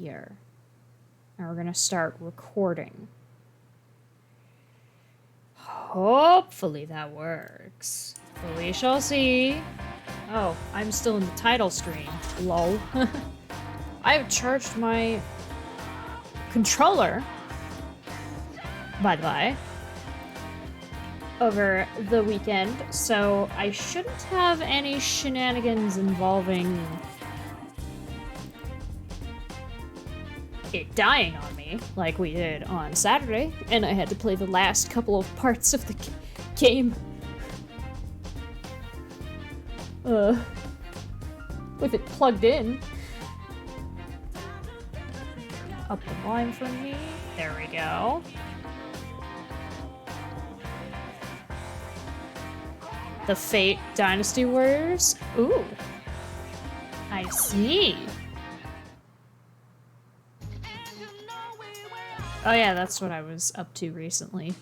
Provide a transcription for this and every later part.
here. And we're gonna start recording. Hopefully that works. But we shall see. Oh, I'm still in the title screen. Lol. I've charged my controller, by the way, over the weekend, so I shouldn't have any shenanigans involving it dying on me like we did on Saturday, and I had to play the last couple of parts of the game with it plugged in. Up the volume for me. There we go. The Fate Dynasty Warriors. Ooh. I see. Oh yeah, that's what I was up to recently.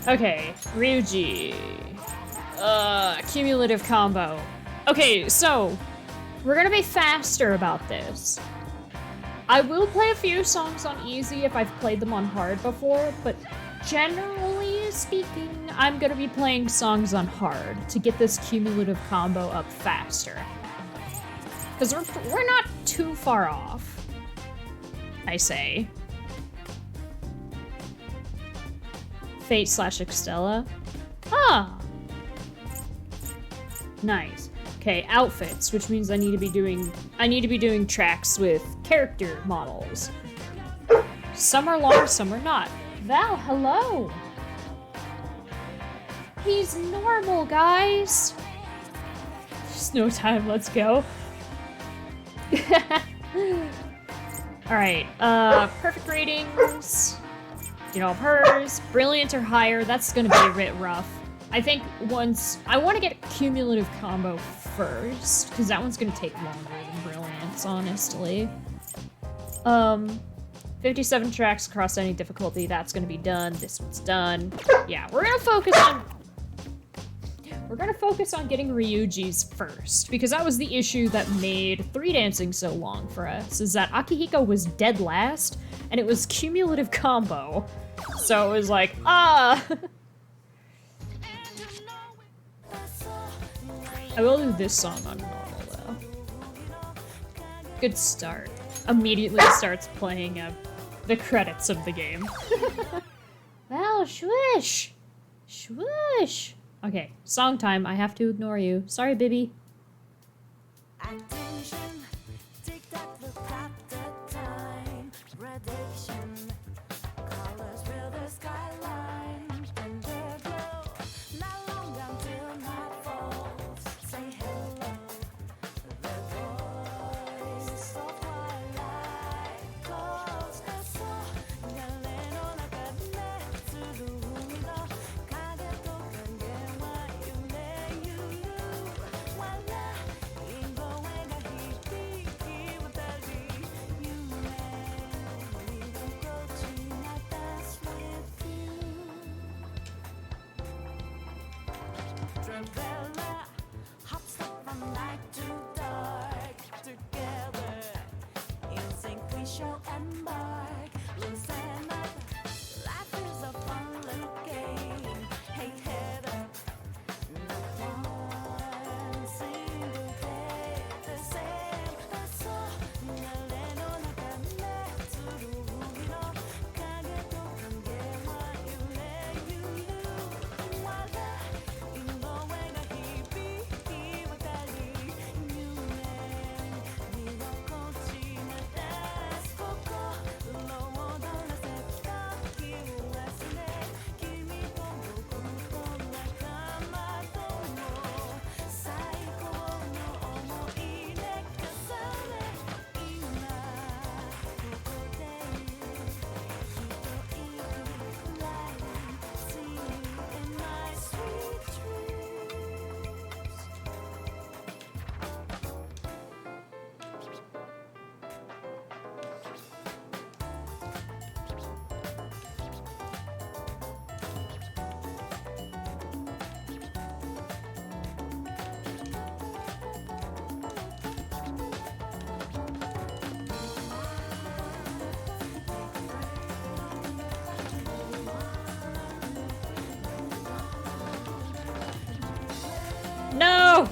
Okay, Ryuji. Cumulative combo. Okay, so we're gonna be faster about this. I will play a few songs on easy if I've played them on hard before, but generally speaking, I'm gonna be playing songs on hard to get this cumulative combo up faster. Because we're not too far off, I say. Fate / Extella. Ah! Nice. Okay, outfits, which means I need to be doing tracks with character models. Some are long, some are not. Val, hello! He's normal, guys! There's no time, let's go. Alright, perfect ratings. Get all hers. Brilliant or higher, that's gonna be a bit rough. I think I want to get cumulative combo first, because that one's gonna take longer than Brilliance, honestly. 57 tracks across any difficulty, that's gonna be done. This one's done. Yeah, we're gonna focus on getting Ryuji's first, because that was the issue that made 3 dancing so long for us, is that Akihiko was dead last, and it was cumulative combo. So it was like, ah! I will do this song on normal, though. Good start. Immediately starts playing the credits of the game. Wow, swish! Swish! Okay, song time. I have to ignore you. Sorry, Bibby. No!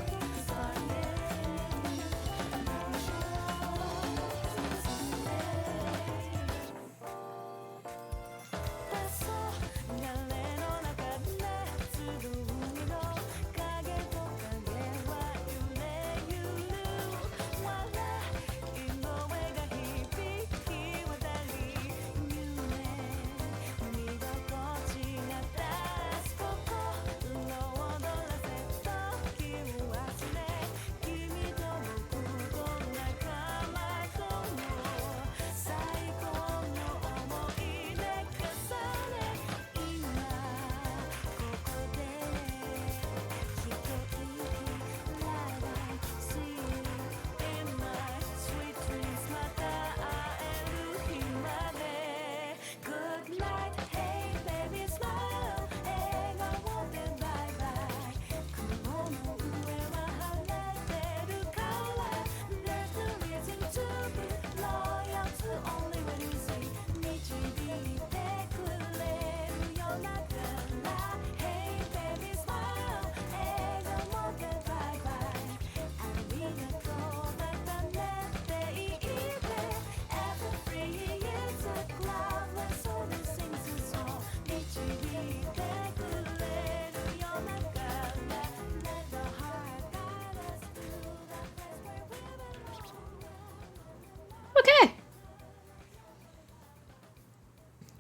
Okay.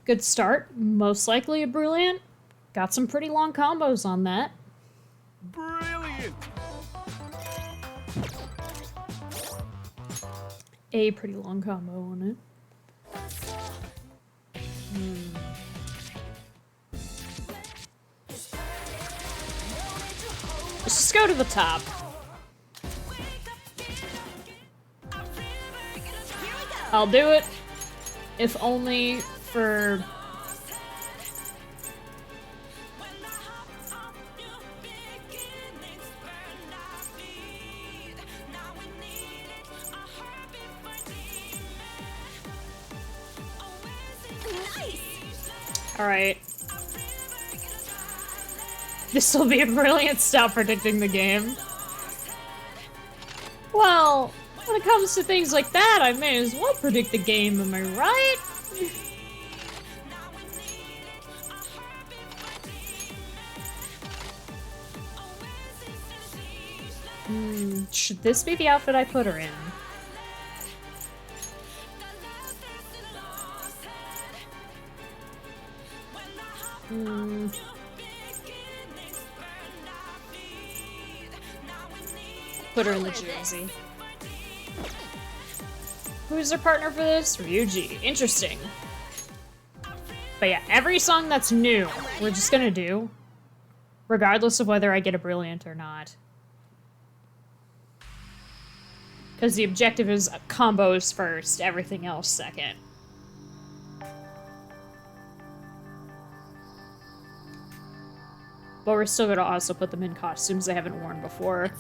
Good start. Most likely a brilliant. Got some pretty long combos on that. Brilliant! A pretty long combo on it. Let's just go to the top. I'll do it, if only for... Alright. This will be a brilliant stop predicting the game. Well, when it comes to things like that, I may as well predict the game, am I right? Should this be the outfit I put her in? Put her in the jersey. Who's their partner for this? Ryuji. Interesting. But yeah, every song that's new, we're just gonna do, regardless of whether I get a brilliant or not. Because the objective is combos first, everything else second. But we're still gonna also put them in costumes they haven't worn before.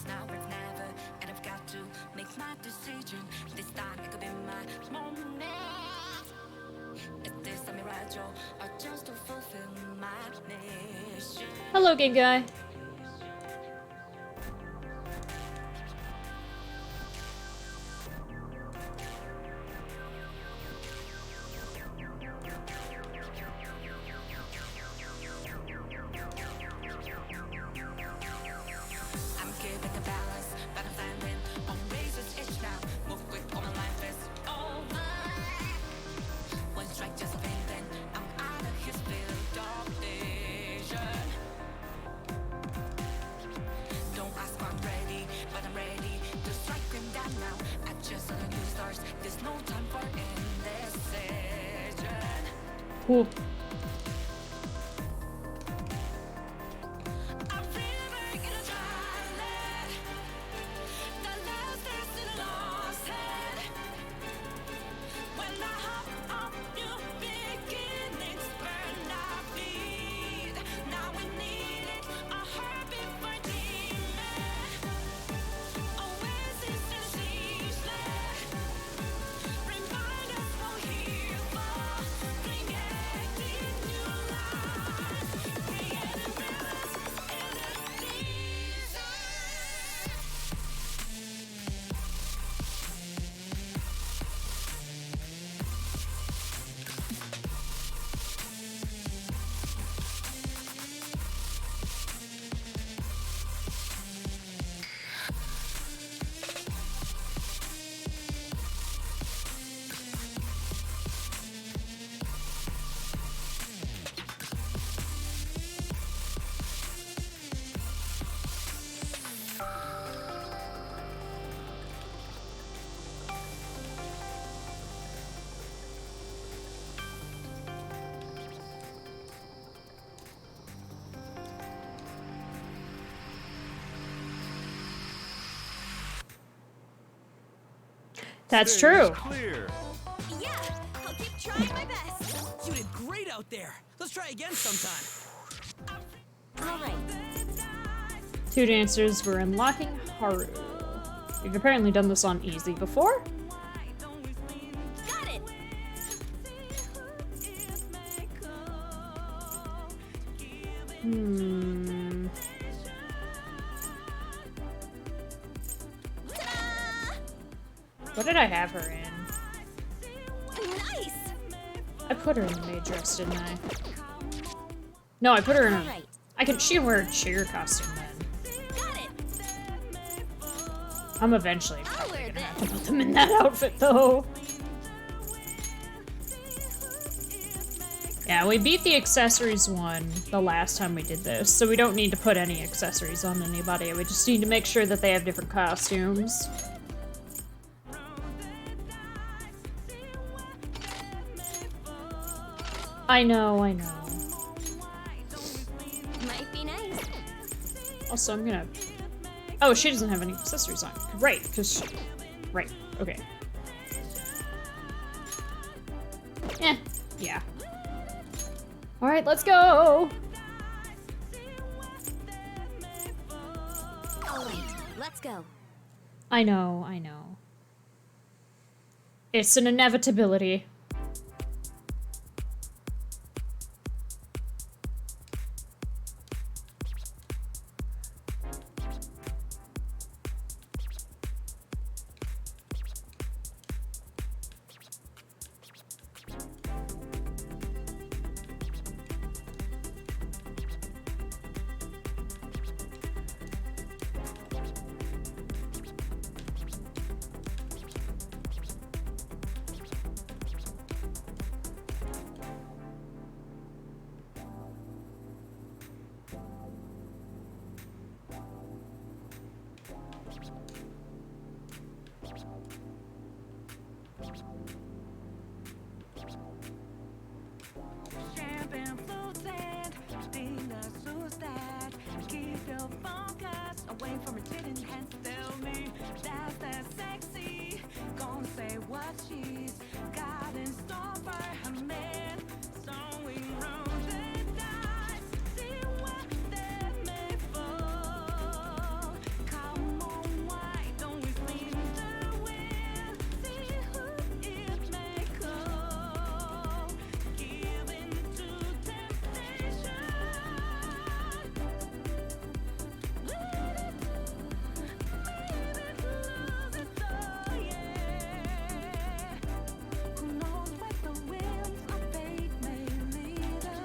Hello, gay guy. Cool. That's Stage true. Clear. Yeah, I'll keep trying my best. You did great out there. Let's try again sometime. All right. 2 dancers were unlocking Haru. We've apparently done this on easy before. Got it. Ta-da! What did I have her in? Nice. I put her in the maid dress, didn't I? No, I put her in All a... right. She can wear a cheer costume then. Got it. I'm eventually I'll probably wear gonna have this. to put them in that outfit though. Yeah, we beat the accessories one the last time we did this, so we don't need to put any accessories on anybody. We just need to make sure that they have different costumes. I know. Might be nice. Also, I'm gonna... Oh, she doesn't have any accessories on. Right, because she... Right, okay. Yeah. Alright, let's go! All right, let's go. I know. It's an inevitability. Champagne floating, dinner so sad. Keep your focus away from your cheating hands. Tell me that's that sexy. Gonna say what she's got in store for her man. Sewing round the dice, see what they may fall. Come on, why don't we spin the wheel? See who it may call. Give in to temptation. Let it, maybe lose it all, yeah. Who knows where the winds of fate may lead us?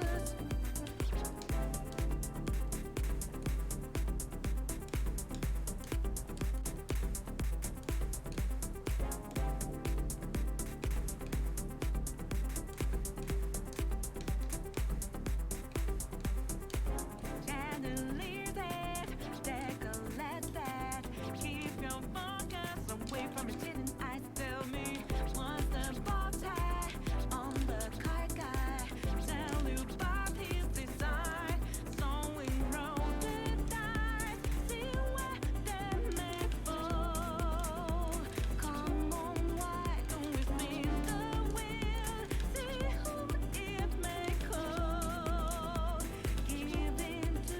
Chandelier that, decolletage that. Keep your focus away from your cheating eyes. Tell me what's the bow tie on the kite guy? Tell you about his design. Sewing round the dice, see where they may fall. Come on, why don't we spin the wheel? See who it may call. Give in to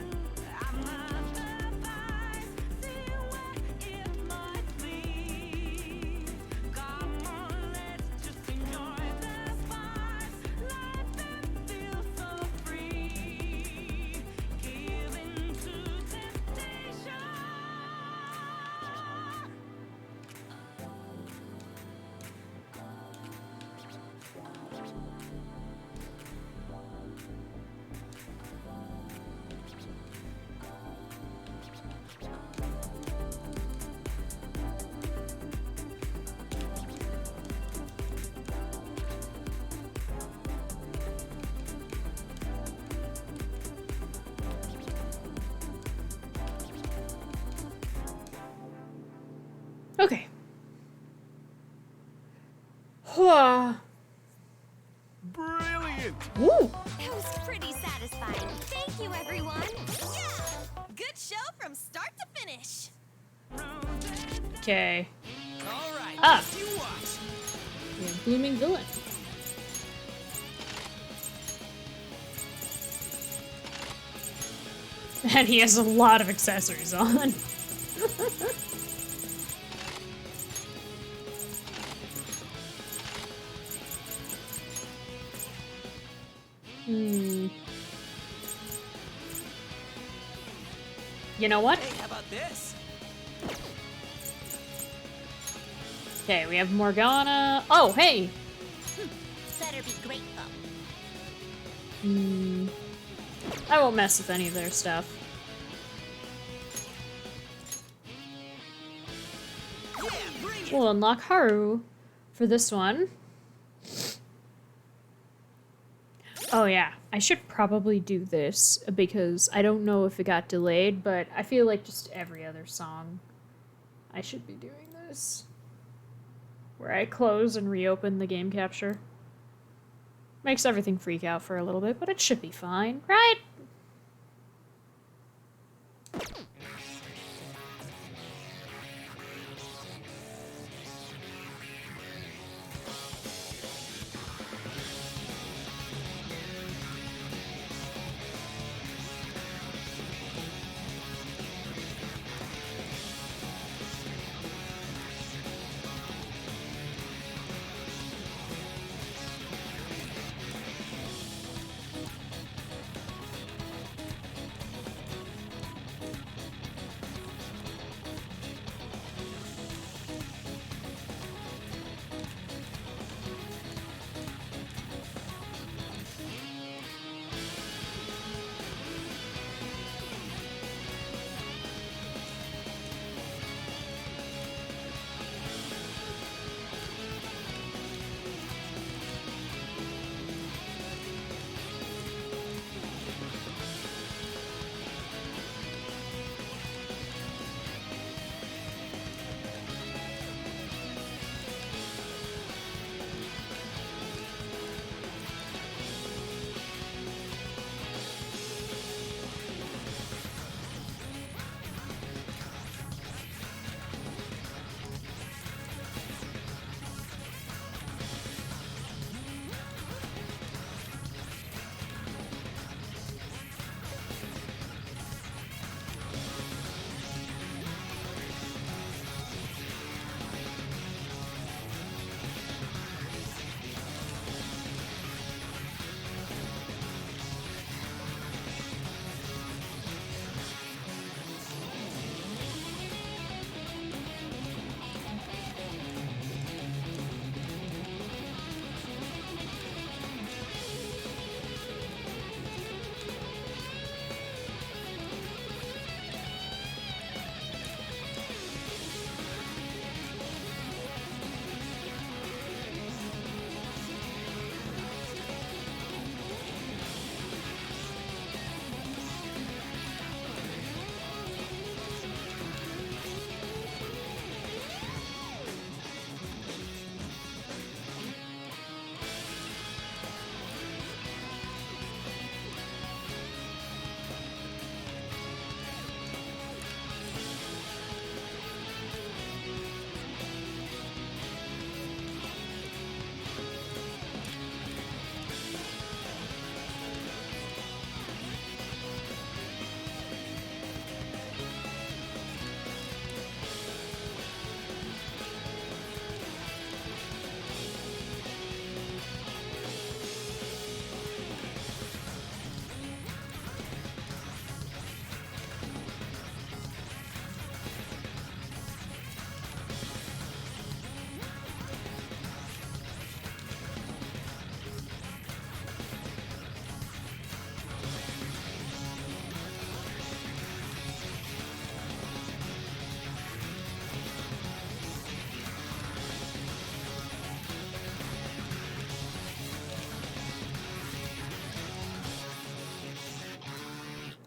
another advice. See where it might lead. Come on, let's just enjoy the spice. Life and feel so free. Give in to temptation. Okay. Whoa. Brilliant. Woo! That was pretty satisfying. Thank you, everyone. Yeah, good show from start to finish. Okay. All right, Ah! You watch. We have Blooming Villain. And he has a lot of accessories on. You know what? Hey, how about this? Okay, we have Morgana. Oh, hey! Better be grateful. I won't mess with any of their stuff. Yeah, bring it. We'll unlock Haru for this one. Oh yeah, I should probably do this because I don't know if it got delayed, but I feel like just every other song I should be doing this. Where I close and reopen the game capture. Makes everything freak out for a little bit, but it should be fine, right?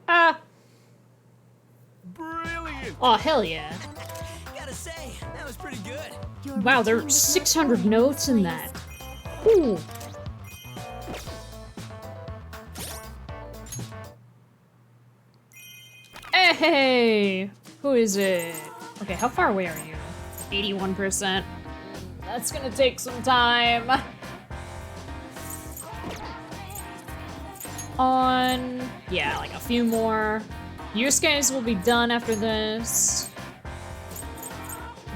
Ah! Brilliant! Oh, hell yeah. Gotta say, that was pretty good. Wow, there are 600 notes in that. Ooh. Hey! Who is it? Okay, how far away are you? 81%. That's gonna take some time. Yeah, like a few more. Yusuke's will be done after this.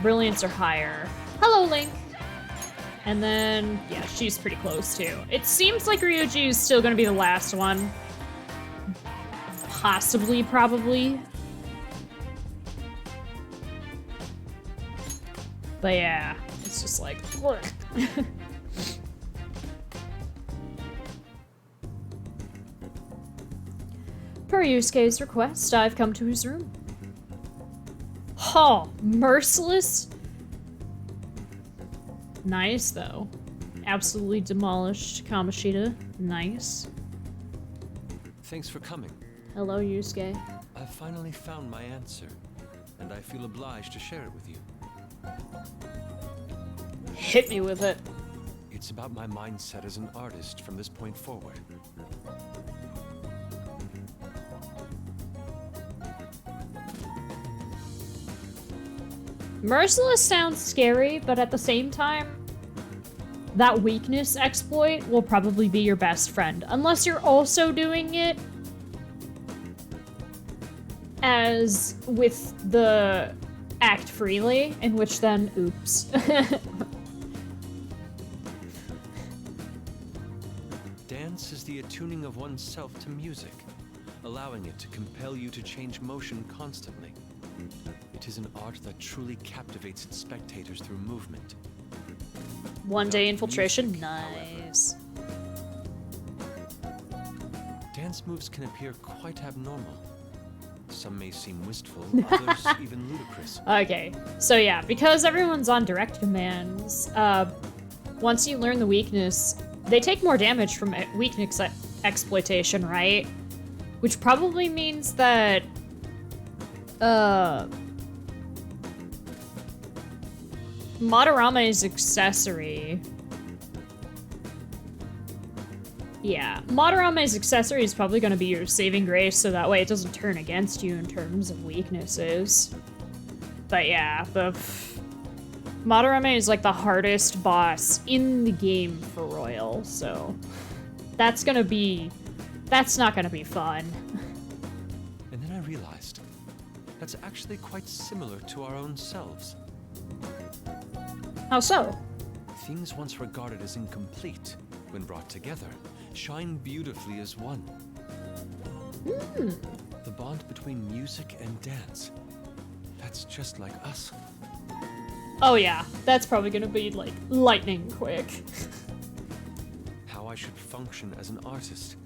Brilliance are higher. Hello, Link. And then, yeah, she's pretty close too. It seems like Ryuji is still gonna be the last one. Possibly, probably. But yeah, it's just like, look. Per Yusuke's request, I've come to his room. Oh, merciless? Nice, though. Absolutely demolished Kamoshida. Nice. Thanks for coming. Hello, Yusuke. I've finally found my answer, and I feel obliged to share it with you. Hit me with it. It's about my mindset as an artist from this point forward. Merciless sounds scary, but at the same time, that weakness exploit will probably be your best friend. Unless you're also doing it as with the act freely, in which then, oops. Dance is the attuning of oneself to music, allowing it to compel you to change motion constantly. It is an art that truly captivates its spectators through movement. One day Without infiltration, music, nice. Dance moves can appear quite abnormal. Some may seem wistful, others even ludicrous. Okay, so yeah, because everyone's on direct commands, once you learn the weakness, they take more damage from weakness exploitation, right? Which probably means that, Madarame's accessory. Yeah, Madarame's accessory is probably going to be your saving grace, so that way it doesn't turn against you in terms of weaknesses. But yeah, Madarame is like the hardest boss in the game for Royal, so that's not gonna be fun. And then I realized that's actually quite similar to our own selves. How so? Things once regarded as incomplete, when brought together, shine beautifully as one. The bond between music and dance, that's just like us. Oh yeah, that's probably gonna be like lightning quick. How I should function as an artist.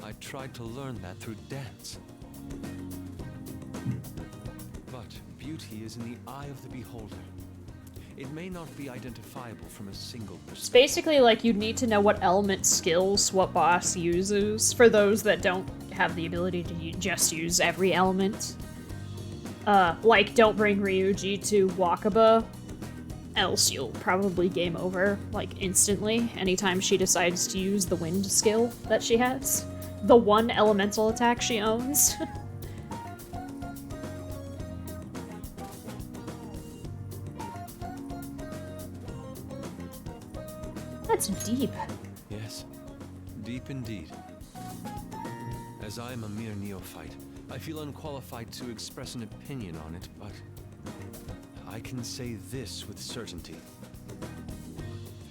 I tried to learn that through dance. But beauty is in the eye of the beholder. It may not be identifiable from a single It's perspective. basically like you'd need to know what element skills what boss uses for those that don't have the ability to just use every element. Like, don't bring Ryuji to Wakaba, else you'll probably game over, like, instantly, anytime she decides to use the wind skill that she has. The one elemental attack she owns. That's deep. Yes, deep indeed. As I am a mere neophyte, I feel unqualified to express an opinion on it, but I can say this with certainty.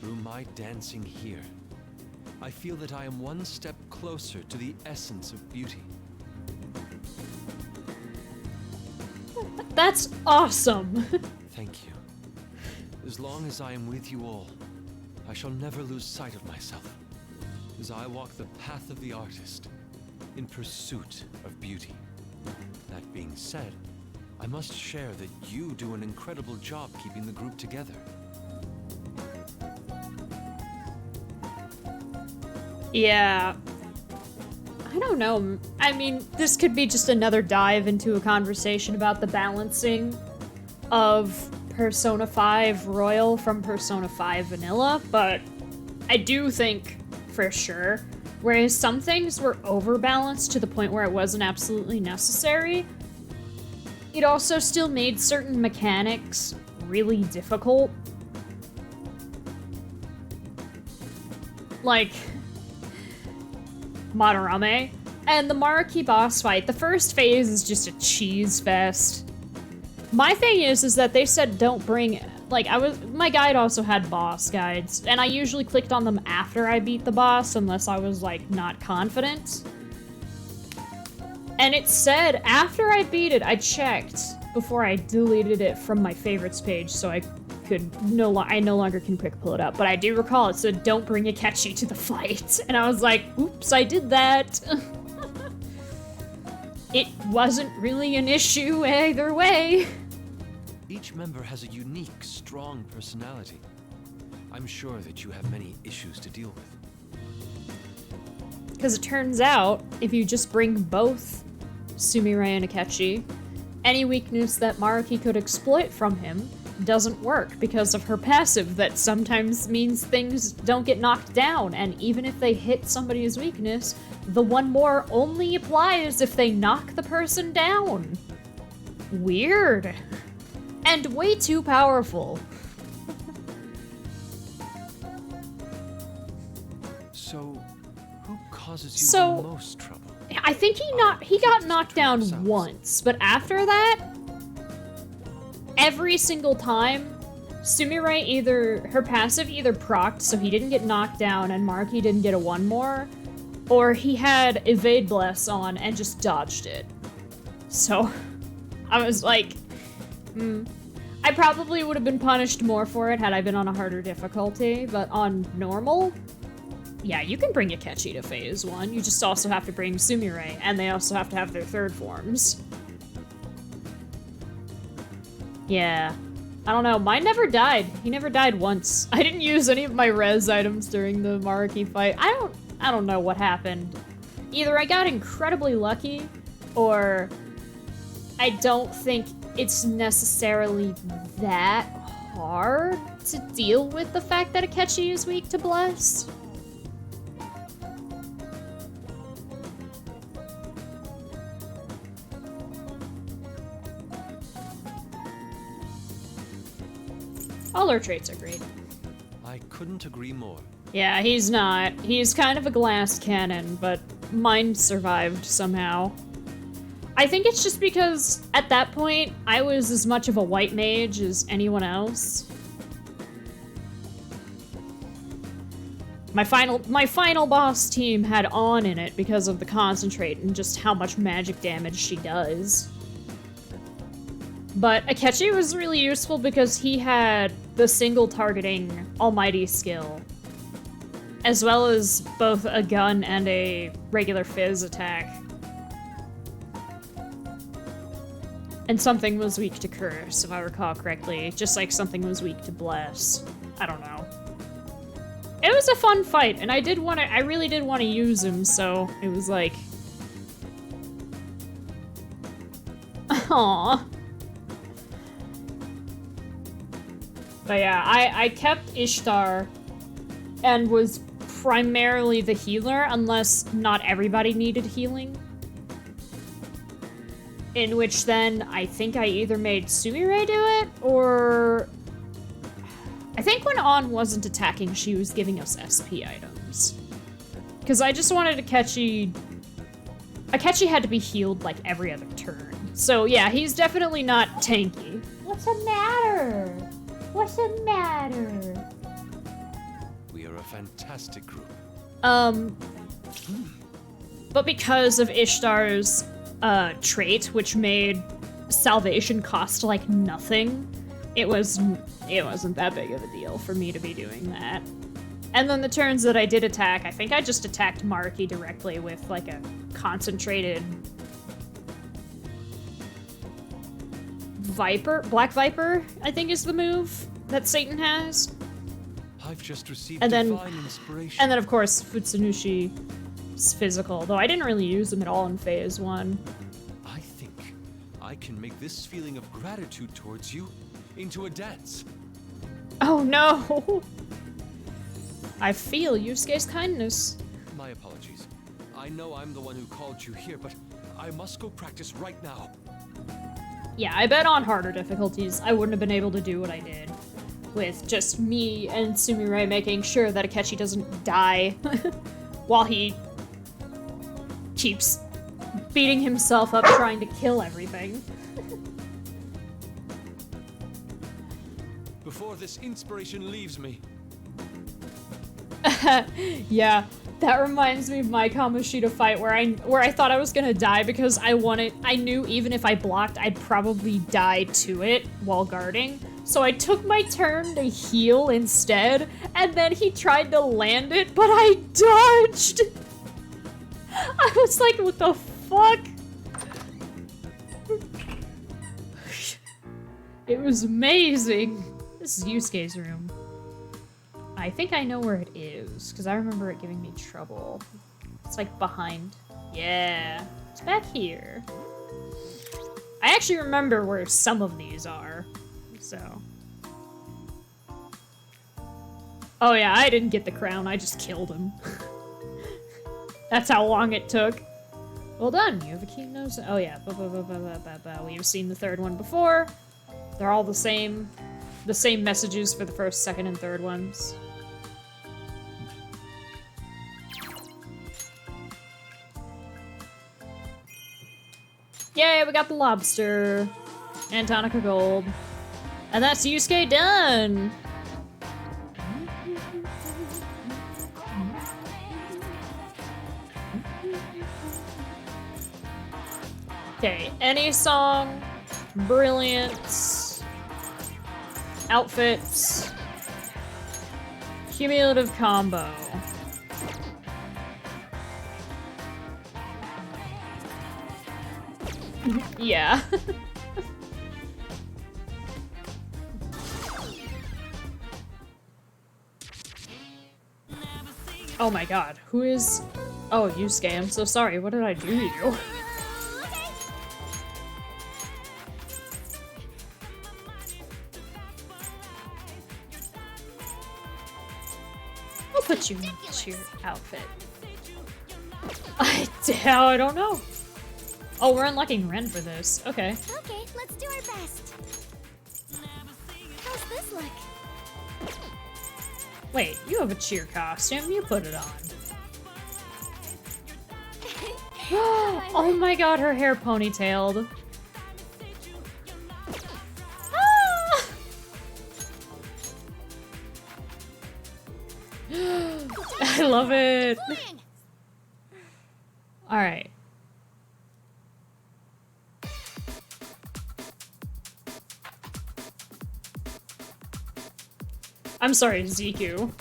Through my dancing here, I feel that I am one step closer to the essence of beauty. That's awesome. Thank you. As long as I am with you all, I shall never lose sight of myself, as I walk the path of the artist, in pursuit of beauty. That being said, I must share that you do an incredible job keeping the group together. Yeah. I don't know. I mean, this could be just another dive into a conversation about the balancing of Persona 5 Royal from Persona 5 Vanilla, but I do think, for sure, whereas some things were overbalanced to the point where it wasn't absolutely necessary, it also still made certain mechanics really difficult like, Madarame. And the Marquee boss fight, the first phase is just a cheese fest. My thing is that they said don't bring, like, my guide also had boss guides, and I usually clicked on them after I beat the boss, unless I was, like, not confident. And it said, after I beat it, I checked before I deleted it from my favorites page, so I no longer can quick pull it up, but I do recall it said don't bring Akechi to the fight, and I was like, oops, I did that. It wasn't really an issue either way. Each member has a unique, strong personality. I'm sure that you have many issues to deal with. Because it turns out, if you just bring both Sumire and Akechi, any weakness that Maruki could exploit from him doesn't work because of her passive that sometimes means things don't get knocked down, and even if they hit somebody's weakness, the one more only applies if they knock the person down. Weird. And way too powerful. So, who causes you the most trouble? I think he got knocked down once, but after that, every single time, Sumire her passive either procced so he didn't get knocked down and Maruki didn't get a one more, or he had Evade Bless on and just dodged it. So, I was like, I probably would have been punished more for it had I been on a harder difficulty, but on normal, yeah, you can bring Akechi to phase 1. You just also have to bring Sumire, and they also have to have their third forms. Yeah. I don't know, mine never died. He never died once. I didn't use any of my res items during the Maruki fight. I don't know what happened. Either I got incredibly lucky, or I don't think it's necessarily that hard to deal with the fact that Akechi is weak to Bless. All her traits are great. I couldn't agree more. Yeah, he's not. He's kind of a glass cannon, but mine survived somehow. I think it's just because, at that point, I was as much of a white mage as anyone else. My final boss team had On in it because of the concentrate and just how much magic damage she does. But Akechi was really useful because he had the single targeting Almighty skill, as well as both a gun and a regular fizz attack. And something was weak to Curse, if I recall correctly, just like something was weak to Bless. I don't know. It was a fun fight, and I really did want to use him, so it was like... Aww. But yeah, I kept Ishtar and was primarily the healer, unless not everybody needed healing. In which then, I think I either made Sumire do it, or... I think when On wasn't attacking, she was giving us SP items. Because I just wanted Akechi... Akechi had to be healed like every other turn. So yeah, he's definitely not tanky. What's the matter? What's the matter? We are a fantastic group. But because of Ishtar's trait, which made salvation cost like nothing, it wasn't that big of a deal for me to be doing that. And then the turns that I did attack, I think I just attacked Maruki directly with like a concentrated Black Viper, I think is the move that Satan has. I've just received divine inspiration. And then of course Futsunushi's physical, though I didn't really use them at all in phase 1. I think I can make this feeling of gratitude towards you into a dance. Oh no! I feel Yusuke's kindness. My apologies. I know I'm the one who called you here, but I must go practice right now. Yeah, I bet on harder difficulties I wouldn't have been able to do what I did. with just me and Sumire making sure that Akechi doesn't die while he keeps beating himself up trying to kill everything. Before this inspiration leaves me. Yeah, that reminds me of my Kamoshida fight where I thought I was gonna die because I knew even if I blocked, I'd probably die to it while guarding. So I took my turn to heal instead, and then he tried to land it, but I dodged! I was like, what the fuck? It was amazing. This is Yusuke's room. I think I know where it is, because I remember it giving me trouble. It's like behind. Yeah, it's back here. I actually remember where some of these are, so. Oh yeah, I didn't get the crown, I just killed him. That's how long it took. Well done, you have a keen nose. Oh yeah, we've seen the third one before. They're all the same messages for the first, second, and third ones. Yay, we got the lobster. And Tonica Gold. And that's Yusuke done! Okay, any song, brilliant, outfits, cumulative combo. Yeah. Oh my god, who is... Oh, Yusuke, I'm so sorry, what did I do to you? I'll put you in your outfit. I don't know. Oh, we're unlocking Ren for this. Okay. Okay, let's do our best. How's this look? Wait, you have a cheer costume. You put it on. Oh my god, her hair ponytailed. Ah! I love it. All right. I'm sorry, Ziku.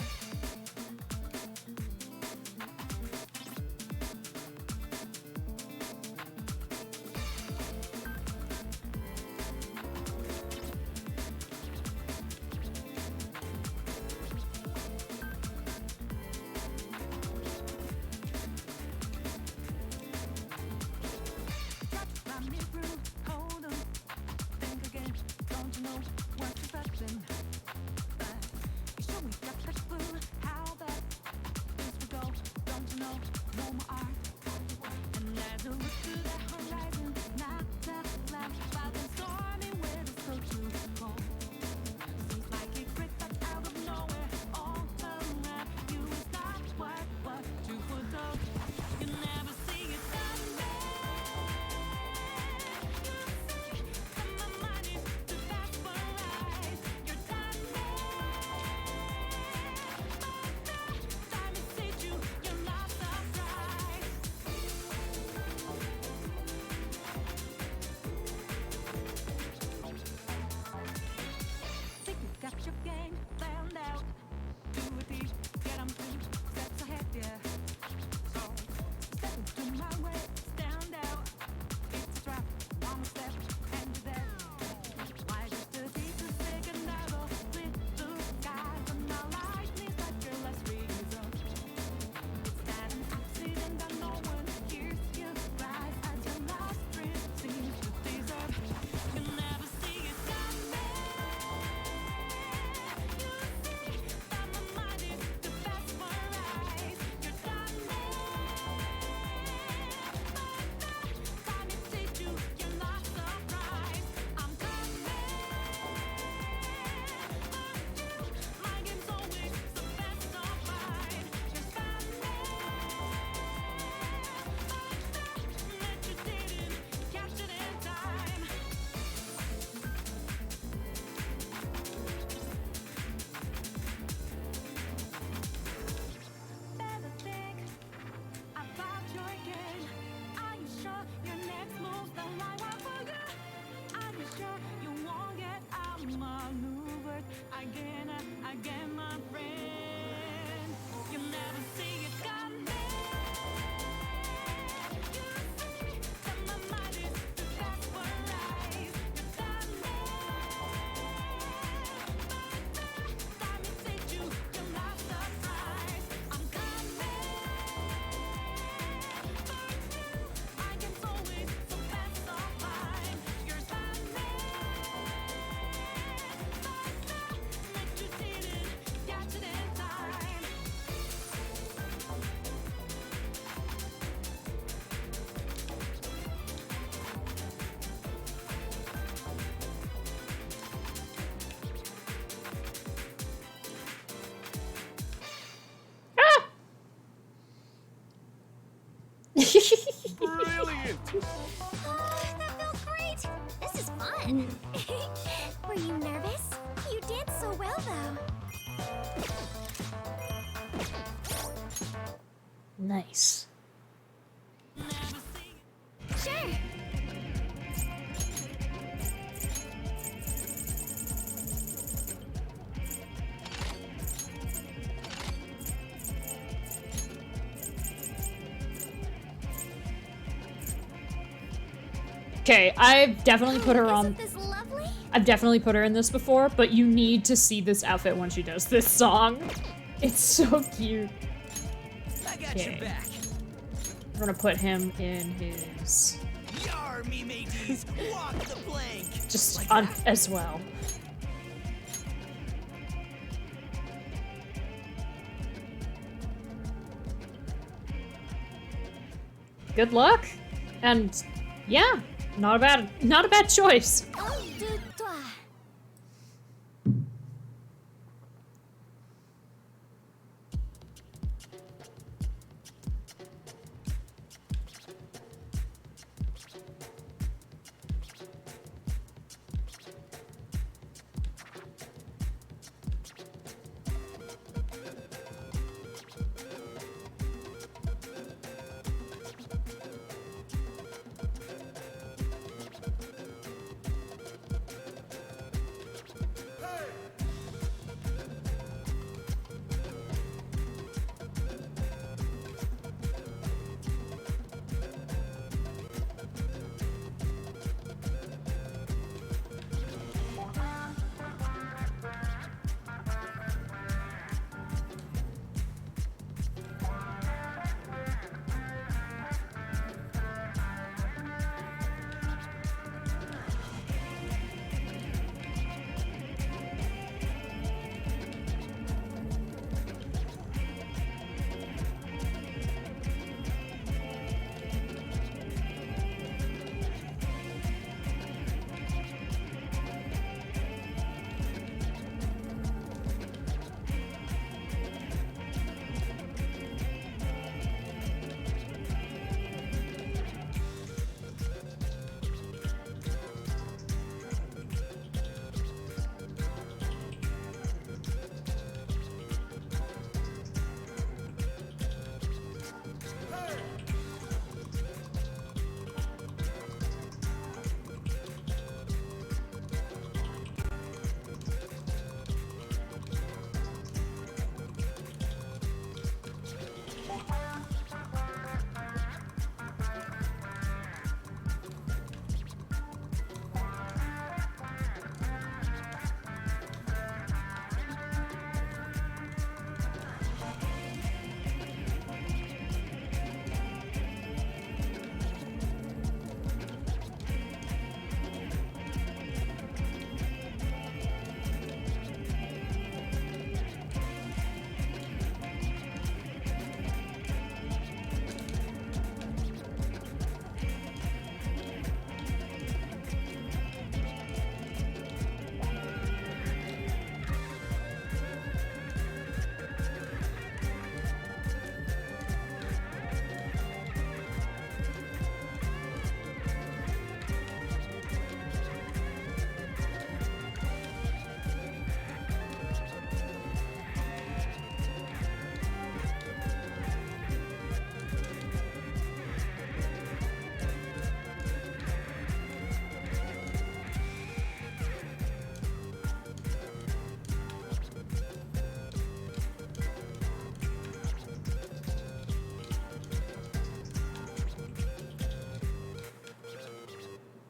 again, my friend. You'll never see it coming. You see that my mind is desperate. You got me. Time to take you, you're not surprised. I'm coming for you. I can always so fast so fine. You're standing. Let you see it, catch it in time. Brilliant! That felt great. This is fun. Were you nervous? You did so well, though. Nice. Sure. Okay, I've definitely put her on. Isn't this lovely? I've definitely put her in this before, but you need to see this outfit when she does this song. It's so cute. I got Okay. your back. We're gonna put him in his Yar, me mateys. Walk the plank. just Like on that. as well. Good luck, and yeah, not a bad choice. Oh, de toi.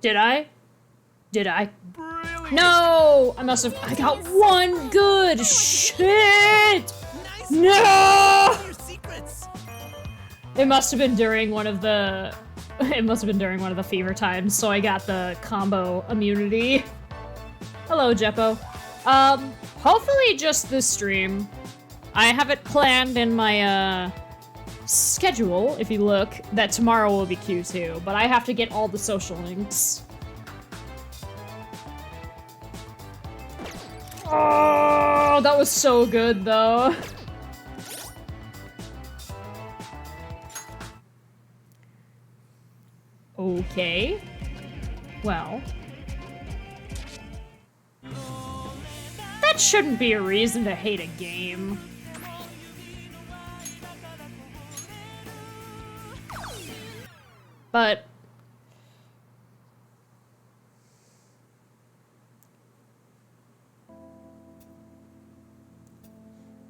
Did I? Did I? Brilliant. No! I must have. I got one good! Shit! Nice. No! Your secrets. It must have been during one of the. It must have been during one of the fever times, so I got the combo immunity. Hello, Jeppo. Hopefully just this stream. I have it planned in my, schedule, if you look, that tomorrow will be Q2, but I have to get all the social links. Oh, that was so good, though. Okay. Well. That shouldn't be a reason to hate a game. But...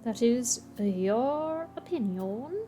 that is your opinion.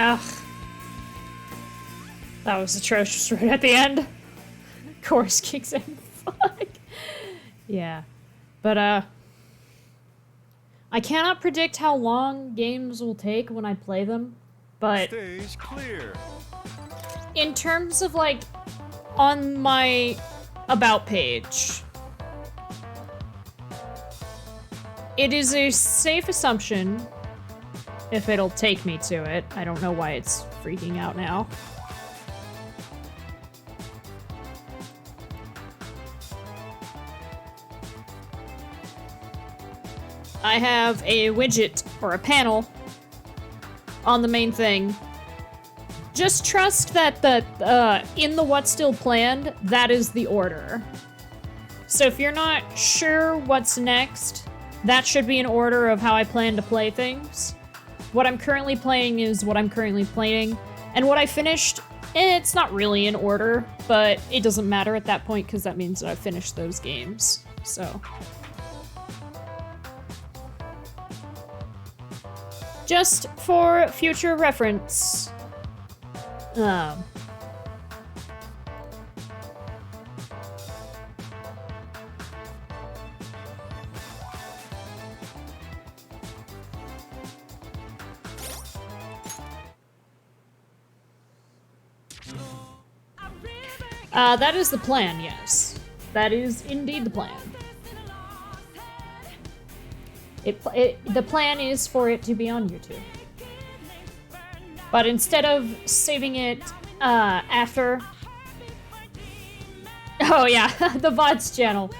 Ugh. That was atrocious right at the end. Chorus kicks in. Fuck. Yeah. But, I cannot predict how long games will take when I play them, but Stage clear. in terms of, like, on my About page, it is a safe assumption, if it'll take me to it. I don't know why it's freaking out now. I have a widget, or a panel, on the main thing. Just trust that in the what's still planned, that is the order. So if you're not sure what's next, that should be an order of how I plan to play things. What I'm currently playing is what I'm currently playing, and what I finished, it's not really in order, but it doesn't matter at that point because that means that I've finished those games, so. Just for future reference. That is the plan, yes. That is indeed the plan. The plan is for it to be on YouTube. But instead of saving it after... Oh yeah, the VODs channel.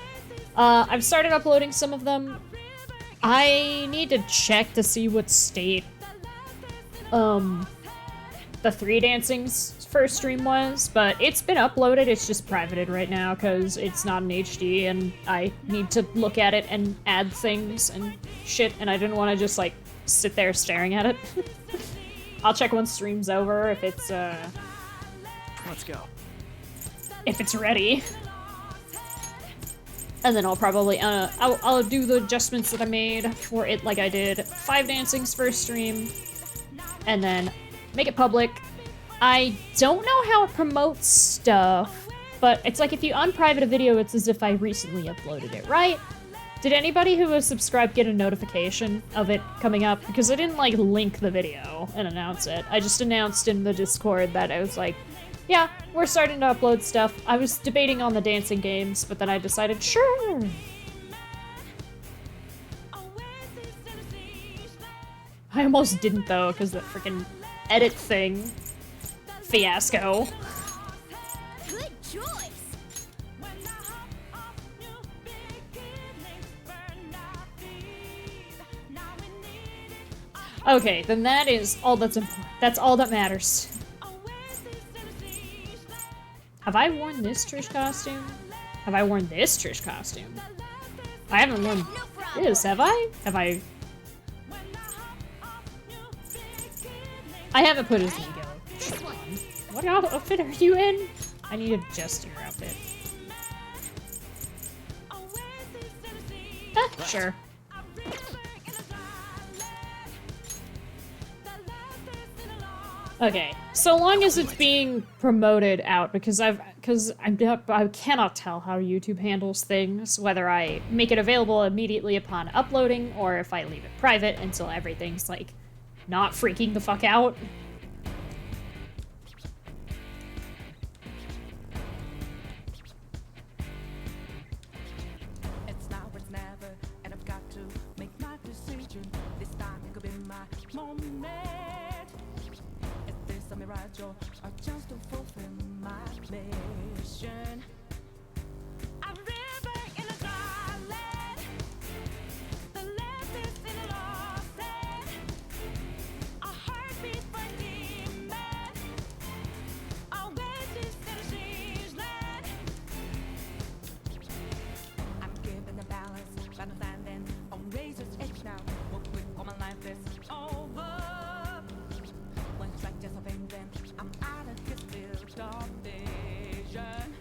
I've started uploading some of them. I need to check to see what state the 3 Dancing's first stream was, but it's been uploaded, it's just privated right now because it's not in HD and I need to look at it and add things and shit, and I didn't want to just like sit there staring at it. I'll check once stream's over if it's Let's go. if it's ready. And then I'll probably I'll do the adjustments that I made for it like I did 5 Dancing's first stream and then make it public. I don't know how it promotes stuff, but it's like if you unprivate a video, it's as if I recently uploaded it, right? Did anybody who was subscribed get a notification of it coming up? Because I didn't like link the video and announce it. I just announced in the Discord that I was like, yeah, we're starting to upload stuff. I was debating on the dancing games, but then I decided, sure. I almost didn't though, because the freaking edit thing. Fiasco. Good choice. Okay, then that is all that's important. That's all that matters. Have I worn this Trish costume? Have I worn this Trish costume? I haven't worn this, have I? Have I? I haven't put his ego shirt on. What outfit are you in? I need to adjust your outfit. Sure. Okay, so long as it's being promoted out, because I cannot tell how YouTube handles things, whether I make it available immediately upon uploading, or if I leave it private until everything's, like, not freaking the fuck out. It's now or it's never, and I've got to make my decision. This time it could be my moment. Is this a mirage or a chance to fulfill my mission? A river in a darkland, the left is in a lost land, a heartbeat for a demon, a oasis in a strange land. I'm giving the balance, but I'm standing on razor's edge now. Real quick, all my life is over. One strike, just a bang, then I'm out of this field of vision.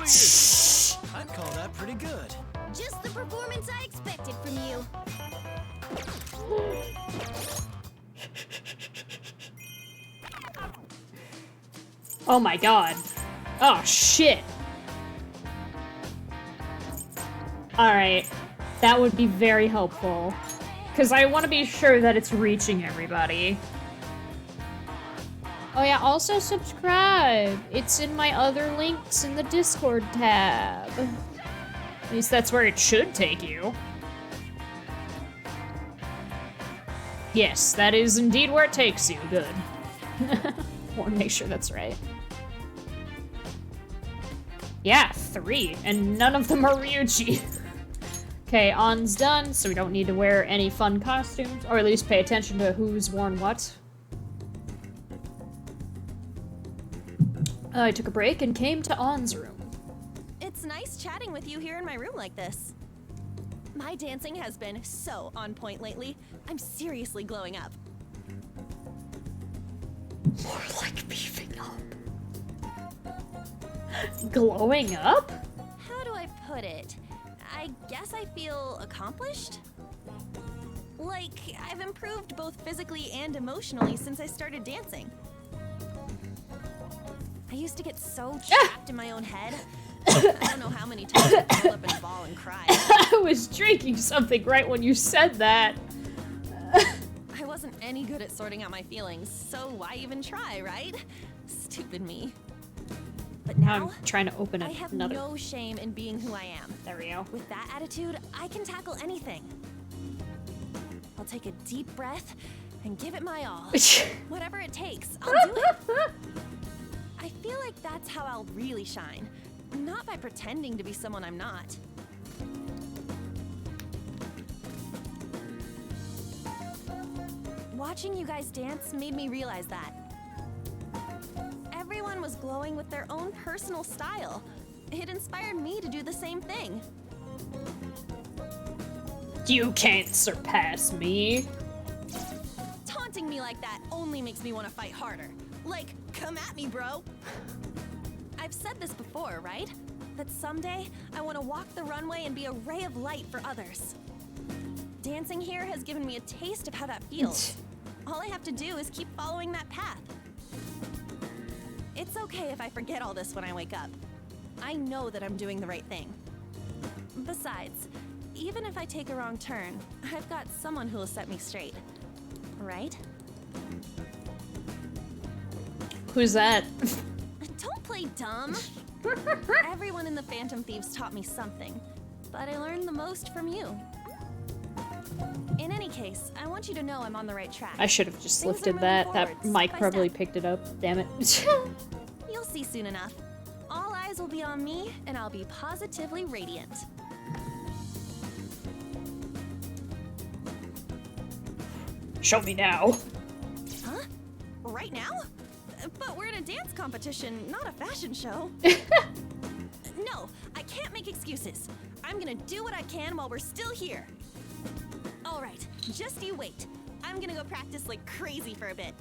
Outrageous! I'd call that pretty good. Just the performance I expected from you. Oh my god. Oh shit. Alright. That would be very helpful. Because I want to be sure that it's reaching everybody. Oh yeah, also subscribe. It's in my other links in the Discord tab. At least that's where it should take you. Yes, that is indeed where it takes you. Good. Want to make sure that's right. Yeah, 3, and none of them are Ryuchi. Okay, On's done, so we don't need to wear any fun costumes, or at least pay attention to who's worn what. I took a break and came to On's room. It's nice chatting with you here in my room like this. My dancing has been so on point lately. I'm seriously glowing up. More like beefing up. Glowing up? How do I put it? I guess I feel accomplished? Like, I've improved both physically and emotionally since I started dancing. I used to get so trapped in my own head. I don't know how many times I'd curl up in a ball and cry. I was drinking something right when you said that. I wasn't any good at sorting out my feelings, so why even try, right? Stupid me. But Now now, I'm trying to open I have another. no shame in being who I am. There we go. With that attitude, I can tackle anything. I'll take a deep breath and give it my all. Whatever it takes, I'll do it. I feel like that's how I'll really shine. Not by pretending to be someone I'm not. Watching you guys dance made me realize that. Everyone was glowing with their own personal style. It inspired me to do the same thing. You can't surpass me. Taunting me like that only makes me want to fight harder. Like, come at me, bro. I've said this before, right? That someday I want to walk the runway and be a ray of light for others. Dancing here has given me a taste of how that feels. All I have to do is keep following that path. It's okay if I forget all this when I wake up. I know that I'm doing the right thing. Besides, even if I take a wrong turn, I've got someone who will set me straight. Right? Who's that? Don't play dumb. Everyone in the Phantom Thieves taught me something, but I learned the most from you. In any case, I want you to know I'm on the right track. I should have just Things are lifted moving that. forward, That mic step by probably step. picked it up. Damn it. You'll see soon enough. All eyes will be on me, and I'll be positively radiant. Show me now. Huh? Right now? But we're in a dance competition, not a fashion show. No, I can't make excuses. I'm gonna do what I can while we're still here. All right, just you wait. I'm gonna go practice like crazy for a bit.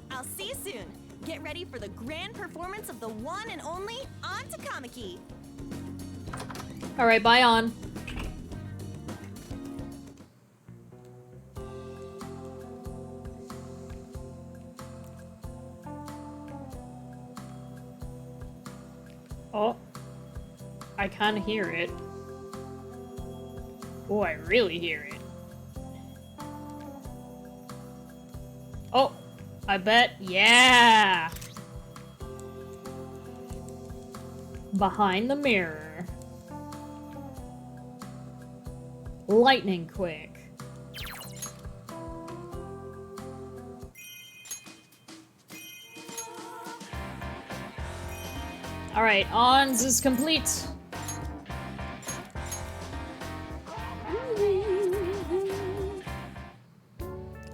I'll see you soon. Get ready for the grand performance of the one and only On Takamaki. All right, bye on. Oh, I kind of hear it. Oh, I really hear it. Oh, I bet. Yeah. Behind the mirror. Lightning quick. All right, Ons is complete.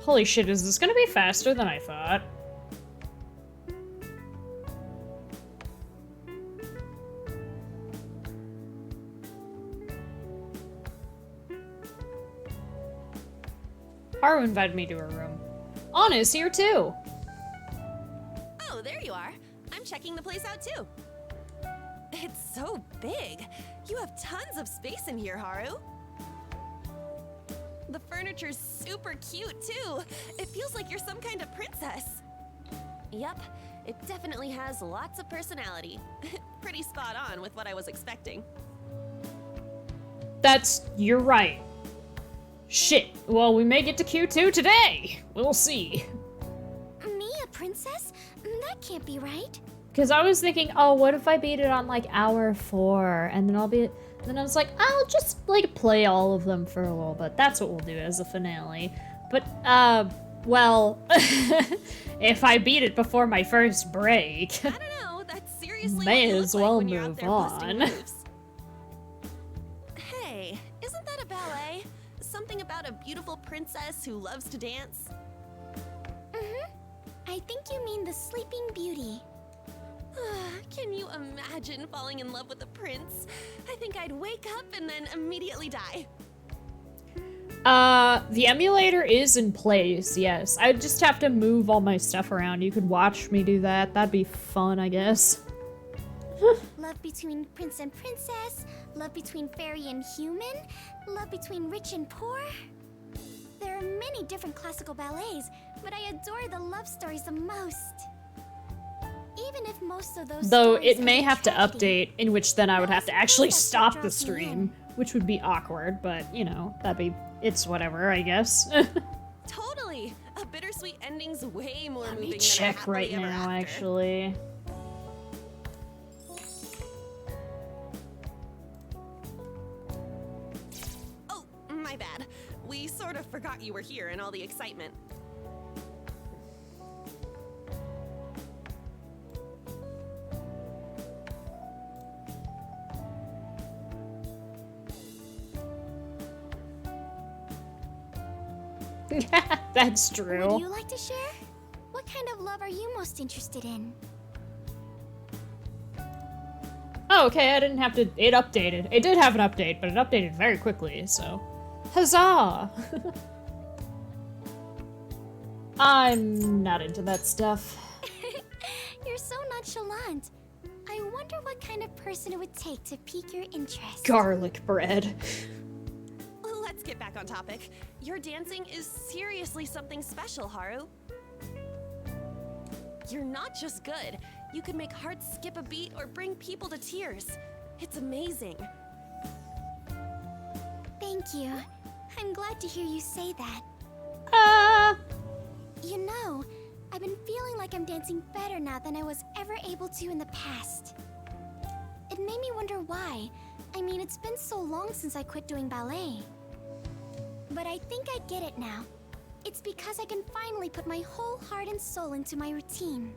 Holy shit, is this gonna be faster than I thought? Haru invited me to her room. Anna's here too. Oh, there you are. I'm checking the place out too. so big. You have tons of space in here, Haru. The furniture's super cute, too. It feels like you're some kind of princess. Yep, it definitely has lots of personality. Pretty spot on with what I was expecting. You're right. Shit, well, we may get to Q2 today. We'll see. Me, a princess? That can't be right. Because I was thinking, oh, what if I beat it on like hour 4, and then then I was like, I'll just like play all of them for a little bit. That's what we'll do as a finale. But, well, if I beat it before my first break, I don't know, that's seriously may what you as look well like when you're out move there busting on. moves. Hey, isn't that a ballet? Something about a beautiful princess who loves to dance? Mm-hmm. I think you mean the Sleeping Beauty. Can you imagine falling in love with a prince? I think I'd wake up and then immediately die. The emulator is in place, yes. I just have to move all my stuff around. You could watch me do that. That'd be fun, I guess. Love between prince and princess, love between fairy and human, love between rich and poor. There are many different classical ballets, but I adore the love stories the most. Even if most of those Though stories it may end in have to tragedy. update, in which then I would have to actually That's what stop the draws me stream, which would be awkward, but, you know, it's whatever, I guess. Totally! A bittersweet ending's way more Let moving me than a check happily right ever now, after. actually. Oh, my bad. We sort of forgot you were here in all the excitement. That's true. Would you like to share? What kind of love are you most interested in? Oh, okay, I didn't have to. It updated. It did have an update, but it updated very quickly, so. Huzzah! I'm not into that stuff. You're so nonchalant. I wonder what kind of person it would take to pique your interest. Garlic bread. Let's get back on topic. Your dancing is seriously something special, Haru. You're not just good. You could make hearts skip a beat or bring people to tears. It's amazing. Thank you. I'm glad to hear you say that. You know, I've been feeling like I'm dancing better now than I was ever able to in the past. It made me wonder why. I mean, it's been so long since I quit doing ballet. But I think I get it now. It's because I can finally put my whole heart and soul into my routine.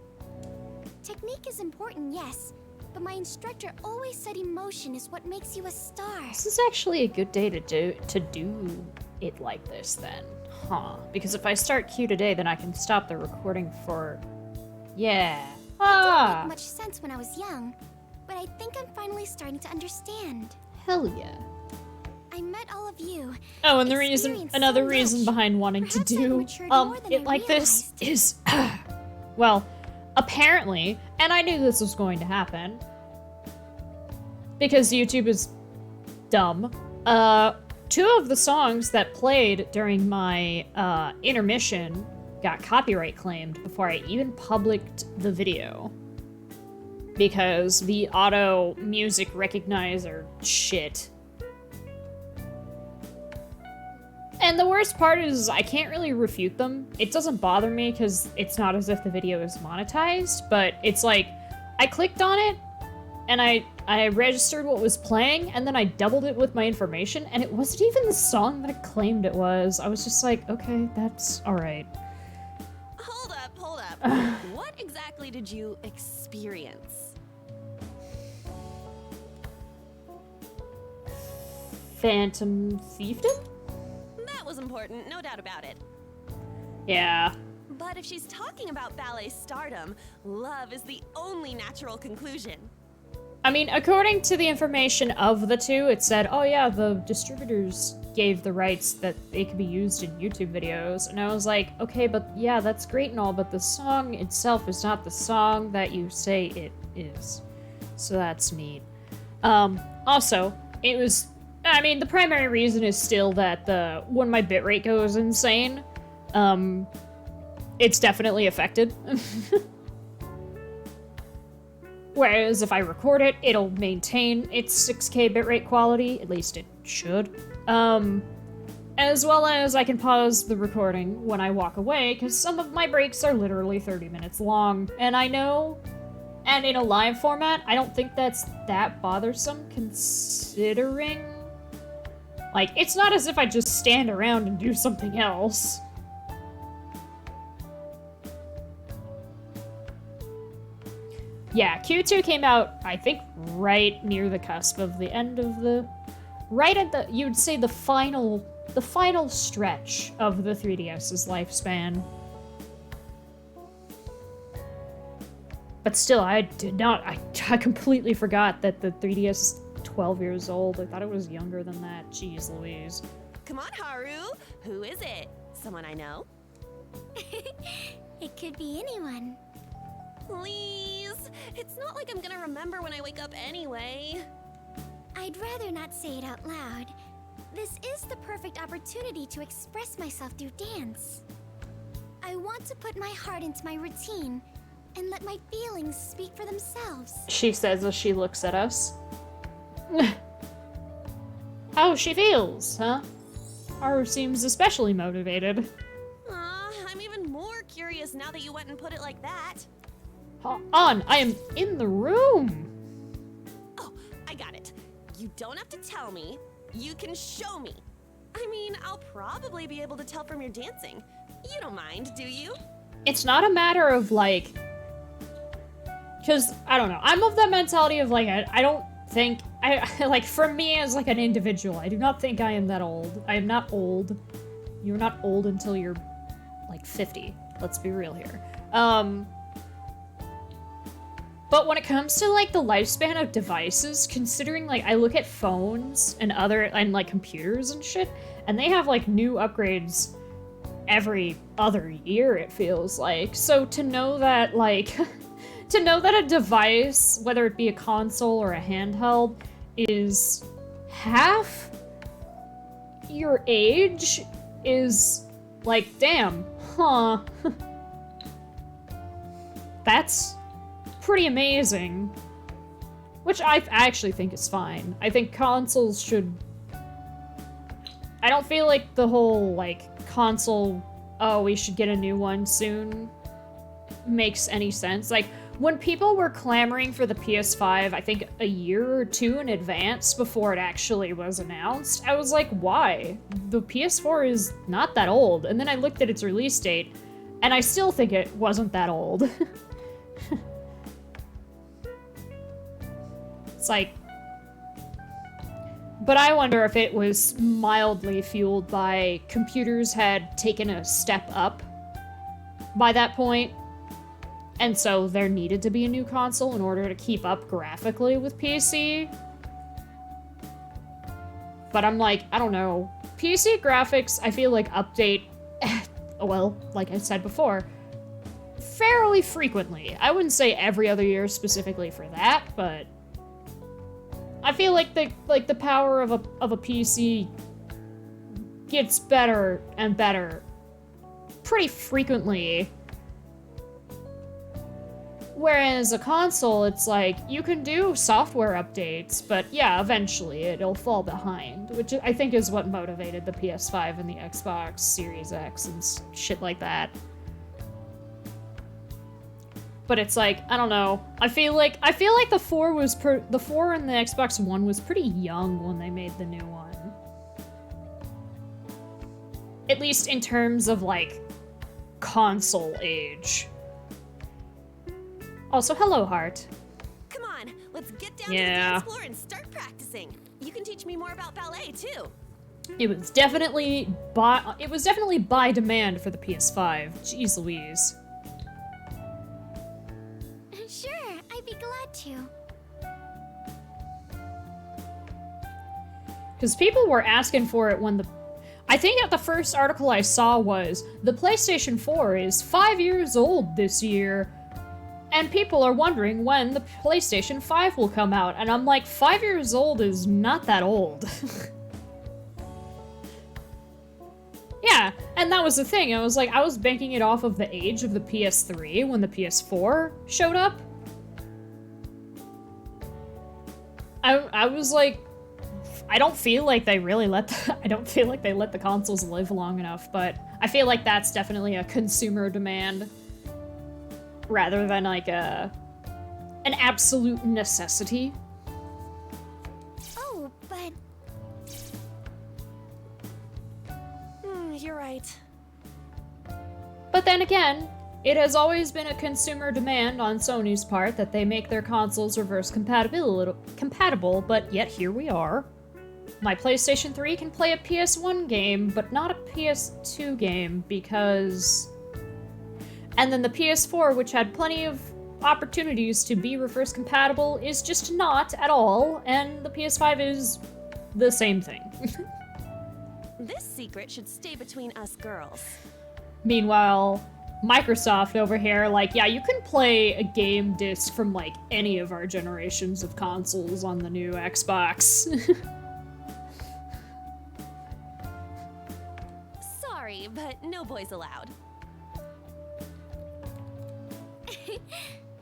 Technique is important, yes, but my instructor always said emotion is what makes you a star. This is actually a good day to do it like this then. Huh. Because if I start Q today, then I can stop the recording for... Yeah. It didn't Ah! make much sense when I was young, but I think I'm finally starting to understand. Hell yeah. I met all of you. Oh, and experienced another so reason much. behind wanting to Perhaps I've do matured more than it I like this realized. is, well, apparently, and I knew this was going to happen, because YouTube is dumb, 2 of the songs that played during my intermission got copyright claimed before I even published the video. Because the auto music recognizer shit. And the worst part is I can't really refute them. It doesn't bother me because it's not as if the video is monetized, but it's like, I clicked on it, and I registered what was playing, and then I doubled it with my information, and it wasn't even the song that it claimed it was. I was just like, okay, that's alright. Hold up. What exactly did you experience? Phantom Thiefdom? That was important, no doubt about it. Yeah. But if she's talking about ballet stardom, love is the only natural conclusion. I mean, according to the information of the 2, it said, oh yeah, the distributors gave the rights that they could be used in YouTube videos. And I was like, okay, but yeah, that's great and all, but the song itself is not the song that you say it is. So that's neat. Also, it was, I mean, the primary reason is still that when my bitrate goes insane, it's definitely affected. Whereas if I record it, it'll maintain its 6K bitrate quality, at least it should. As well as I can pause the recording when I walk away, because some of my breaks are literally 30 minutes long, and I know, and in a live format, I don't think that's that bothersome, considering, like, it's not as if I just stand around and do something else. Yeah, Q2 came out, I think, right near the cusp of the end of the... Right at the, you'd say the final stretch of the 3DS's lifespan. But still, I completely forgot that the 3DS is 12 years old. I thought it was younger than that. Jeez Louise. Come on, Haru. Who is it? Someone I know? It could be anyone. Please. It's not like I'm gonna remember when I wake up anyway. I'd rather not say it out loud. This is the perfect opportunity to express myself through dance. I want to put my heart into my routine and let my feelings speak for themselves. She says as she looks at us. How she feels, huh? Haru seems especially motivated. I'm even more curious now that you went and put it like that. On, I am in the room. Oh, I got it. You don't have to tell me. You can show me. I mean, I'll probably be able to tell from your dancing. You don't mind, do you? It's not a matter of, like... Because, I don't know. I'm of that mentality of, like, I don't think... like, for me as, like, an individual, I do not think I am that old. I am not old. You're not old until you're, like, 50. Let's be real here. But when it comes to, like, the lifespan of devices, considering, like, I look at phones and like, computers and shit, and they have, like, new upgrades every other year, it feels like. So to know that, like, to know that a device, whether it be a console or a handheld, is half your age is, like, damn, huh. That's pretty amazing. Which I actually think is fine. I think consoles should... I don't feel like the whole, like, console, oh, we should get a new one soon, makes any sense. Like, when people were clamoring for the PS5, I think a year or two in advance before it actually was announced, I was like, why? The PS4 is not that old. And then I looked at its release date, and I still think it wasn't that old. It's like... But I wonder if it was mildly fueled by computers had taken a step up by that point, and so there needed to be a new console in order to keep up graphically with PC. But I'm like, I don't know. PC graphics, I feel like, update, well, like I said before, fairly frequently. I wouldn't say every other year specifically for that, but I feel like the power of a PC gets better and better pretty frequently. Whereas a console, it's like, you can do software updates, but yeah, eventually it'll fall behind, which I think is what motivated the PS5 and the Xbox Series X and shit like that. But it's like, I don't know. I feel like the 4 and the Xbox One was pretty young when they made the new one. At least in terms of, like, console age. Also, hello, Heart. Come on, let's get down to the dance floor and start practicing. You can teach me more about ballet, too. It was definitely by demand for the PS5. Jeez Louise. Sure, I'd be glad to. Because people were asking for it when I think that the first article I saw was, the PlayStation 4 is 5 years old this year, And people are wondering when the PlayStation 5 will come out, and I'm like, 5 years old is not that old. Yeah, and that was the thing. I was like, I was banking it off of the age of the PS3 when the PS4 showed up. I was like, I don't feel like they really let the consoles live long enough, but I feel like that's definitely a consumer demand rather than like an absolute necessity. Oh, but You're right. But then again, it has always been a consumer demand on Sony's part that they make their consoles reverse compatible, but yet here we are. My PlayStation 3 can play a PS1 game, but not a PS2 game because... And then the PS4, which had plenty of opportunities to be reverse compatible, is just not at all, and the PS5 is the same thing. This secret should stay between us girls. Meanwhile, Microsoft over here, like, yeah, you can play a game disc from, like, any of our generations of consoles on the new Xbox. Sorry, but no boys allowed.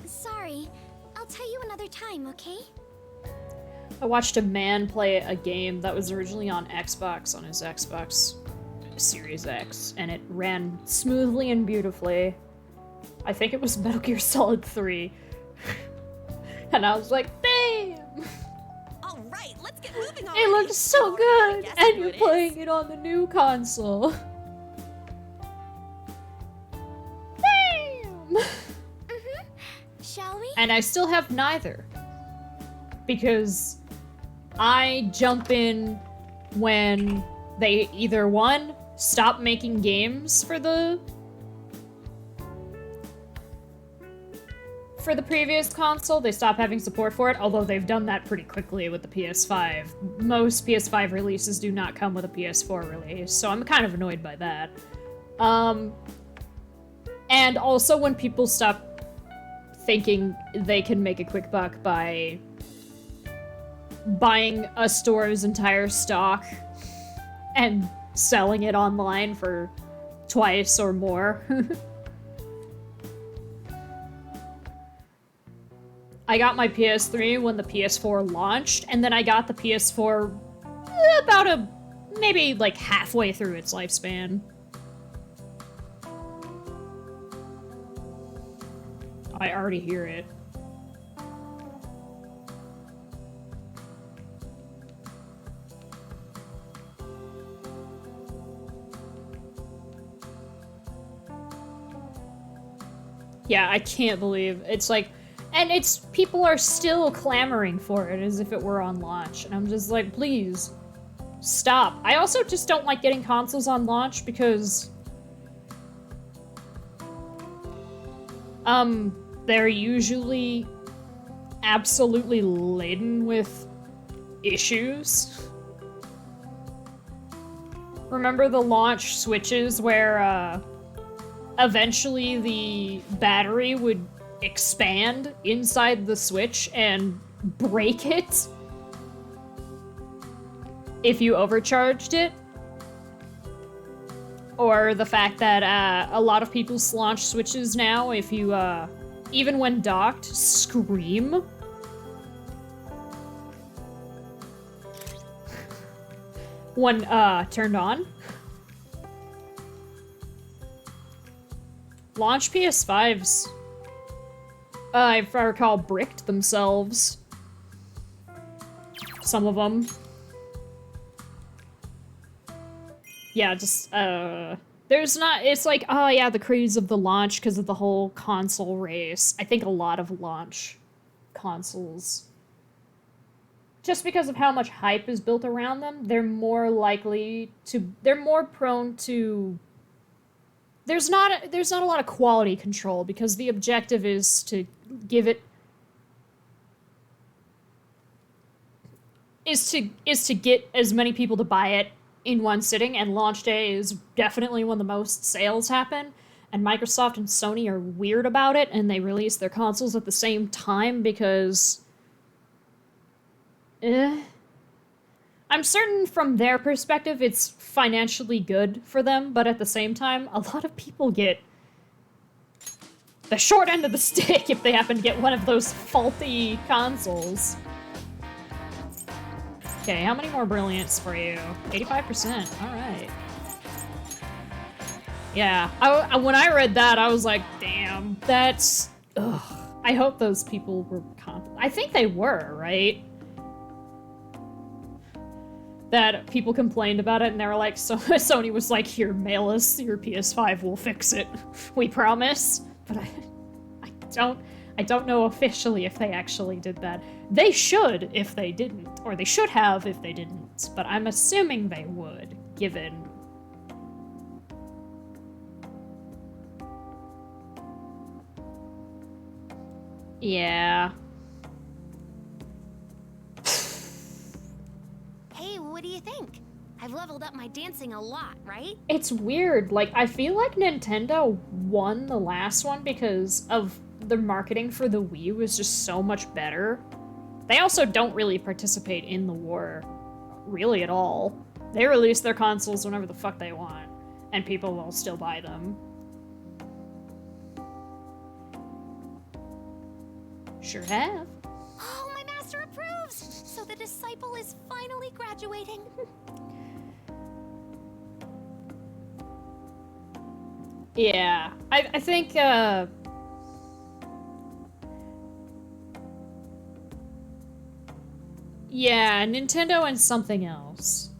sorry. I'll tell you another time, okay? I watched a man play a game that was originally on Xbox, on his Xbox Series X, and it ran smoothly and beautifully. I think it was Metal Gear Solid 3. And I was like, damn! All right, let's get moving already. It looks so I good! guess And who you're it playing is. it on the new console. Damn! Shall we? And I still have neither. Because I jump in when they either, one, stop making games for the previous console, they stop having support for it, although they've done that pretty quickly with the PS5. Most PS5 releases do not come with a PS4 release, so I'm kind of annoyed by that. And also when people stop thinking they can make a quick buck by buying a store's entire stock and selling it online for twice or more. I got my PS3 when the PS4 launched, and then I got the PS4 about maybe like halfway through its lifespan. I already hear it. Yeah, I can't believe it's like, and it's people are still clamoring for it as if it were on launch, and I'm just like, please stop. I also just don't like getting consoles on launch because they're usually absolutely laden with issues. Remember the launch Switches where eventually the battery would expand inside the Switch and break it if you overcharged it? Or the fact that a lot of people's launch Switches now, if you, even when docked, scream? When, turned on? Launch PS5s, if I recall, bricked themselves. Some of them. Yeah, just, there's not, it's like, oh yeah, the craze of the launch because of the whole console race. I think a lot of launch consoles, just because of how much hype is built around them, they're more prone to, there's not a lot of quality control because the objective is to give it, is to get as many people to buy it in one sitting, and launch day is definitely when the most sales happen. and Microsoft and Sony are weird about it, and they release their consoles at the same time because... I'm certain from their perspective it's financially good for them, but at the same time, a lot of people get the short end of the stick if they happen to get one of those faulty consoles. Okay, how many more brilliance for you? 85%, alright. Yeah, when I read that, I was like, damn, that's... Ugh. I hope those people were I think they were, right? That people complained about it and they were like, so Sony was like, here, mail us your PS5, we'll fix it. We promise. But I don't know officially if they actually did that. They should if they didn't, or they should have if they didn't, but I'm assuming they would, given... Yeah. Hey, what do you think? I've leveled up my dancing a lot, right? It's weird, like, I feel like Nintendo won the last one because of the marketing for the Wii was just so much better. They also don't really participate in the war, really at all. They release their consoles whenever the fuck they want, and people will still buy them. Sure have. Oh, my master approves! So the disciple is finally graduating. Yeah, I think, yeah, Nintendo and something else.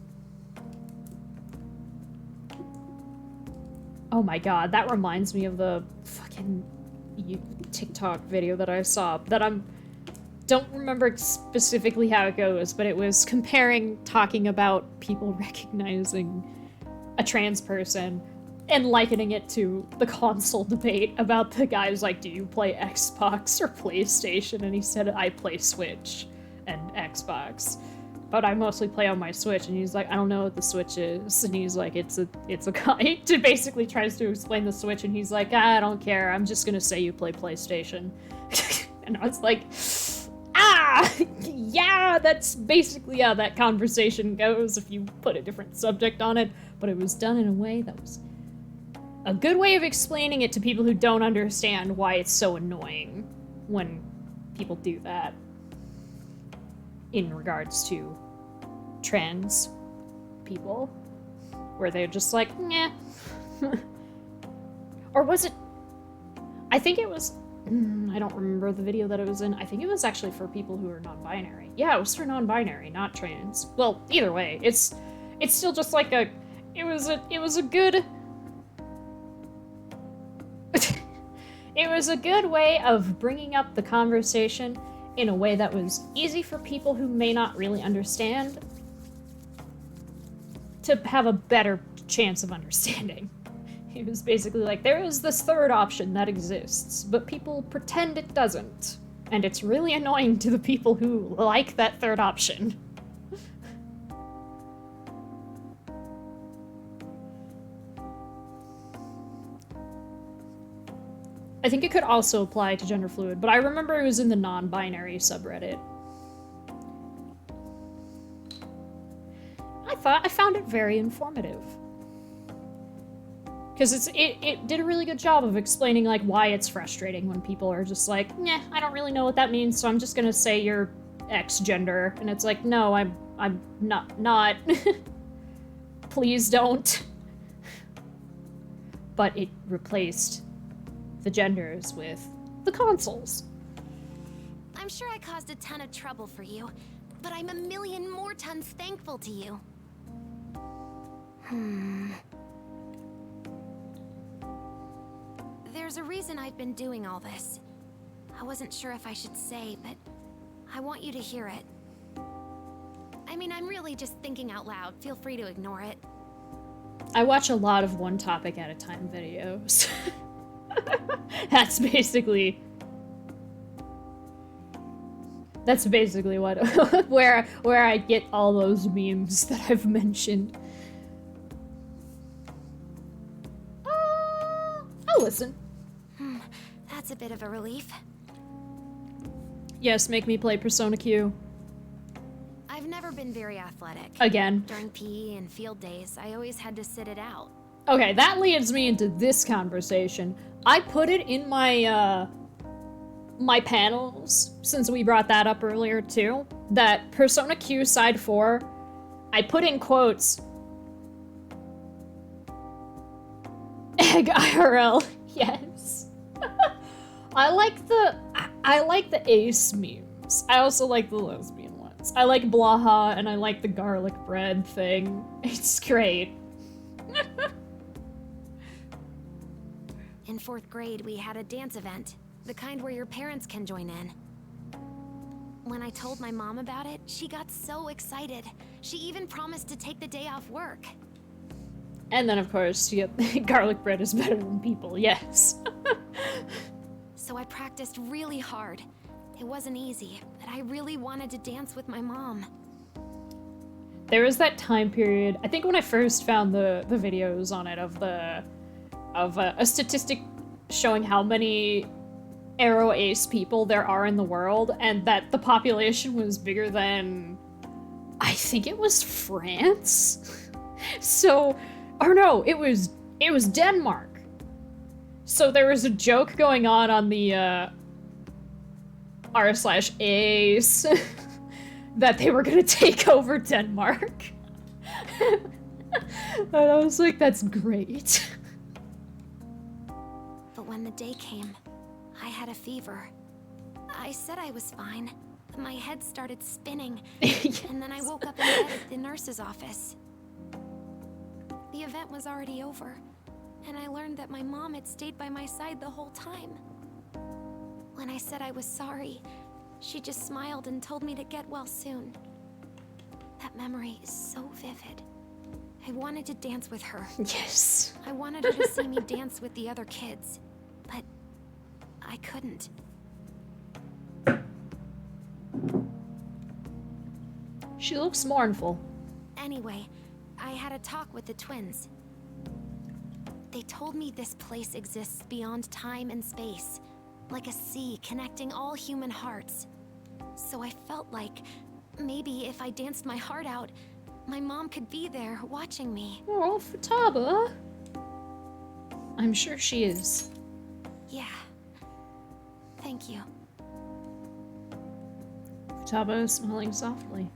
Oh my god, that reminds me of the fucking TikTok video that I saw that don't remember specifically how it goes, but it was talking about people recognizing a trans person and likening it to the console debate about the guys like, do you play Xbox or PlayStation? And he said, I play Switch and Xbox, but I mostly play on my Switch. And he's like, I don't know what the Switch is. And he's like, it's a guy who basically tries to explain the Switch, and he's like, I don't care, I'm just gonna say you play PlayStation. And I was like, yeah, that's basically how that conversation goes if you put a different subject on it, but it was done in a way that was a good way of explaining it to people who don't understand why it's so annoying when people do that in regards to trans people, where they're just like, nah. Or was it... I think it was... I don't remember the video that it was in. I think it was actually for people who are non-binary. Yeah, it was for non-binary, not trans. Well, either way, it's still just like a... It was a good... It was a good way of bringing up the conversation in a way that was easy for people who may not really understand to have a better chance of understanding. It was basically like, there is this third option that exists, but people pretend it doesn't. And it's really annoying to the people who like that third option. I think it could also apply to gender fluid, but I remember it was in the non-binary subreddit. I found it very informative. Because it did a really good job of explaining like why it's frustrating when people are just like, nah, I don't really know what that means, so I'm just gonna say you're X gender. And it's like, no, I'm not. Please don't. But it replaced the genders with the consoles. I'm sure I caused a ton of trouble for you, but I'm a million more tons thankful to you. There's a reason I've been doing all this. I wasn't sure if I should say, but I want you to hear it. I mean, I'm really just thinking out loud. Feel free to ignore it. I watch a lot of one topic at a time videos. That's basically what where I get all those memes that I've mentioned. I'll listen. That's a bit of a relief. Yes, make me play Persona Q. I've never been very athletic. Again. During PE and field days, I always had to sit it out. Okay, that leads me into this conversation. I put it in my, my panels, since we brought that up earlier too, that Persona Q Side 4, I put in quotes, Egg IRL, yes. I like the Ace memes. I also like the lesbian ones. I like Blaha and I like the garlic bread thing. It's great. In 4th grade, we had a dance event, the kind where your parents can join in. When I told my mom about it, she got so excited. She even promised to take the day off work. And then, of course, garlic bread is better than people, yes. So I practiced really hard. It wasn't easy, but I really wanted to dance with my mom. There was that time period, I think when I first found the videos on it of a statistic showing how many Arrow Ace people there are in the world, and that the population was bigger than, I think it was France? So, or no, it was Denmark. So there was a joke going on the r/ace that they were gonna take over Denmark. And I was like, that's great. But when the day came, I had a fever. I said I was fine, but my head started spinning, and then I woke up in bed at the nurse's office. The event was already over, and I learned that my mom had stayed by my side the whole time. When I said I was sorry, she just smiled and told me to get well soon. That memory is so vivid. I wanted to dance with her. Yes. I wanted her to see me dance with the other kids, but I couldn't. She looks mournful. Anyway, I had a talk with the twins. They told me this place exists beyond time and space, like a sea connecting all human hearts. So I felt like maybe if I danced my heart out, my mom could be there watching me. Oh, Futaba. I'm sure she is. Yeah. Thank you. Futaba is smiling softly.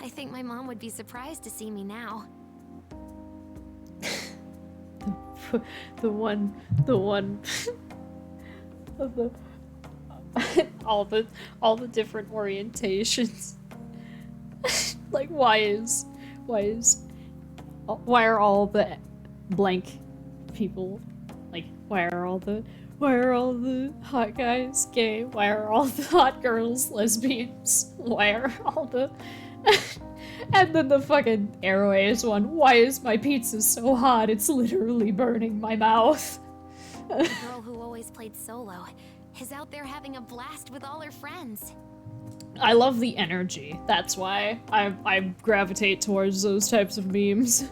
I think my mom would be surprised to see me now. the one of the all the different orientations. Like why are all the blank people, like why are all the hot guys gay? Why are all the hot girls lesbians? Why are all the and then the fucking Arrow Ace one, why is my pizza so hot it's literally burning my mouth? The girl who always played solo is out there having a blast with all her friends. I love the energy. That's why I gravitate towards those types of memes.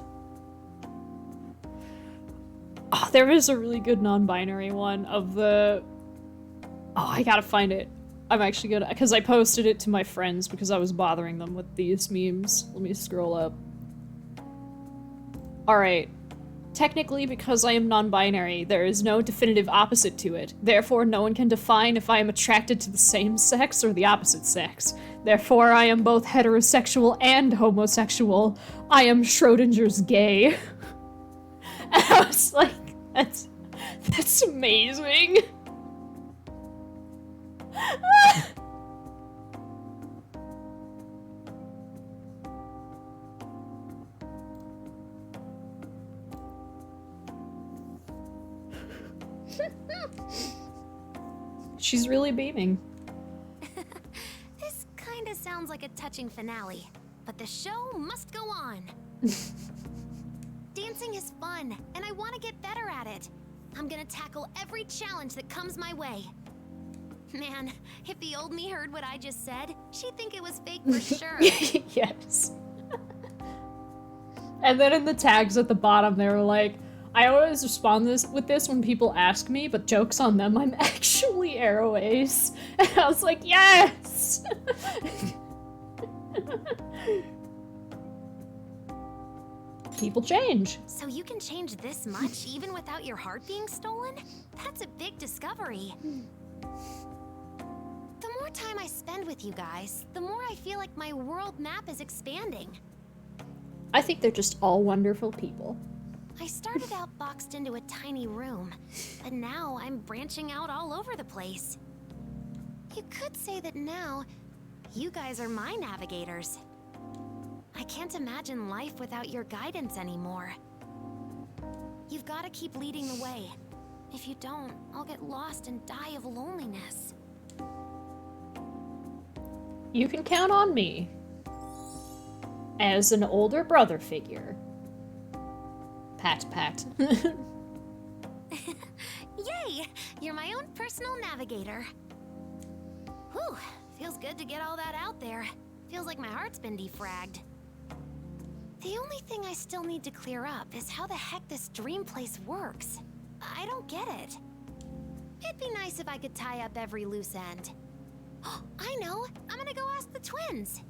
Oh, there is a really good non-binary one of the... Oh, I gotta find it. I'm actually gonna... Because I posted it to my friends because I was bothering them with these memes. Let me scroll up. Alright. Technically, because I am non-binary, there is no definitive opposite to it. Therefore, no one can define if I am attracted to the same sex or the opposite sex. Therefore, I am both heterosexual and homosexual. I am Schrodinger's gay. And I was like, that's amazing. She's really beaming. This kinda sounds like a touching finale, but the show must go on. Dancing is fun, and I want to get better at it. I'm gonna tackle every challenge that comes my way. Man, if the old me heard what I just said, she'd think it was fake for sure. Yes. And then in the tags at the bottom, they were like, I always respond with this when people ask me, but joke's on them, I'm actually Arrow Ace. And I was like, yes! People change. So you can change this much even without your heart being stolen? That's a big discovery. The more time I spend with you guys, the more I feel like my world map is expanding. I think they're just all wonderful people. I started out boxed into a tiny room, but now I'm branching out all over the place. You could say that now, you guys are my navigators. I can't imagine life without your guidance anymore. You've got to keep leading the way. If you don't, I'll get lost and die of loneliness. You can count on me. As an older brother figure. Pat, pat. Yay! You're my own personal navigator. Whew, feels good to get all that out there. Feels like my heart's been defragged. The only thing I still need to clear up is how the heck this dream place works. I don't get it. It'd be nice if I could tie up every loose end. I know! I'm gonna go ask the twins!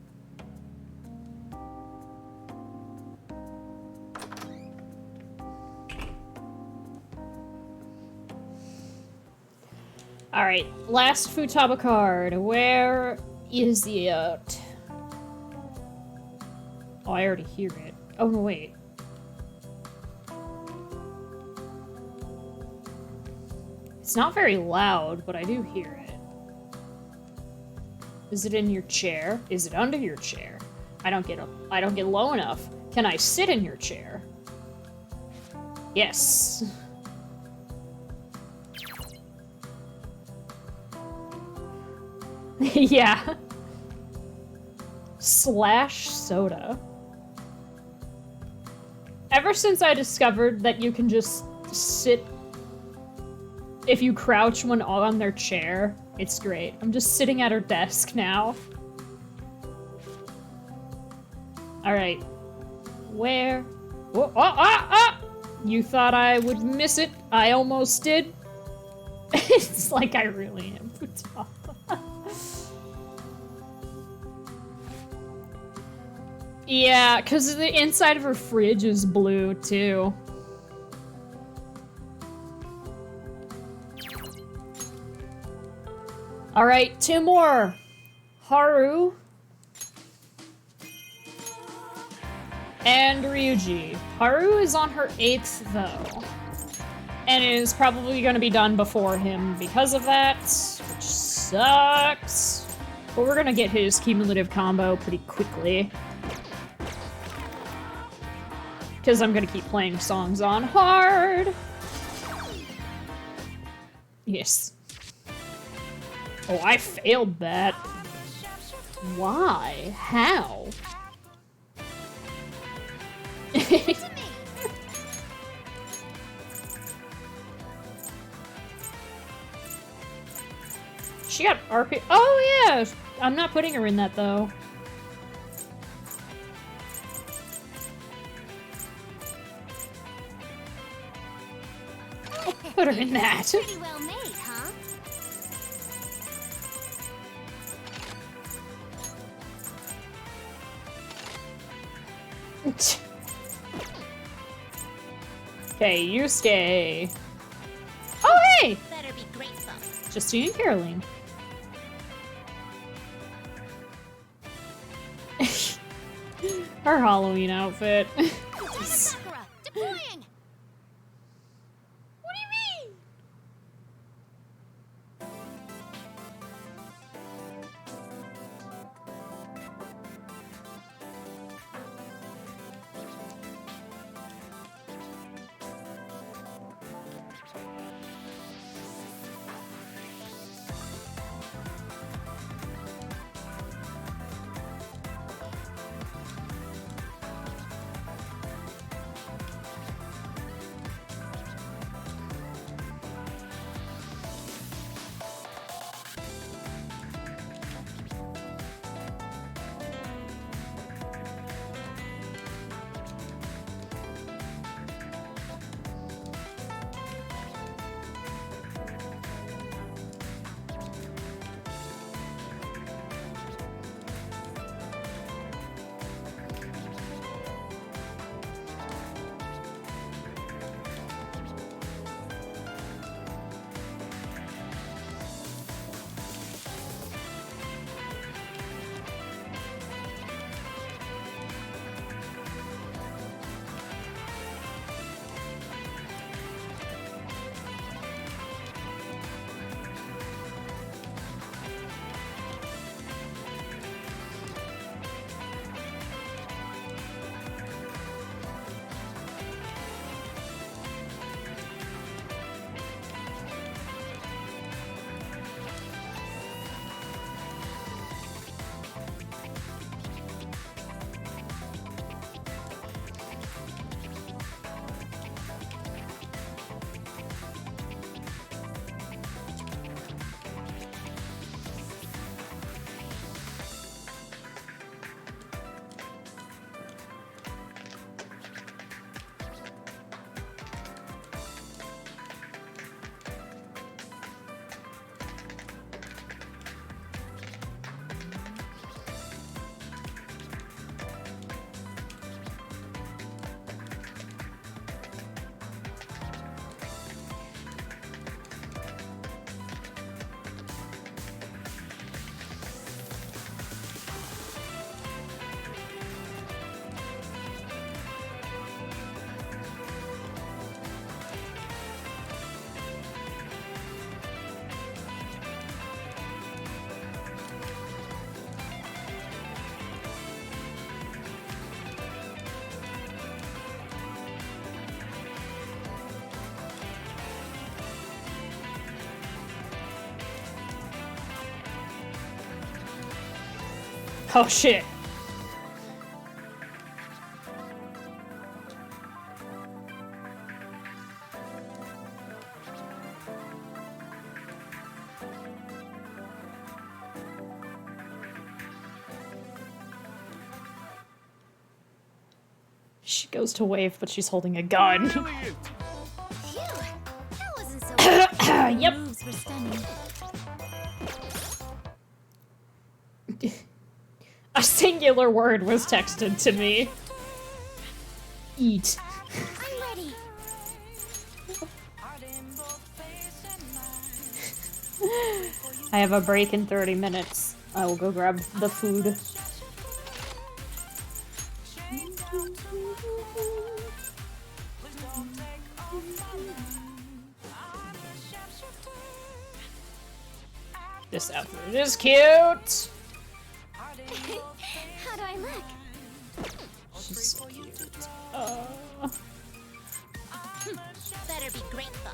Alright, last Futaba card. Where is it? Oh, I already hear it. Oh, no, wait. It's not very loud, but I do hear it. Is it in your chair? Is it under your chair? I don't get low enough. Can I sit in your chair? Yes. Yeah. Slash soda. Ever since I discovered that you can just sit if you crouch when on their chair, it's great. I'm just sitting at her desk now. Alright. Where? Oh, you thought I would miss it. I almost did. It's like I really am Futaba. Yeah, because the inside of her fridge is blue, too. Alright, 2 more. Haru. And Ryuji. Haru is on her 8th, though. And is probably going to be done before him because of that, which sucks. But we're going to get his cumulative combo pretty quickly. Because I'm going to keep playing songs on hard. Yes. Oh, I failed that. Why? How? She got RP. Oh, yeah! I'm not putting her in that, though. I'll put her in that. Pretty well made, huh? Okay, Yusuke. Oh, hey! Better be grateful. Justine and Caroline. Her Halloween outfit. Sakura, deploying! What do you mean? Oh shit. She goes to wave, but she's holding a gun. Phew, that wasn't so bad. Yep. Moves were stunning. A singular word was texted to me. Eat. I'm ready. I have a break in 30 minutes. I will go grab the food. This outfit is cute! How do I look? She's so cute. Better be grateful.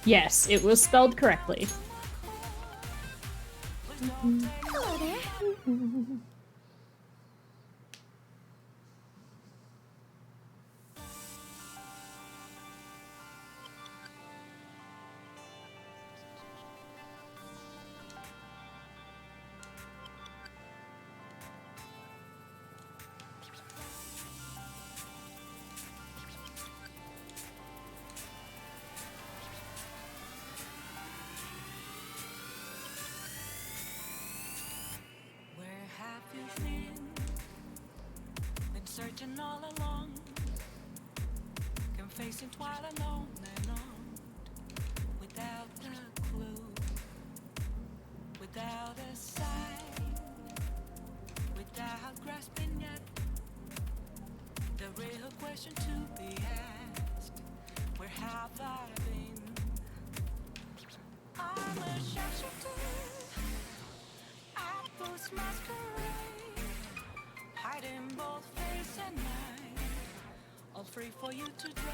Yes, it was spelled correctly. Hello there. Where have you been searching all along, confessing while alone and on, without a clue, without a sign, without grasping yet the real question to be asked. Where have I been? I'm a shapeshifter. I post masquerade, hiding both face and mind, all free for you to draw.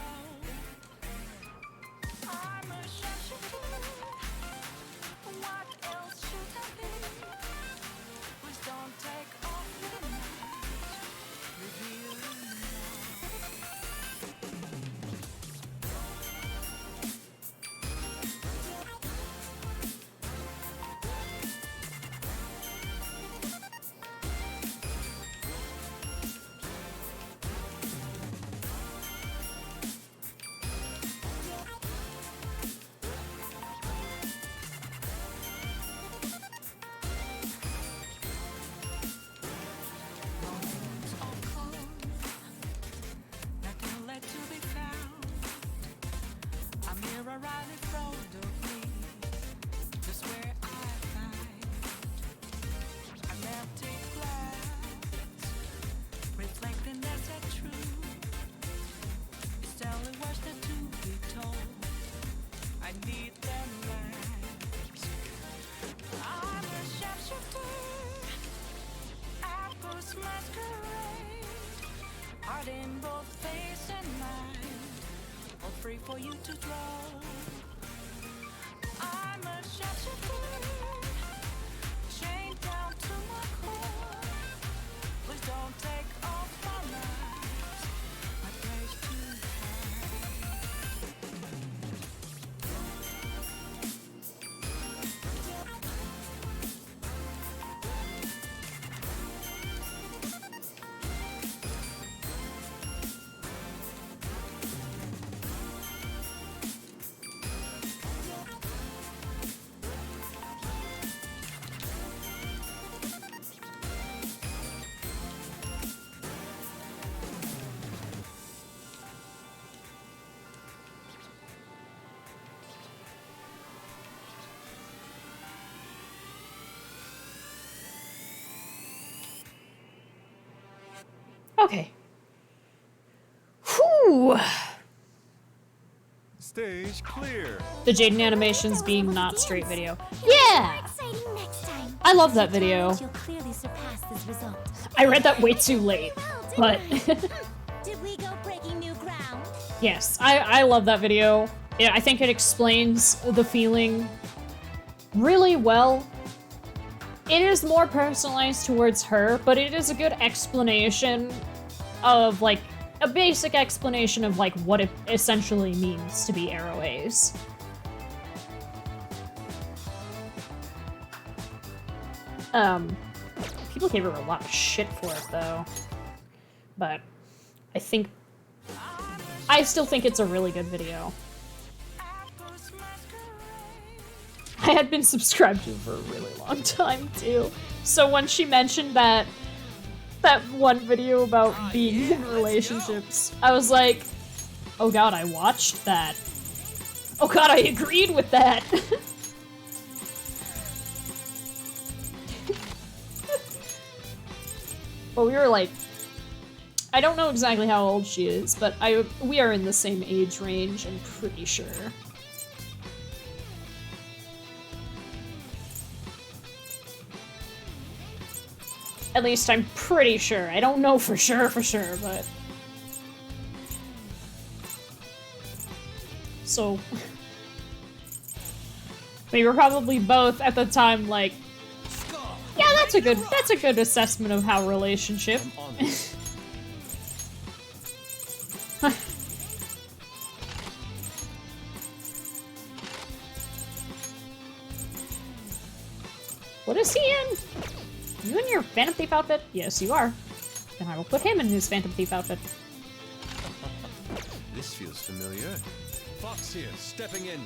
I'm a shapeshifter. What else should I be? Please don't take off the night, revealing nothing left to be found. A mirror right in front of me, just where I find an empty glass, reflecting that's a truth. It's telling words that to be told. I need them last. I'm a shapeshifter. Apples masquerade, heart in both face and mind, all free for you to draw. I'm a shapeshifter, chained down to my core. Please don't take off my light, my place too Okay. Whew! Stage clear. The Jaden animations being not straight video. Yeah! Exciting next time. I love that video. You'll clearly surpass this result. I read that way too late. Well, But did we go breaking new ground? yes, I love that video. Yeah, I think it explains the feeling really well. it is more personalized towards her, but it is a good explanation of, like, a basic explanation of, like, what it essentially means to be Arrow Ace. People gave her a lot of shit for it, though. But I still think it's a really good video. I had been subscribed to for a really long time, too. So when she mentioned that one video about being in relationships, I was like, oh god, I watched that. Oh god, I agreed with that. But we were like, I don't know exactly how old she is, but we are in the same age range, I'm pretty sure. At least I'm pretty sure. I don't know for sure, but... So... we were probably both at the time like, yeah, that's a good assessment of how relationship. What is he in? You in your Phantom Thief outfit? Yes, you are. Then I will put him in his Phantom Thief outfit. This feels familiar. Fox here, stepping in.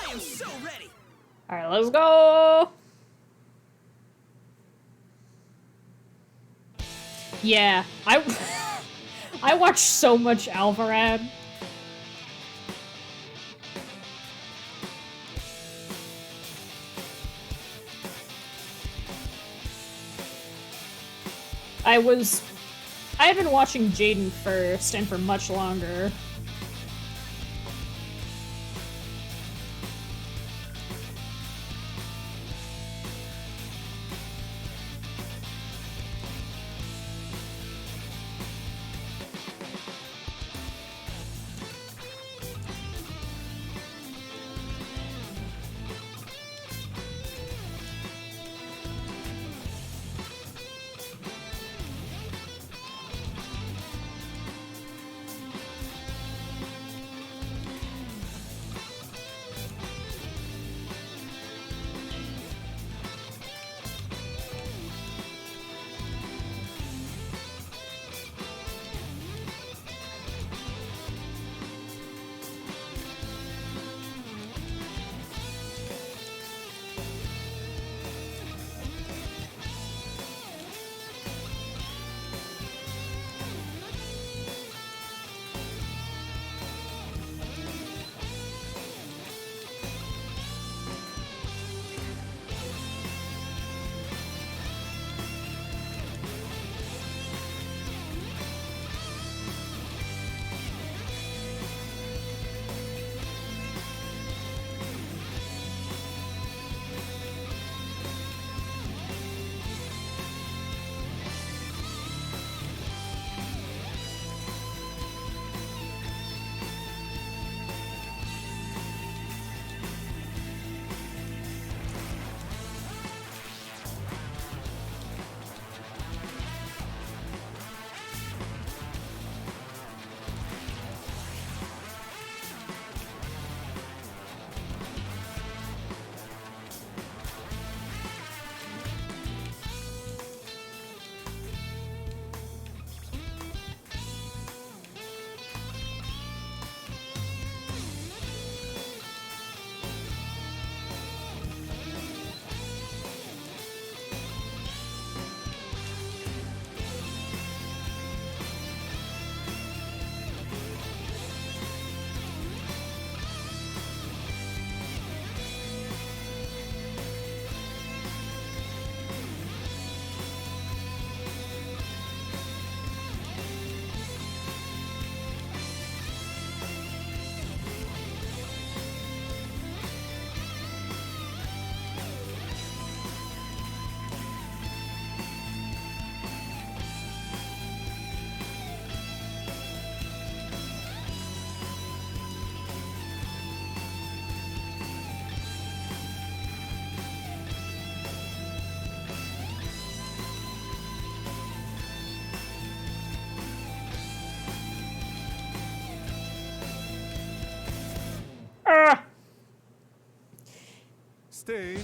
I am so ready. Alright, let's go! Yeah, I watched so much Alvarad. I had been watching Jaden first, and for much longer.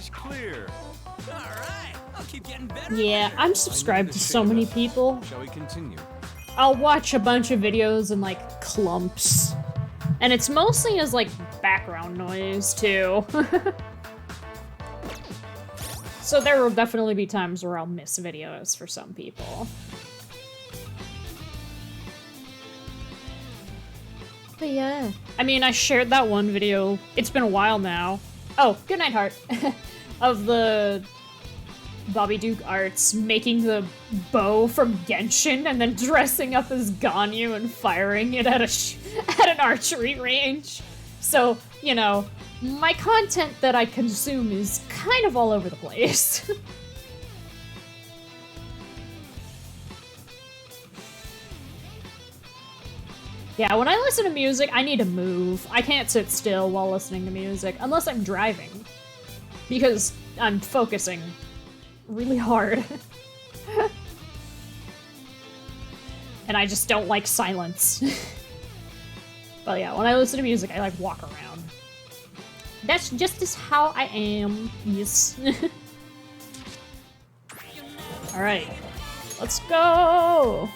is clear. All right, I'll keep getting better. Yeah, I'm subscribed to so many people. Shall we continue? I'll watch a bunch of videos in like clumps. And it's mostly as like background noise too. So there will definitely be times where I'll miss videos for some people. But yeah, I mean, I shared that one video, it's been a while now. Oh, good night, Heart. Of the Bobby Duke Arts making the bow from Genshin and then dressing up as Ganyu and firing it at at an archery range. So, you know, my content that I consume is kind of all over the place. Yeah, when I listen to music, I need to move. I can't sit still while listening to music, unless I'm driving. Because I'm focusing really hard. And I just don't like silence. But yeah, when I listen to music, I like walk around. That's just as how I am. Yes. Alright. Let's go!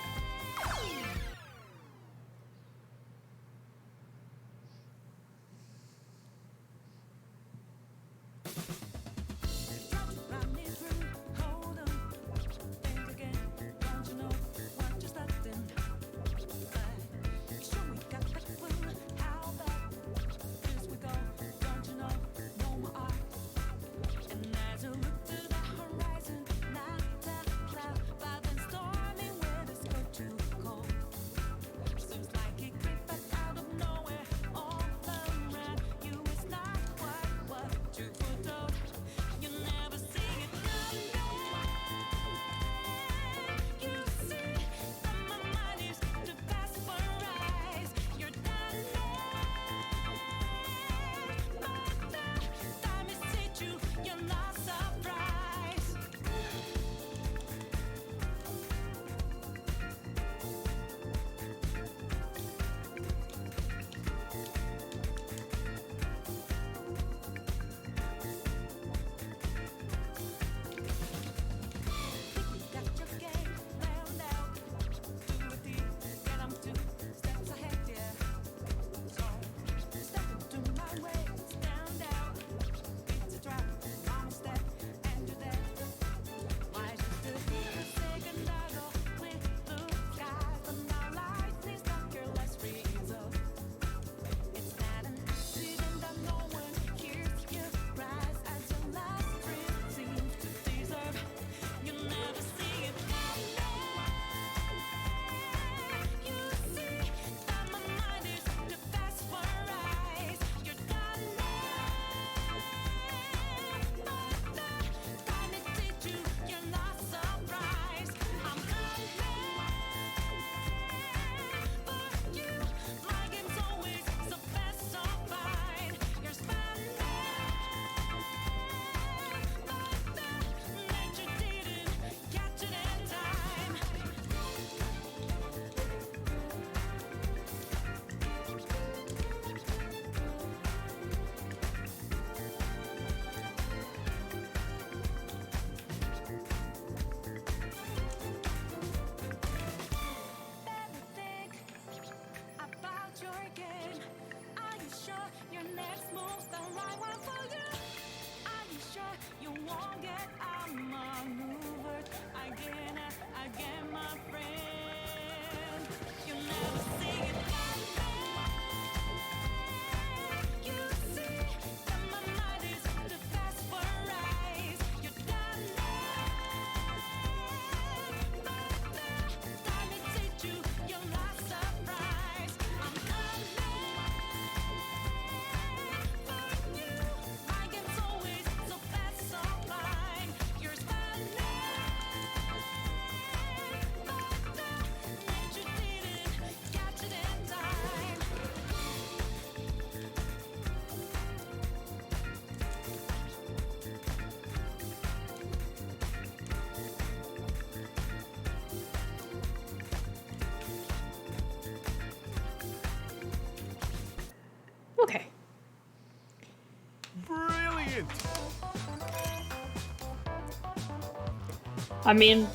I mean,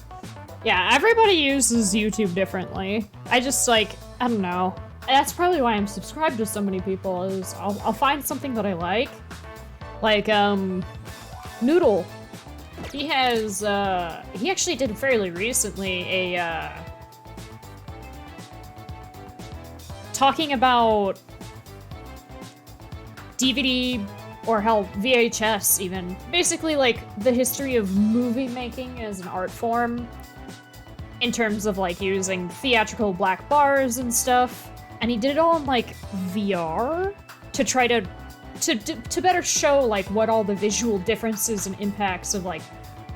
yeah, everybody uses YouTube differently. I just, like, I don't know. That's probably why I'm subscribed to so many people, is I'll find something that I like. Like, Noodle. He has, he actually did fairly recently a, talking about DVD, or hell, VHS even. Basically, like, the history of movie making as an art form, in terms of, like, using theatrical black bars and stuff. And he did it all in, like, VR to try to better show, like, what all the visual differences and impacts of, like,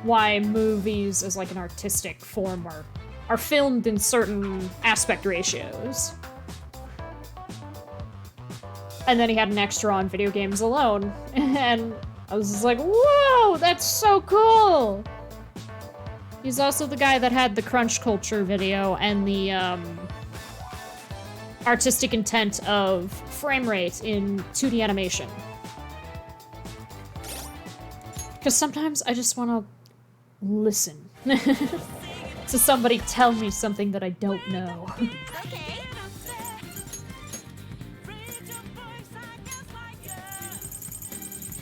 why movies as, like, an artistic form are filmed in certain aspect ratios. And then he had an extra on video games alone. And I was just like, whoa, that's so cool! He's also the guy that had the crunch culture video and the, artistic intent of frame rate in 2D animation. Because sometimes I just want to listen to somebody tell me something that I don't know. Okay.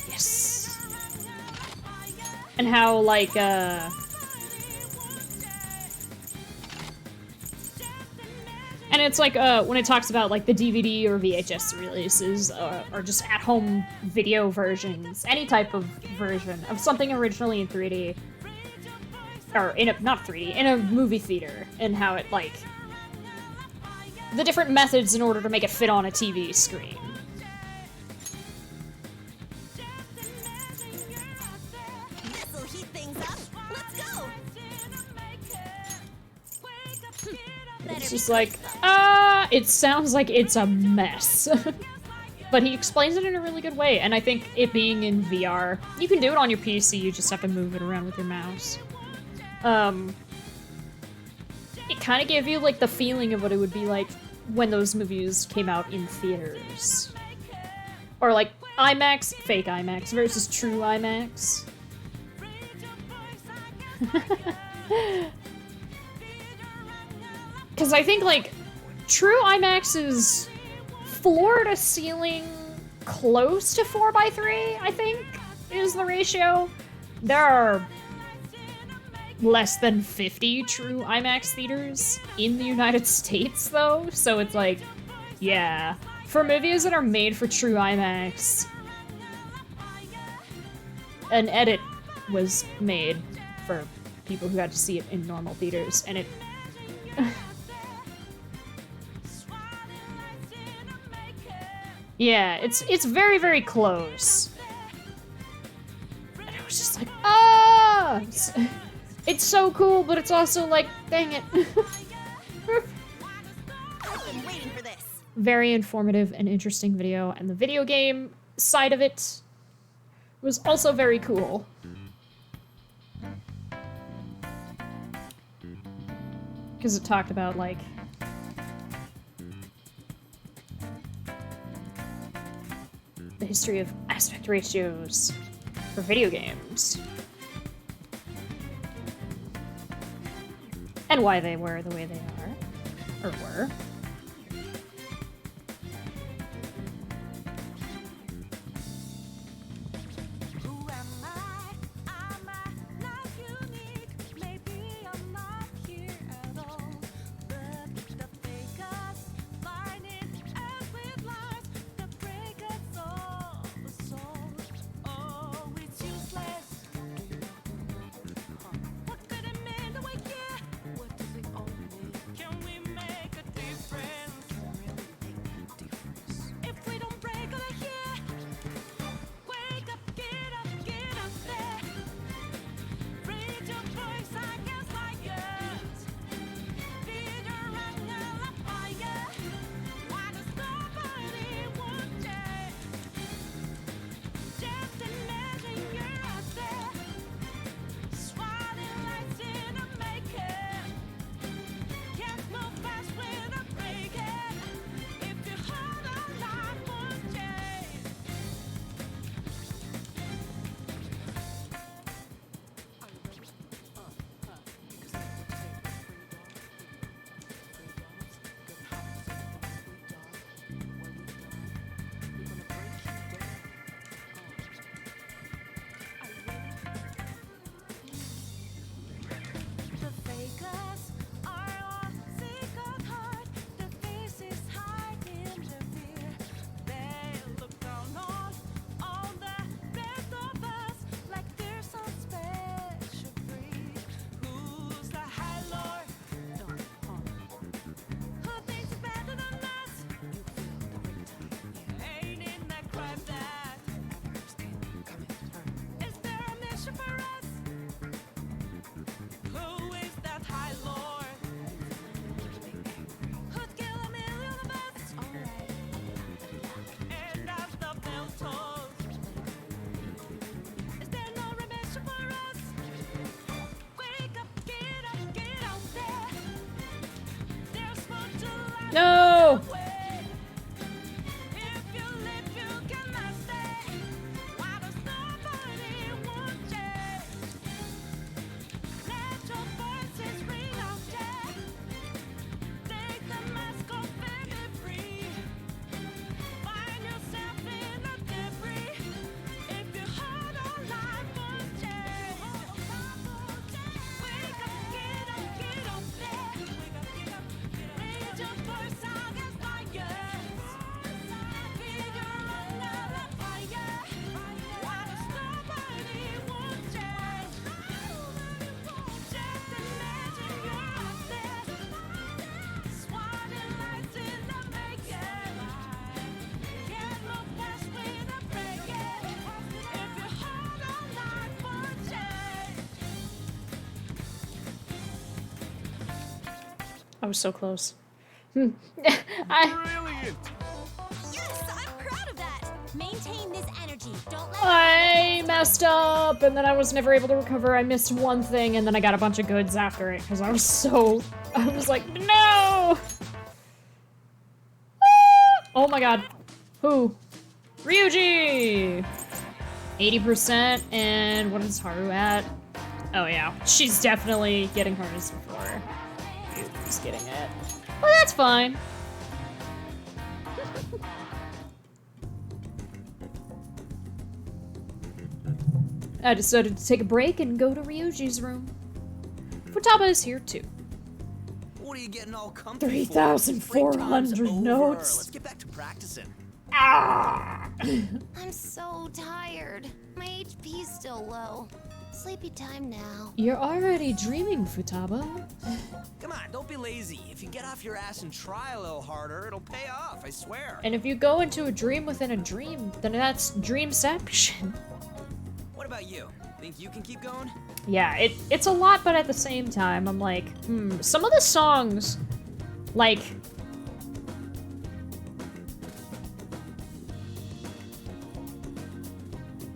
Yes. And how, like, and it's like, when it talks about, like, the DVD or VHS releases, or just at-home video versions, any type of version of something originally in 3D, or not 3D, in a movie theater, and how it, like, the different methods in order to make it fit on a TV screen. This'll heat things up. Let's go. It's just like, it sounds like it's a mess. But he explains it in a really good way, and I think it being in VR, you can do it on your PC, you just have to move it around with your mouse. It kind of gave you, like, the feeling of what it would be like when those movies came out in theaters. Or, like, IMAX, fake IMAX versus true IMAX. Because I think, like, true IMAX is floor to ceiling close to 4:3, I think, is the ratio. There are less than 50 true IMAX theaters in the United States, though, so it's like, yeah. For movies that are made for true IMAX, an edit was made for people who had to see it in normal theaters, and it... yeah, it's very, very close. And I was just like, ah! It's so cool, but it's also like, dang it. I've been waiting for this. Very informative and interesting video, and the video game side of it was also very cool. Because it talked about, like, the history of aspect ratios for video games. And why they were the way they are. Or were. Who am I? Am I not unique? Maybe I'm not here at all. The fake us, find it as with lies that break us all the soul. Oh, it's useless. What could it mean to wake you? What does it all mean? Can we make a difference? I was so close. Brilliant! Yes, I'm proud of that. Maintain this energy. Don't let I messed up, and then I was never able to recover. I missed one thing, and then I got a bunch of goods after it, because I was like, no! Ah! Oh my god. Who? Ryuji! 80%, and what is Haru at? Oh yeah, she's definitely getting hers before Ryuji's getting it. Well, that's fine. I decided to take a break and go to Ryuji's room. Futaba is here too. What are you getting all comfy for? 3,400 Break time's over. notes. Let's get back to practicing. Ah! I'm so tired. My HP's still low. Sleepy time now. You're already dreaming, Futaba. Come on, don't be lazy. If you get off your ass and try a little harder, it'll pay off, I swear. And if you go into a dream within a dream, then that's dreamception. What about you? Think you can keep going? Yeah, it's a lot, but at the same time, I'm like, some of the songs, like...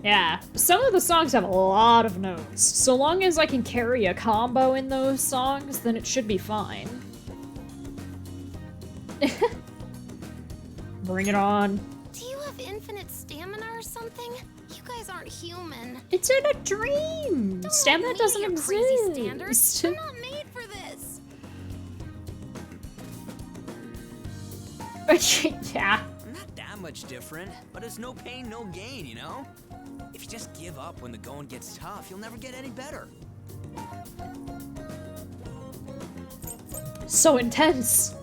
Yeah, some of the songs have a lot of notes. So long as I can carry a combo in those songs, then it should be fine. Bring it on. Do you have infinite stamina or something? You guys aren't human. It's in a dream. Don't Stamina let me doesn't your exist. crazy standards. I'm not made for this. Yeah. I'm not that much different, but it's no pain, no gain, you know? If you just give up when the going gets tough, you'll never get any better. So intense.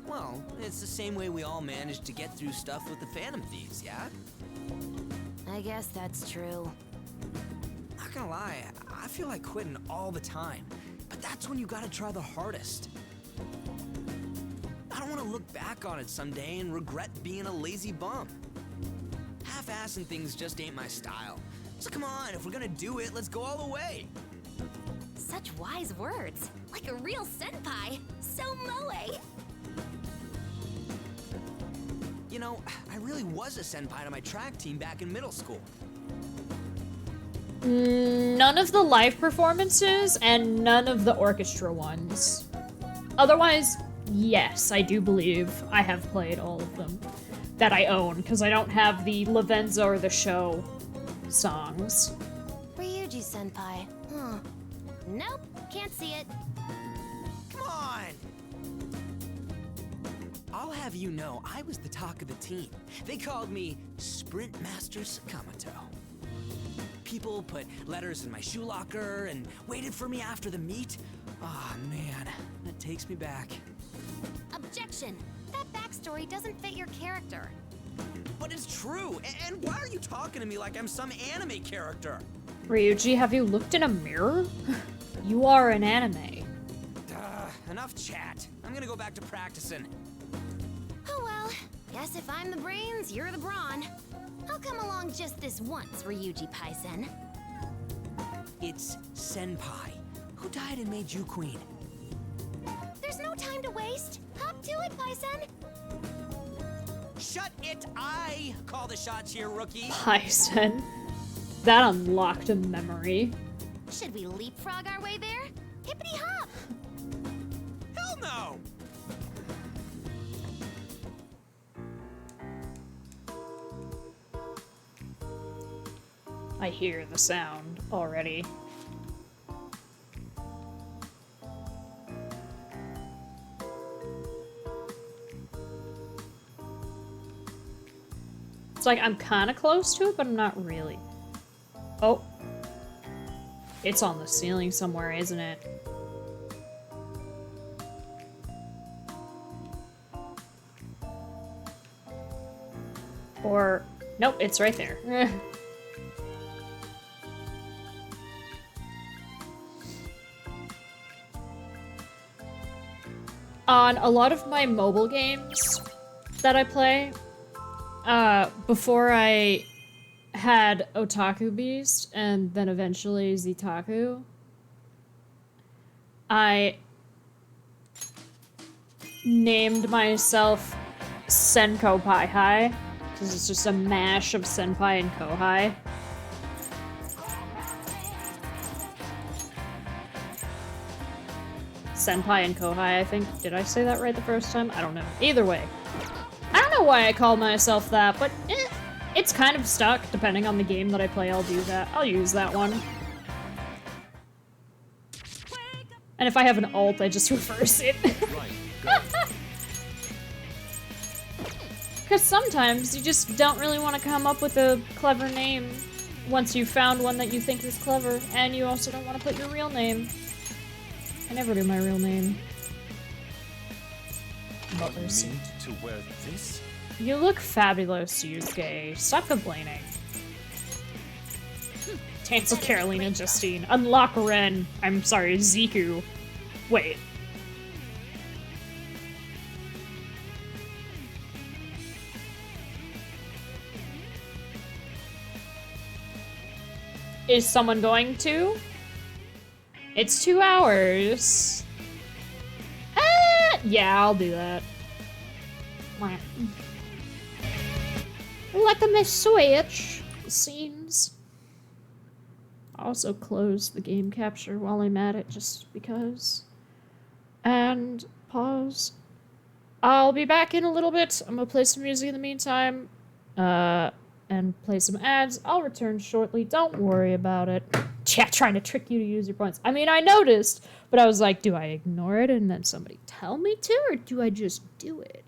Well, it's the same way we all managed to get through stuff with the Phantom Thieves, yeah? I guess that's true. Not gonna lie, I feel like quitting all the time, but that's when you gotta try the hardest. I don't want to look back on it someday and regret being a lazy bum. Half-assing things just ain't my style. So come on, if we're gonna do it, let's go all the way. Such wise words. Like a real senpai. So moe. You know, I really was a senpai to my track team back in middle school. None of the live performances and none of the orchestra ones. Otherwise, yes, I do believe I have played all of them that I own, because I don't have the Lavenza or the show songs. Ryuji senpai. Huh. Nope, can't see it. Come on! I'll have you know, I was the talk of the team. They called me Sprint Master Sakamoto. People put letters in my shoe locker and waited for me after the meet. Ah, man, that takes me back. Objection. That backstory doesn't fit your character. But it's true, and why are you talking to me like I'm some anime character? Ryuji, have you looked in a mirror? You are an anime. Enough chat. I'm gonna go back to practicing. Oh well, guess if I'm the brains, you're the brawn. I'll come along just this once, Ryuji Paisen. It's Senpai. Who died and made you queen? There's no time to waste. Hop to it, Paisen. Shut it! I call the shots here, rookie. Paisen. That unlocked a memory. Should we leapfrog our way there? Hippity hop! Hell no! I hear the sound already. It's like I'm kind of close to it, but I'm not really. Oh. It's on the ceiling somewhere, isn't it? Or, nope, it's right there. On a lot of my mobile games that I play, before I had zztakuthebeast and then eventually zztaku, I named myself Senko Pai Hai, because it's just a mash of Senpai and Kohai. Senpai and Kohai, I think. Did I say that right the first time? I don't know. Either way. I don't know why I call myself that, but it's kind of stuck. Depending on the game that I play, I'll do that. I'll use that one. And if I have an alt, I just reverse it. Right, go. Because sometimes you just don't really want to come up with a clever name once you've found one that you think is clever, and you also don't want to put your real name. I never do my real name. Mother's. You need to wear this? You look fabulous, Yusuke. Stop complaining. Cancel Carolina Justine. Unlock Ren. I'm sorry, Ziku. Wait. Is someone going to? It's 2 hours. Yeah, I'll do that. Like a miss switch, it seems. I also closed the game capture while I'm at it, just because. And pause. I'll be back in a little bit. I'm gonna play some music in the meantime. And play some ads. I'll return shortly. Don't worry about it. Chat trying to trick you to use your points. I mean, I noticed, but I was like, do I ignore it and then somebody tell me to, or do I just do it?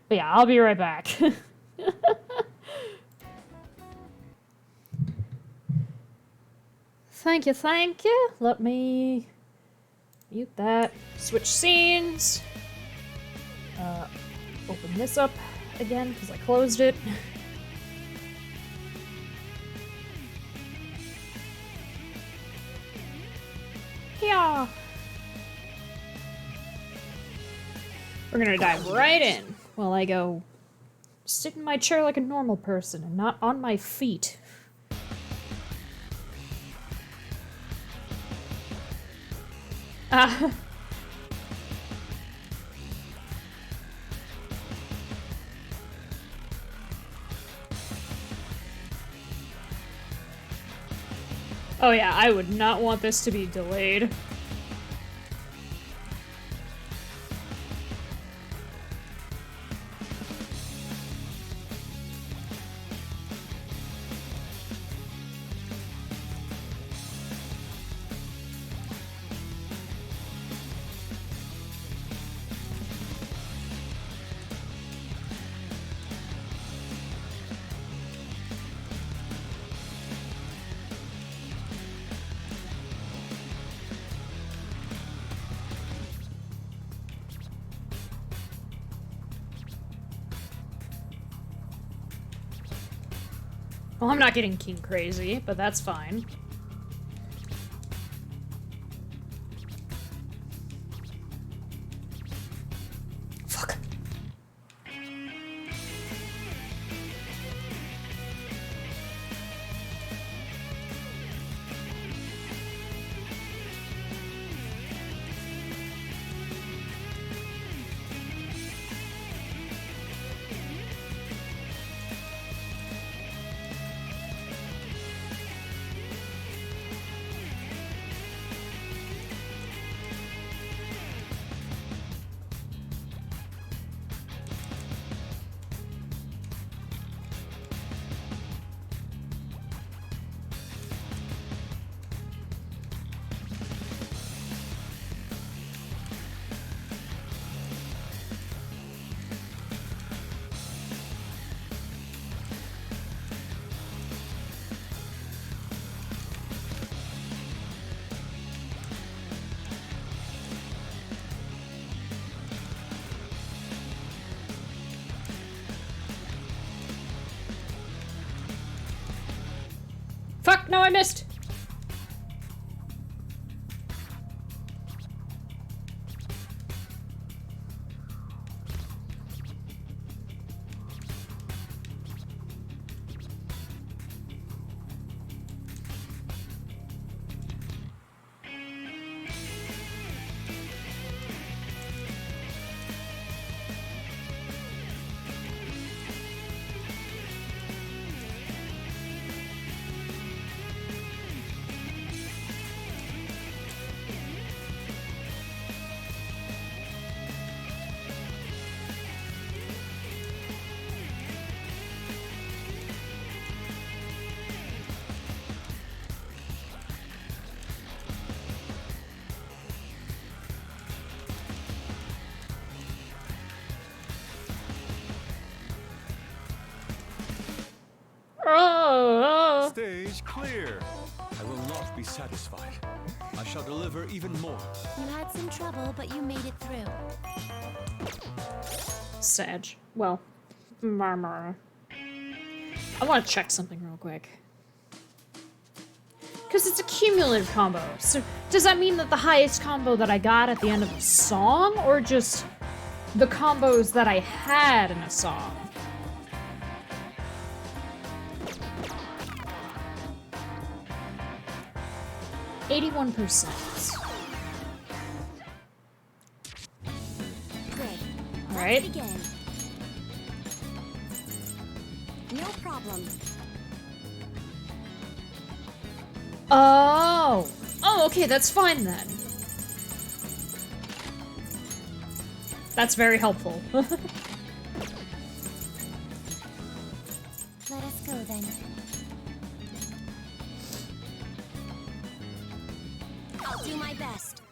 But yeah, I'll be right back. Thank you, thank you. Let me mute that. Switch scenes. Open this up again, because I closed it. Yeah. We're gonna dive right in while I go sit in my chair like a normal person and not on my feet. Oh yeah, I would not want this to be delayed. Well, I'm not getting king crazy, but that's fine. Fuck. Fuck, no, I missed! Oh, Stage clear. I will not be satisfied. I shall deliver even more. You had some trouble, but you made it through. Sag. Well, murmur. I want to check something real quick. Because it's a cumulative combo. So does that mean that the highest combo that I got at the end of the song, or just the combos that I had in a song? %. Great. All right. Let's begin. No problem. Oh. Oh, okay, that's fine then. That's very helpful. Let us go then. I'll do my best.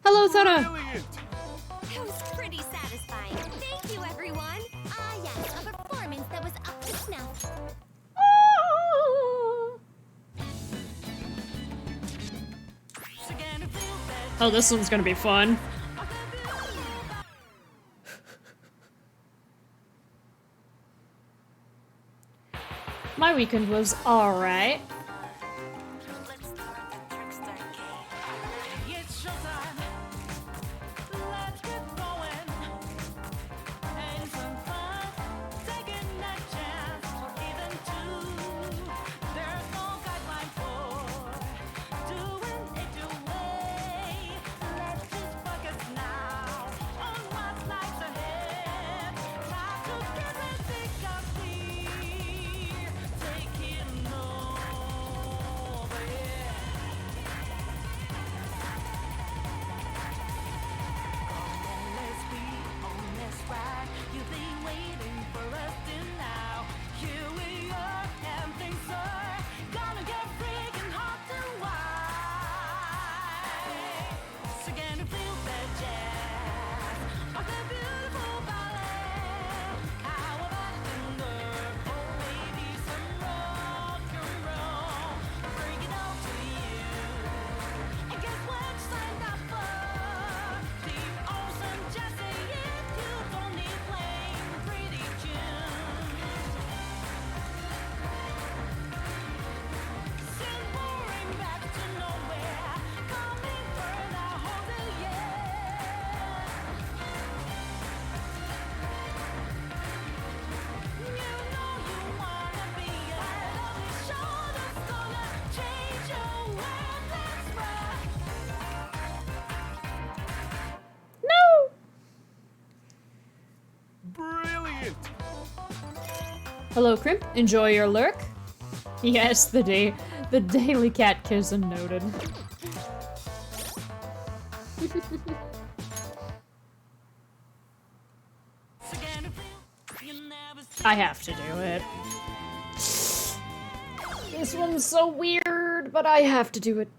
Hello, Zara. That was pretty satisfying. Thank you, everyone. Ah, yes, a performance that was up to snuff. Oh, this one's gonna be fun. My weekend was alright. Let's start the trickster game. It's showtime. Let's get going. Having some fun. Taking a chance or even two. There's no guideline for doing it your way. Let's just focus now on what lies ahead. Time to get ready, take it on. Hello, Crimp. Enjoy your lurk. Yes, the daily cat kiss and noted. I have to do it. This one's so weird, but I have to do it.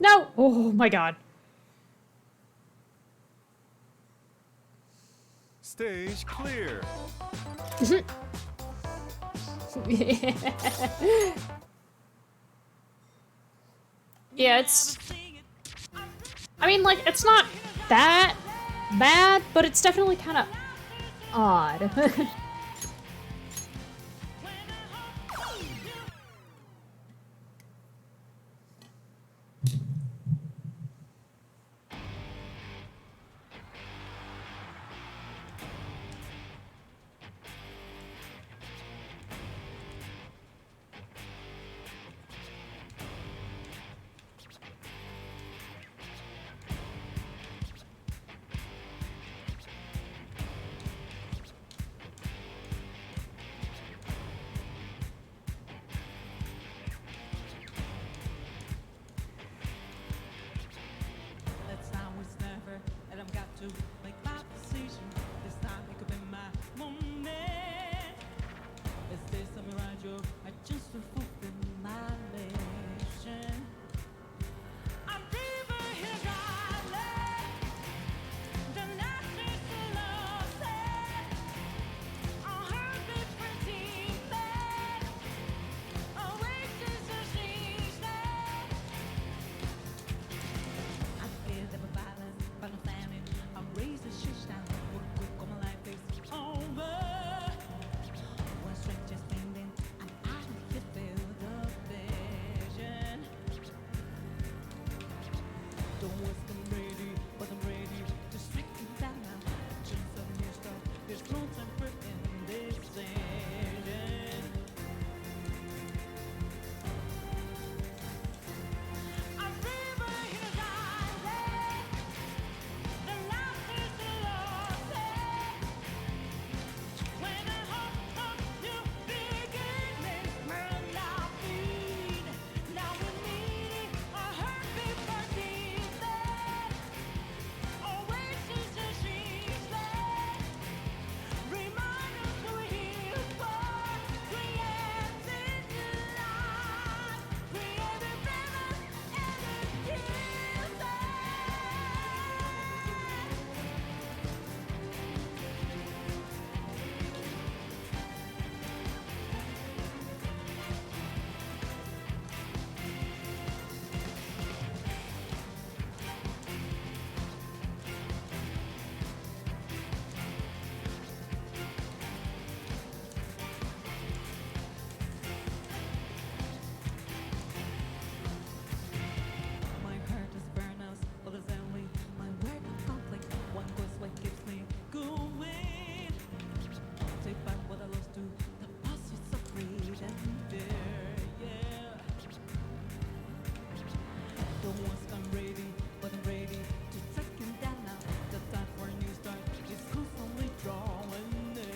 No! Oh my god. Stage clear. Yeah, it's... I mean, like, it's not that bad, but it's definitely kind of odd. once I'm ready, but I'm ready to track him down now. The time for a new start is constantly drawing nearer.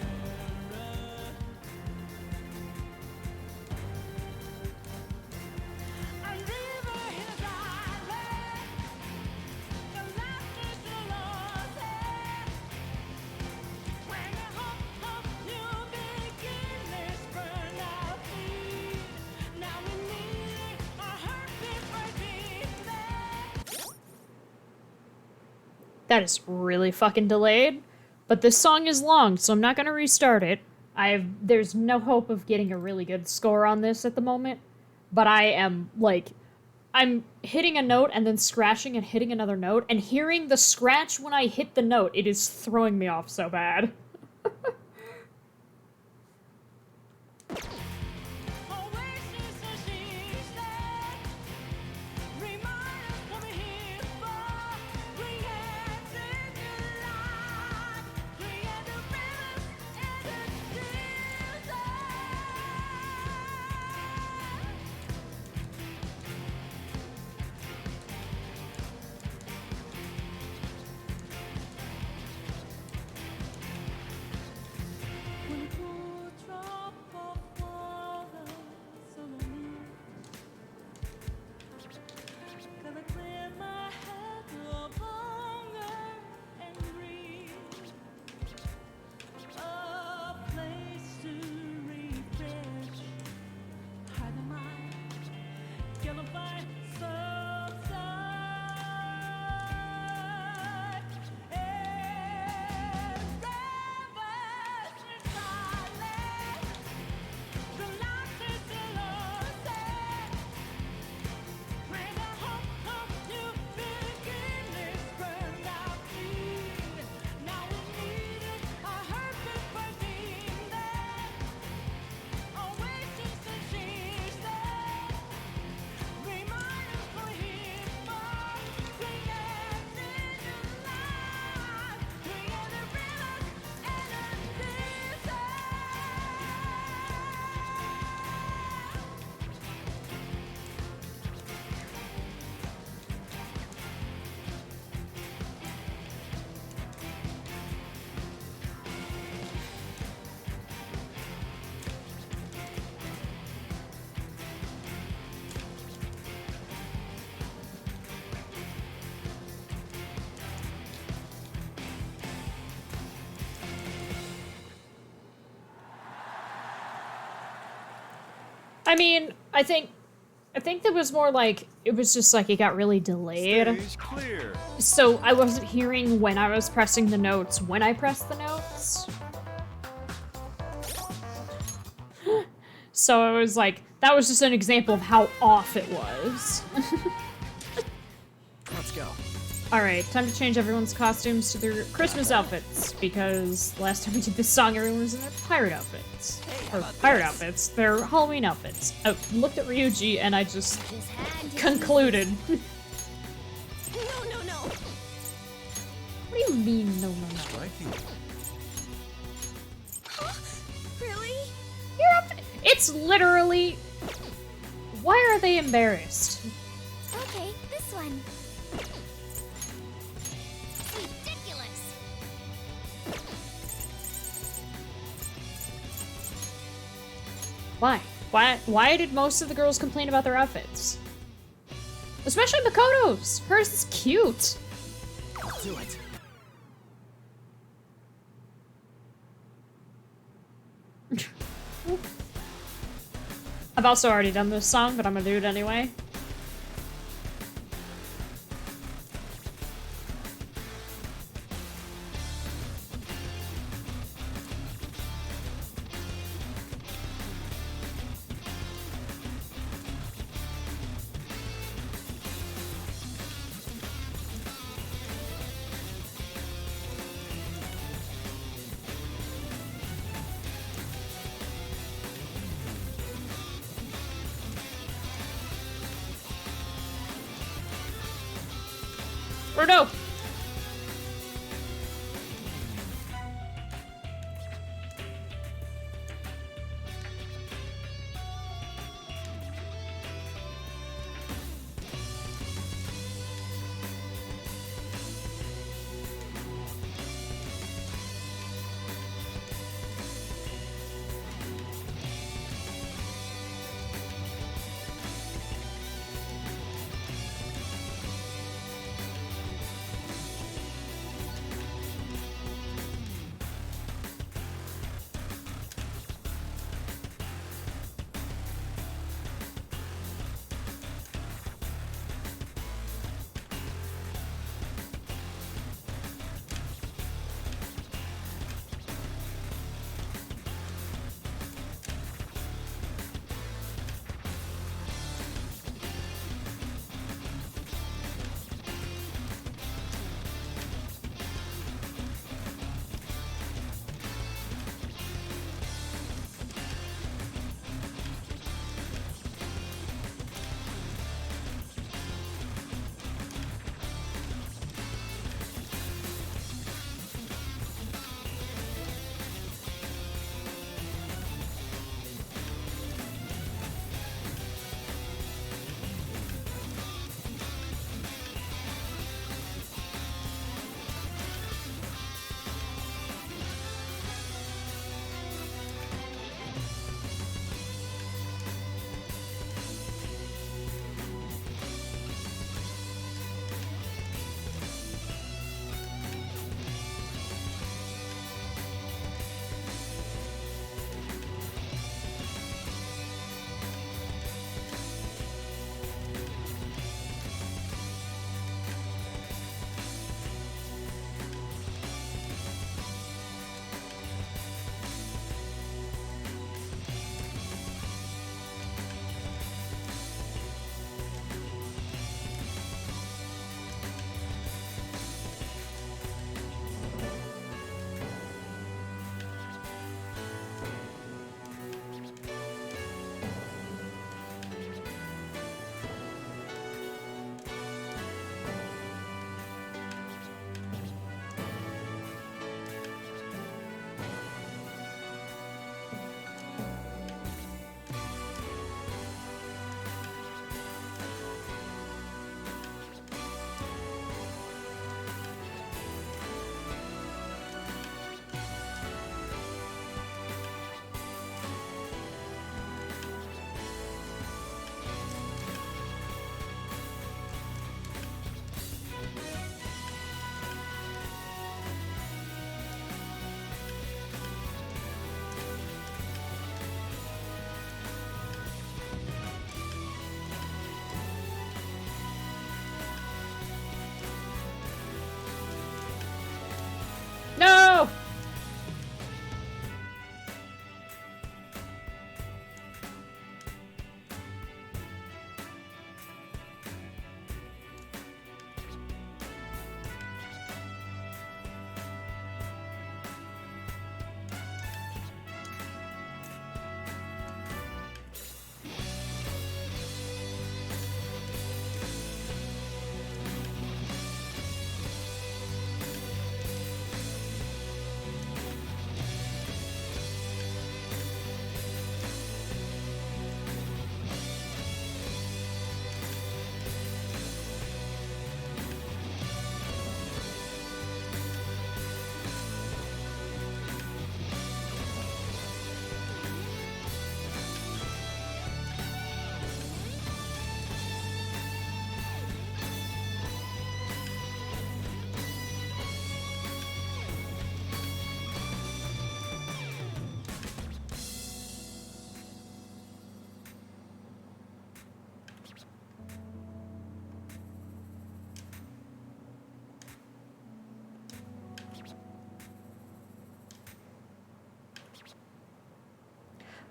A river in a valley, the life is lost. When the hope of new beginnings burn out deep, now we need a heartbeat for deep. That is really fucking delayed. But this song is long, so I'm not gonna restart it. There's no hope of getting a really good score on this at the moment. But I am, like, I'm hitting a note and then scratching and hitting another note, and hearing the scratch when I hit the note, it is throwing me off so bad. Oasis as she said, remind us what we're here for. Create a new life, create the rivers and the desert. When a cool drop of water on me, gonna clear my head of hunger and greed. A place to refresh, heart and mind. Gonna find some sunshine and rivers in silence. The light is still unset. When the hope of new beginnings burned out deep, now we need a heartbeat for demons. Oasis and she said, remind us we're here for. Create a new life, create the rivers and the desert. I mean, I think that was more like, it was just like it got really delayed. Stage clear. So I wasn't hearing when I was pressing the notes when I pressed the notes. So I was like, that was just an example of how off it was. Let's go. Alright, time to change everyone's costumes to their Christmas outfits, because last time we did this song, everyone was in their pirate outfits. how Or about pirate this? outfits, their Halloween outfits. I looked at Ryuji and I just His hand is concluded. No, no, no. What do you mean, no, no, no? Striking. Really? Your outfit- It's literally... Why are they embarrassed? Okay, this one. Ridiculous. Why? Why did most of the girls complain about their outfits? Especially Makoto's! Hers is cute! I'll do it. I've also already done this song, but I'm gonna do it anyway. Or no!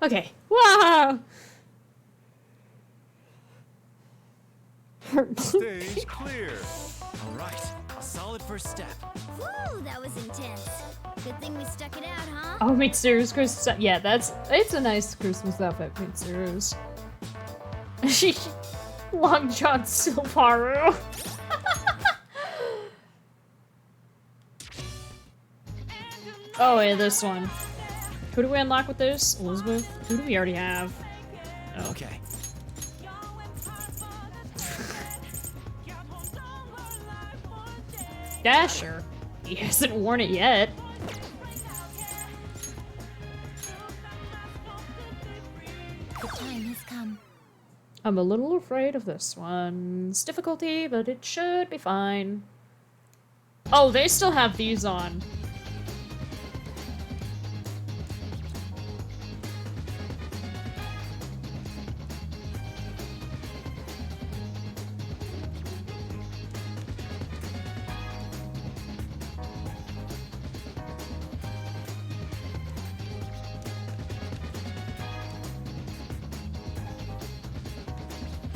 Okay. Wow. Stage clear. All right, a solid first step. Whew, that was intense. Good thing we stuck it out, huh? Oh, Mitsuru's Christmas. Yeah, it's a nice Christmas outfit, Mitsuru's. Long John Silvaru. Oh, yeah, this one. Who do we unlock with this? Elizabeth? Who do we already have? Oh. Okay. Dasher. He hasn't worn it yet. The time has come. I'm a little afraid of this one's difficulty, but it should be fine. Oh, they still have these on.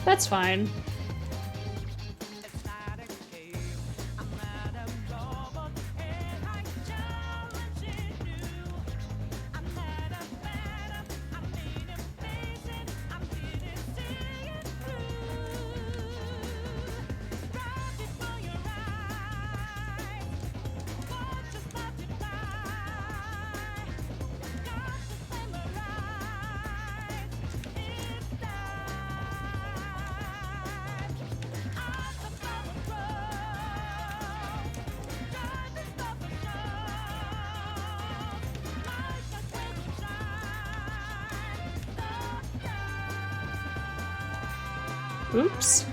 That's fine. Oops.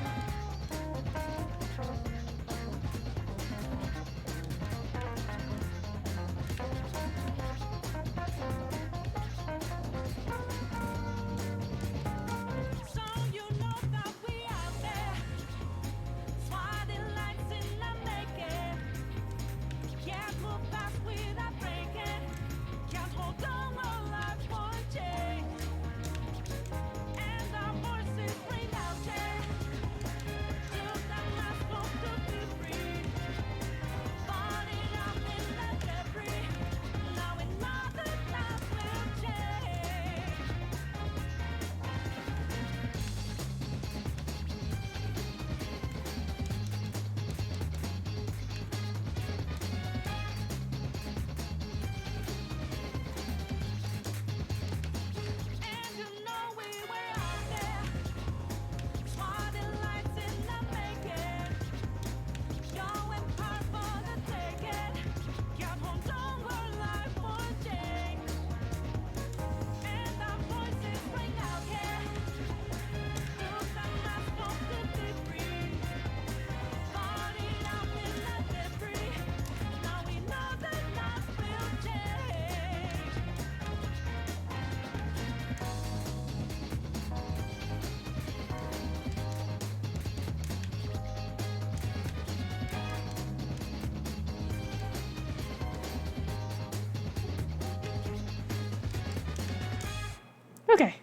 Okay.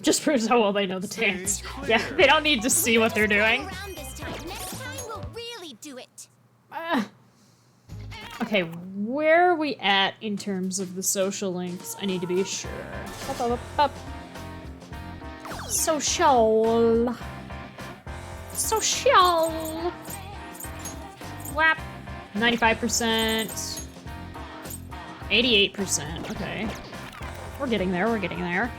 Just proves how well they know the dance. Yeah, they don't need to see what they're doing. Around this time. Next time we'll really do it. Okay, where are we at in terms of the social links? I need to be sure. Up, up, up, up. Social. Social. Whap. 95%. 88%. Okay. We're getting there, we're getting there.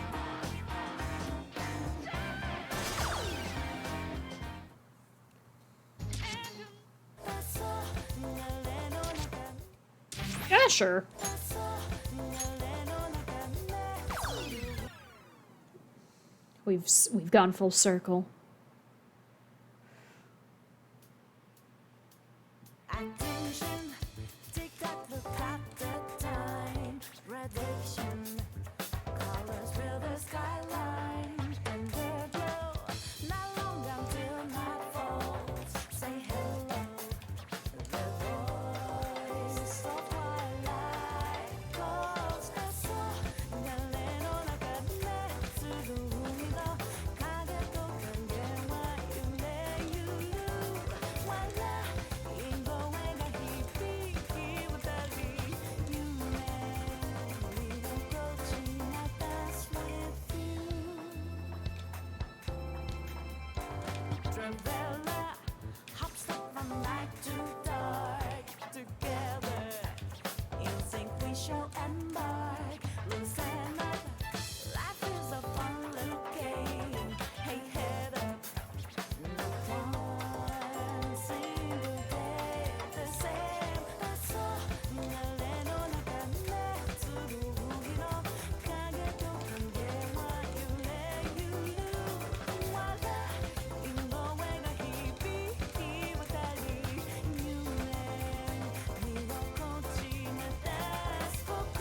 Yeah, sure. We've gone full circle. Attention, take that look at the time. Radiation, colors fill the skyline. And their glow, not long until night falls. Say hello, the voice of twilight calls. shall embark. Loose and life is a fun little game. Hey, head up. One single day, the same. That's all. 날래 너 나갔네. 두루기로 가게 또 관계와 유래유유. 와라 인도외가 희비희와 달리 유행. 네가 걷지만 다시 보고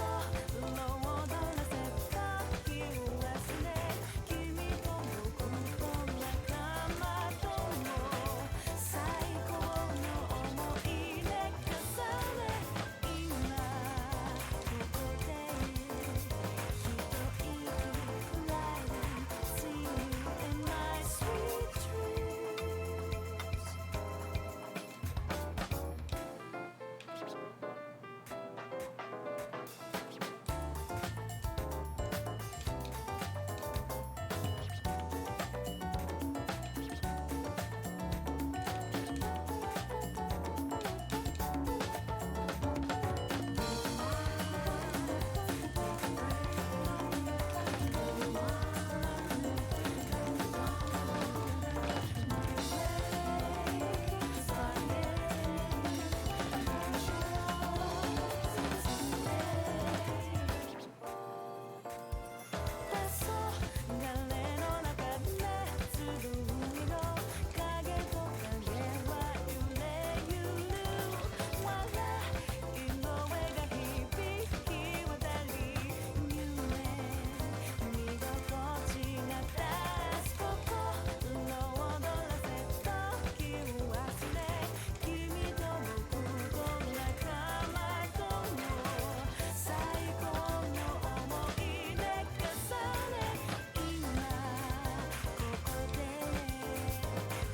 lower the left 기우았으네. 기미도 모구도 나가마도 뭐 사이고 너무 이내 가사네 이나 그곳에 히도 이기 lying see in my sweet dreams. 됐어 갈래 너 나갔네 두루미로 가게 또 관계와 유래유류 와라 인도외가 희비희와 달리 유행 네가 거지나 다시 보고 lower the left 기우았으네 기미도 모구도 나가마도 뭐 사이고 너무 이내 가사네 이나 그곳에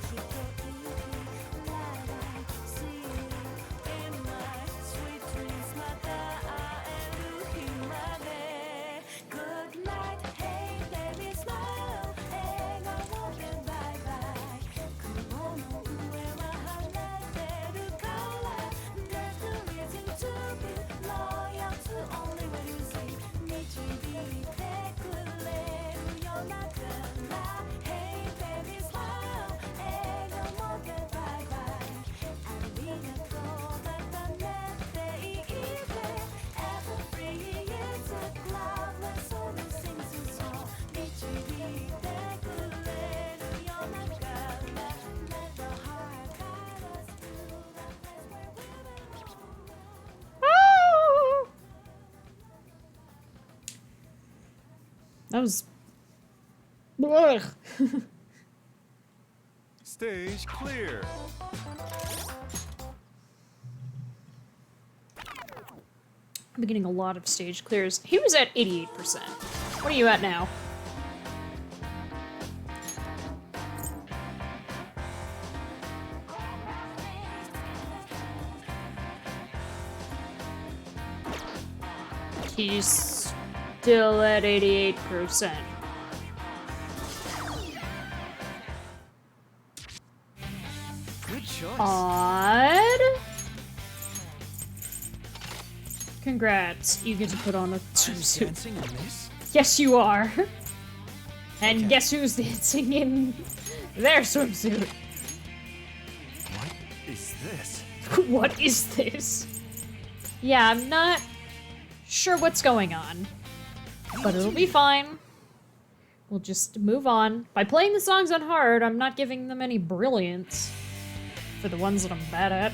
히도 이기 lying see in my sweet dreams 마다 엘루힘하네 Good night hey baby smile 애가 오게 bye bye 그건 후회와 하나 때를 갈라 There's no reason to be loyal to only what you say 네 집이 댓글에 우연하더라 Hey baby smile 애가 오게 bye bye 아니가 떠났던 내 입에 Ever free is a cloud when soul sings a song 네 집이 댓글에 우연하더라 Let the heart guide us to the place where we belong. Oh! That was. Ugh. Stage clear. I'm getting a lot of stage clears. He was at 88%. What are you at now? He's still at 88%. Good choice. Odd. Congrats, you get to put on a I'm swimsuit. dancing in this? Yes, you are. And Okay. guess who's dancing in their swimsuit? What is this? What is this? Yeah, I'm not sure what's going on, but it'll be fine. We'll just move on. By playing the songs on hard, I'm not giving them any brilliance for the ones that I'm bad at.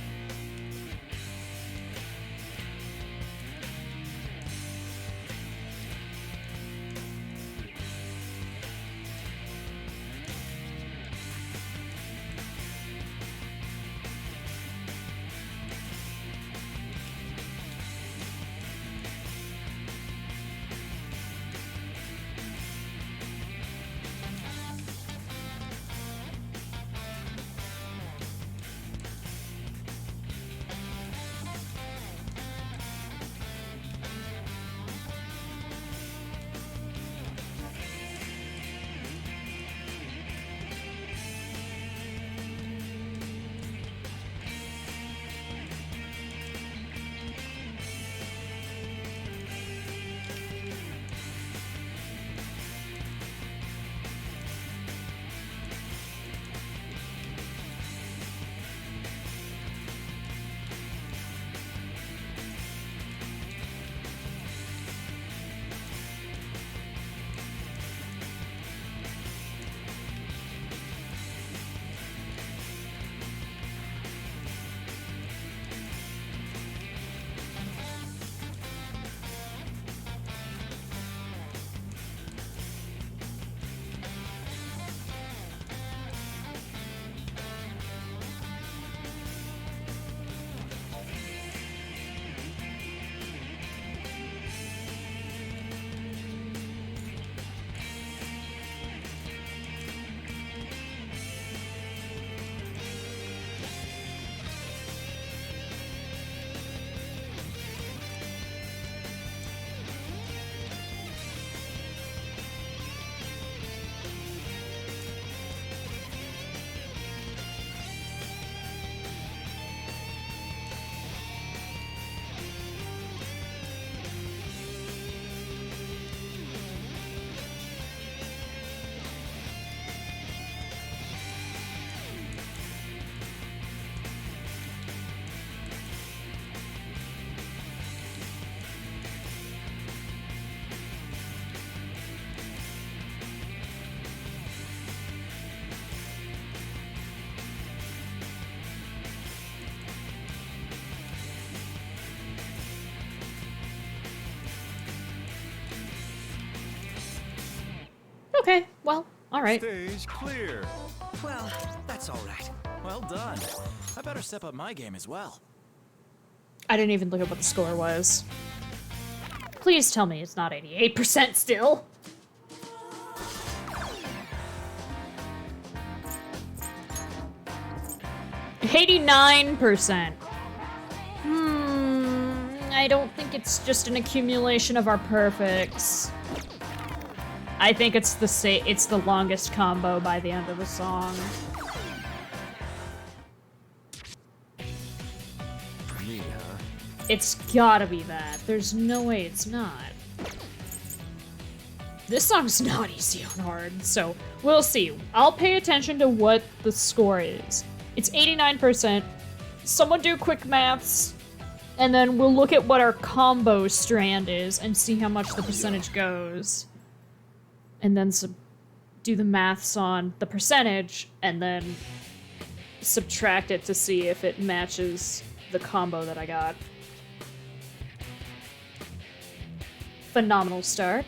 Well, alright. Stage clear. Well, that's all right. Well done. I better step up my game as well. I didn't even look at what the score was. Please tell me it's not 88% still. $89%. I don't think it's just an accumulation of our perfects. I think it's the longest combo by the end of the song. Me, huh? It's gotta be that. There's no way it's not. This song's not easy on hard, so we'll see. I'll pay attention to what the score is. It's 89%. Someone do quick maths, and then we'll look at what our combo strand is and see how much the percentage goes. And then do the maths on the percentage, and then subtract it to see if it matches the combo that I got. Phenomenal start.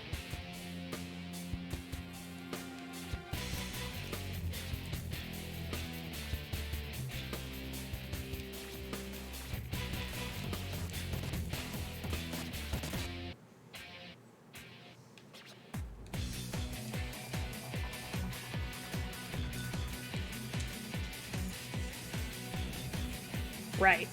Right.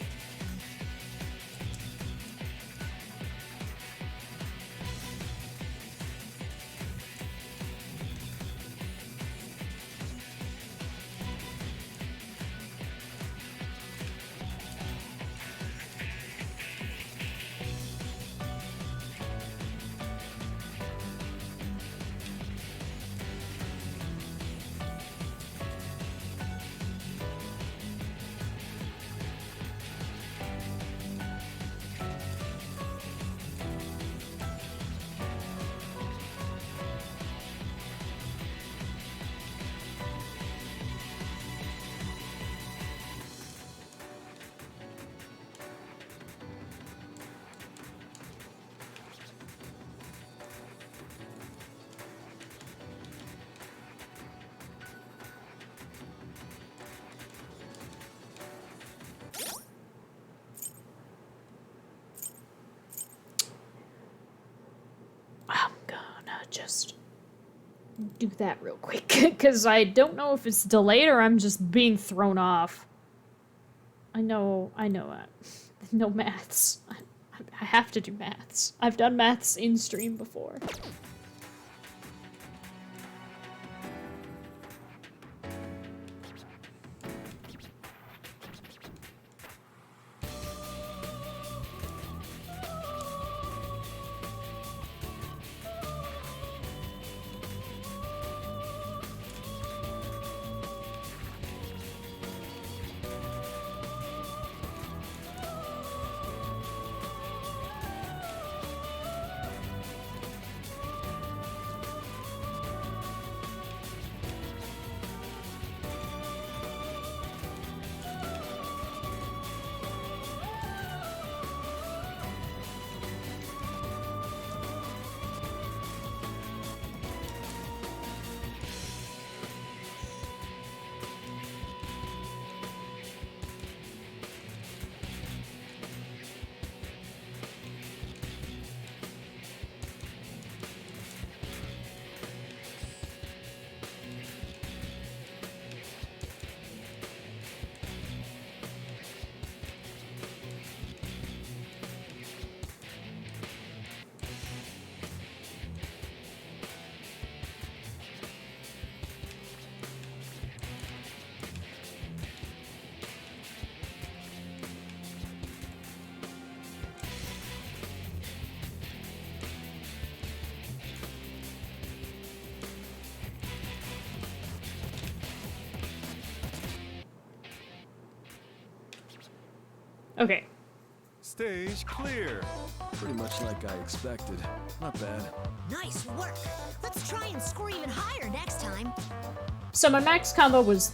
Just do that real quick, because I don't know if it's delayed or I'm just being thrown off. I know no maths. I have to do maths. I've done maths in stream before. Okay. Stage clear. Pretty much like I expected. Not bad. Nice work. Let's try and score even higher next time. So my max combo was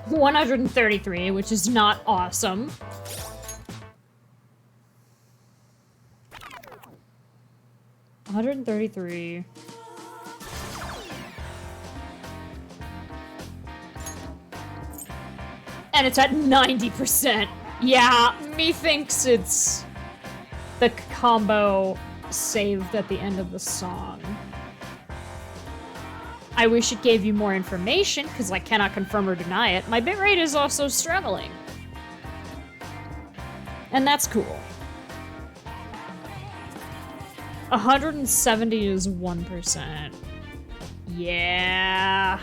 133, which is not awesome. $133. And it's at 90%. Yeah, methinks it's the combo saved at the end of the song. I wish it gave you more information, because I cannot confirm or deny it. My bitrate is also struggling. And that's cool. 170 is 1%. Yeah.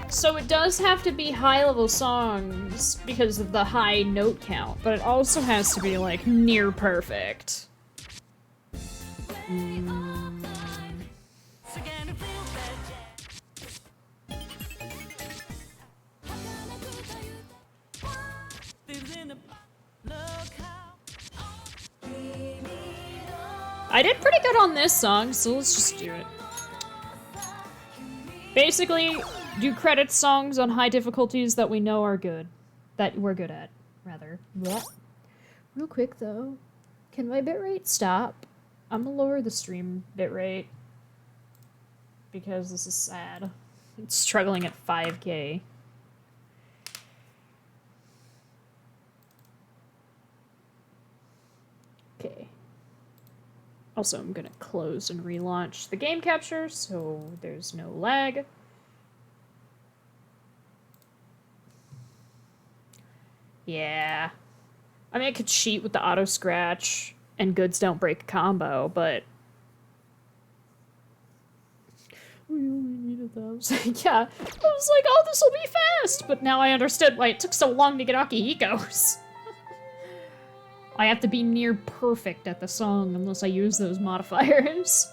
So it does have to be high-level songs because of the high note count, but it also has to be, like, near perfect. I did pretty good on this song, so let's just do it. Basically, do credit songs on high difficulties that we know are good. That we're good at, rather. Blah. Real quick, though. Can my bitrate stop? I'm gonna lower the stream bitrate. Because this is sad. It's struggling at 5K. Okay. Also, I'm gonna close and relaunch the game capture so there's no lag. Yeah. I mean, I could cheat with the auto scratch and goods don't break combo, but we only need 1,000. Yeah. I was like, oh, this will be fast! But now I understood why it took so long to get Akihiko's. I have to be near perfect at the song unless I use those modifiers.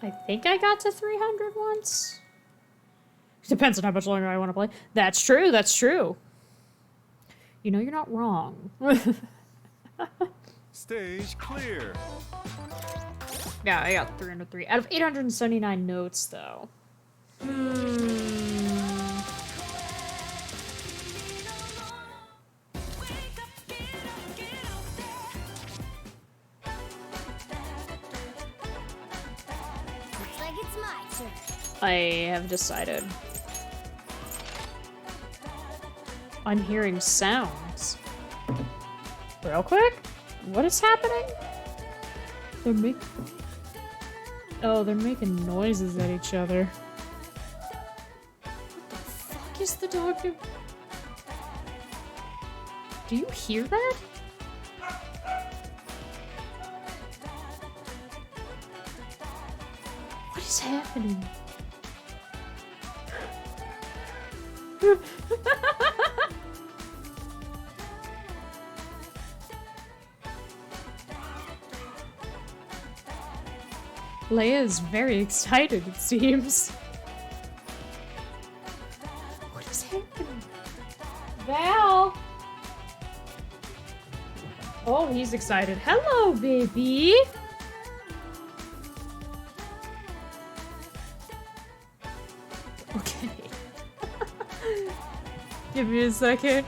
I think I got to 300 once. Depends on how much longer I want to play. That's true, that's true. You know, you're not wrong. Stage clear. Yeah, I got 303. Out of 879 notes, though. Looks like it's my turn. I have decided. I'm hearing sounds. Real quick? What is happening? They're making noises at each other. What the fuck is the dog doing? Do you hear that? What is happening? Leia is very excited, it seems. What is happening? Val! Oh, he's excited. Hello, baby! Okay. Give me a second.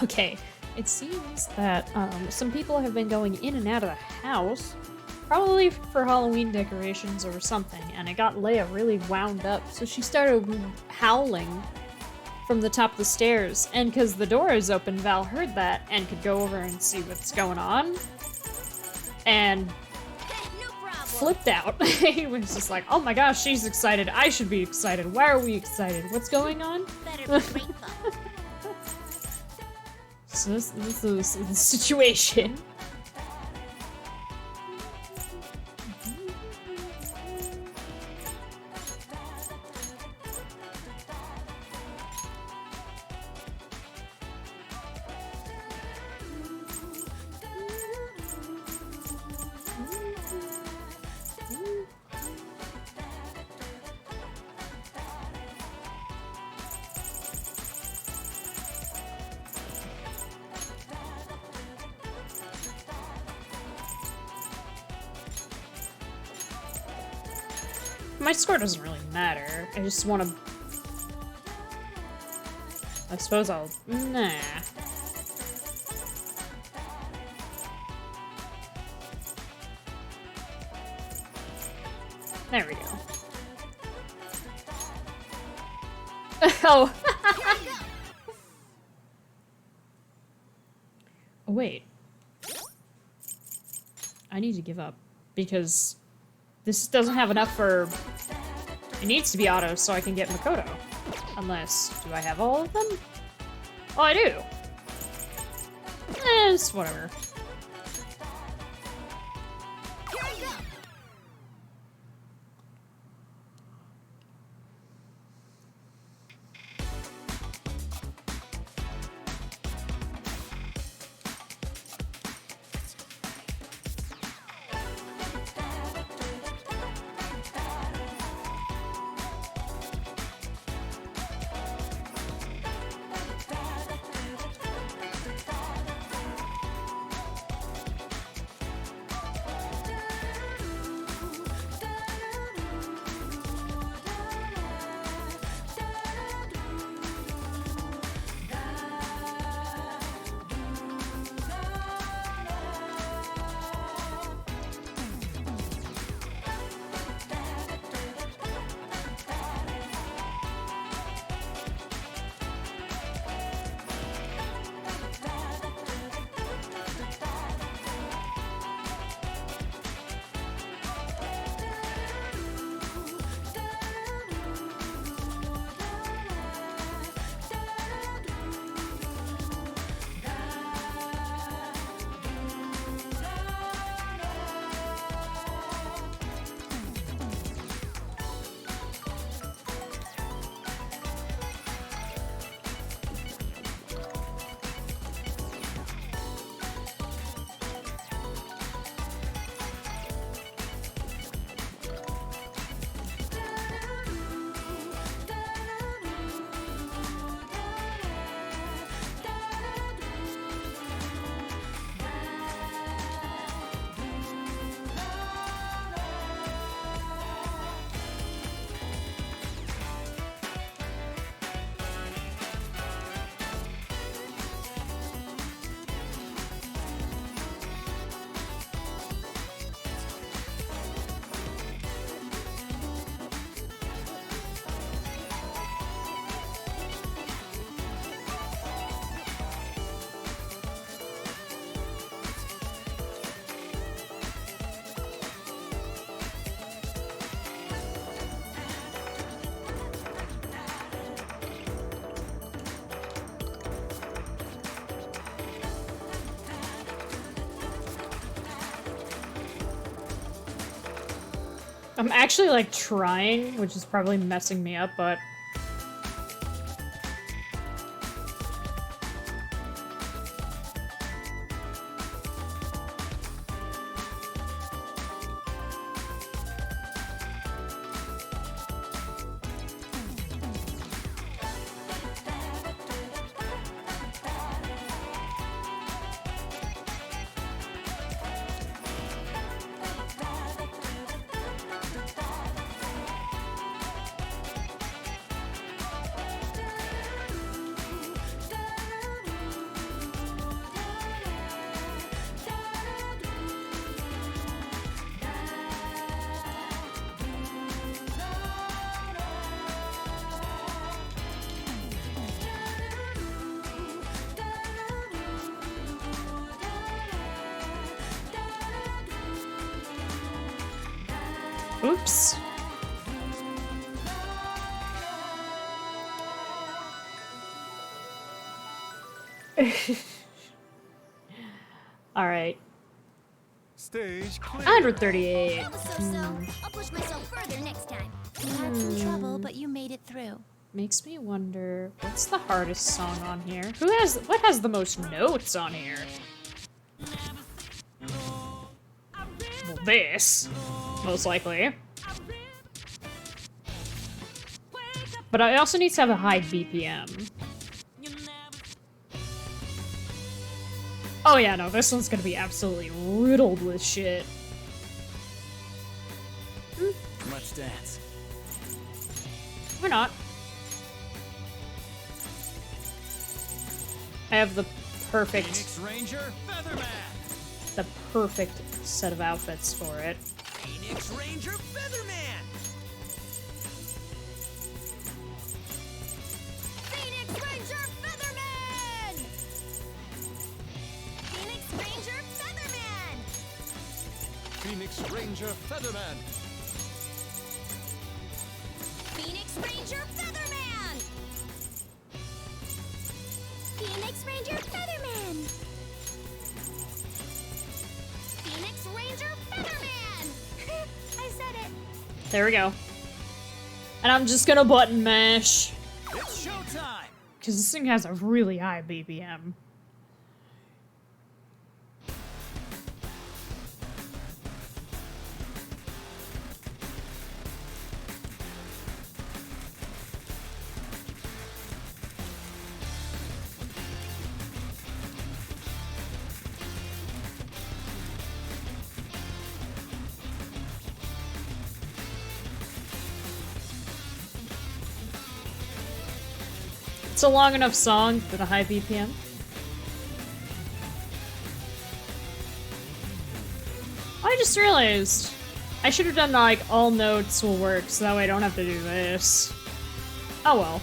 Okay, it seems that some people have been going in and out of the house, probably for Halloween decorations or something, and it got Leia really wound up, so she started howling from the top of the stairs, and because the door is open, Val heard that and could go over and see what's going on, and No problem. flipped out. He was just like, oh my gosh, she's excited, I should be excited, why are we excited, what's going on? Better be grateful. So this is the situation. My score doesn't really matter. I just want to... I suppose I'll... Nah. There we go. Oh! Oh, wait. I need to give up. Because this doesn't have enough for... It needs to be auto so I can get Makoto. Unless... Do I have all of them? Oh, I do! It's whatever. I'm actually like trying, which is probably messing me up, but oops. All right. Stage clear. 138. That was so-so. I'll push myself further next time. You had some trouble, but you made it through. Makes me wonder, what's the hardest song on here? What has the most notes on here? Well, this, most likely. But I also need to have a high BPM. Oh yeah, no, this one's gonna be absolutely riddled with shit. Let's dance. Or not. I have the perfect, Phoenix Ranger Featherman. the perfect set of outfits for it. Phoenix Ranger Featherman! Phoenix Ranger Featherman! Phoenix Ranger Featherman! Phoenix Ranger Featherman! Phoenix Ranger Featherman! Phoenix Ranger Featherman! Phoenix Ranger Featherman! I said it. There we go. And I'm just gonna button mash, It's showtime. because this thing has a really high BPM. It's a long enough song with a high BPM. I just realized I should have done like all notes will work so that way I don't have to do this. Oh well.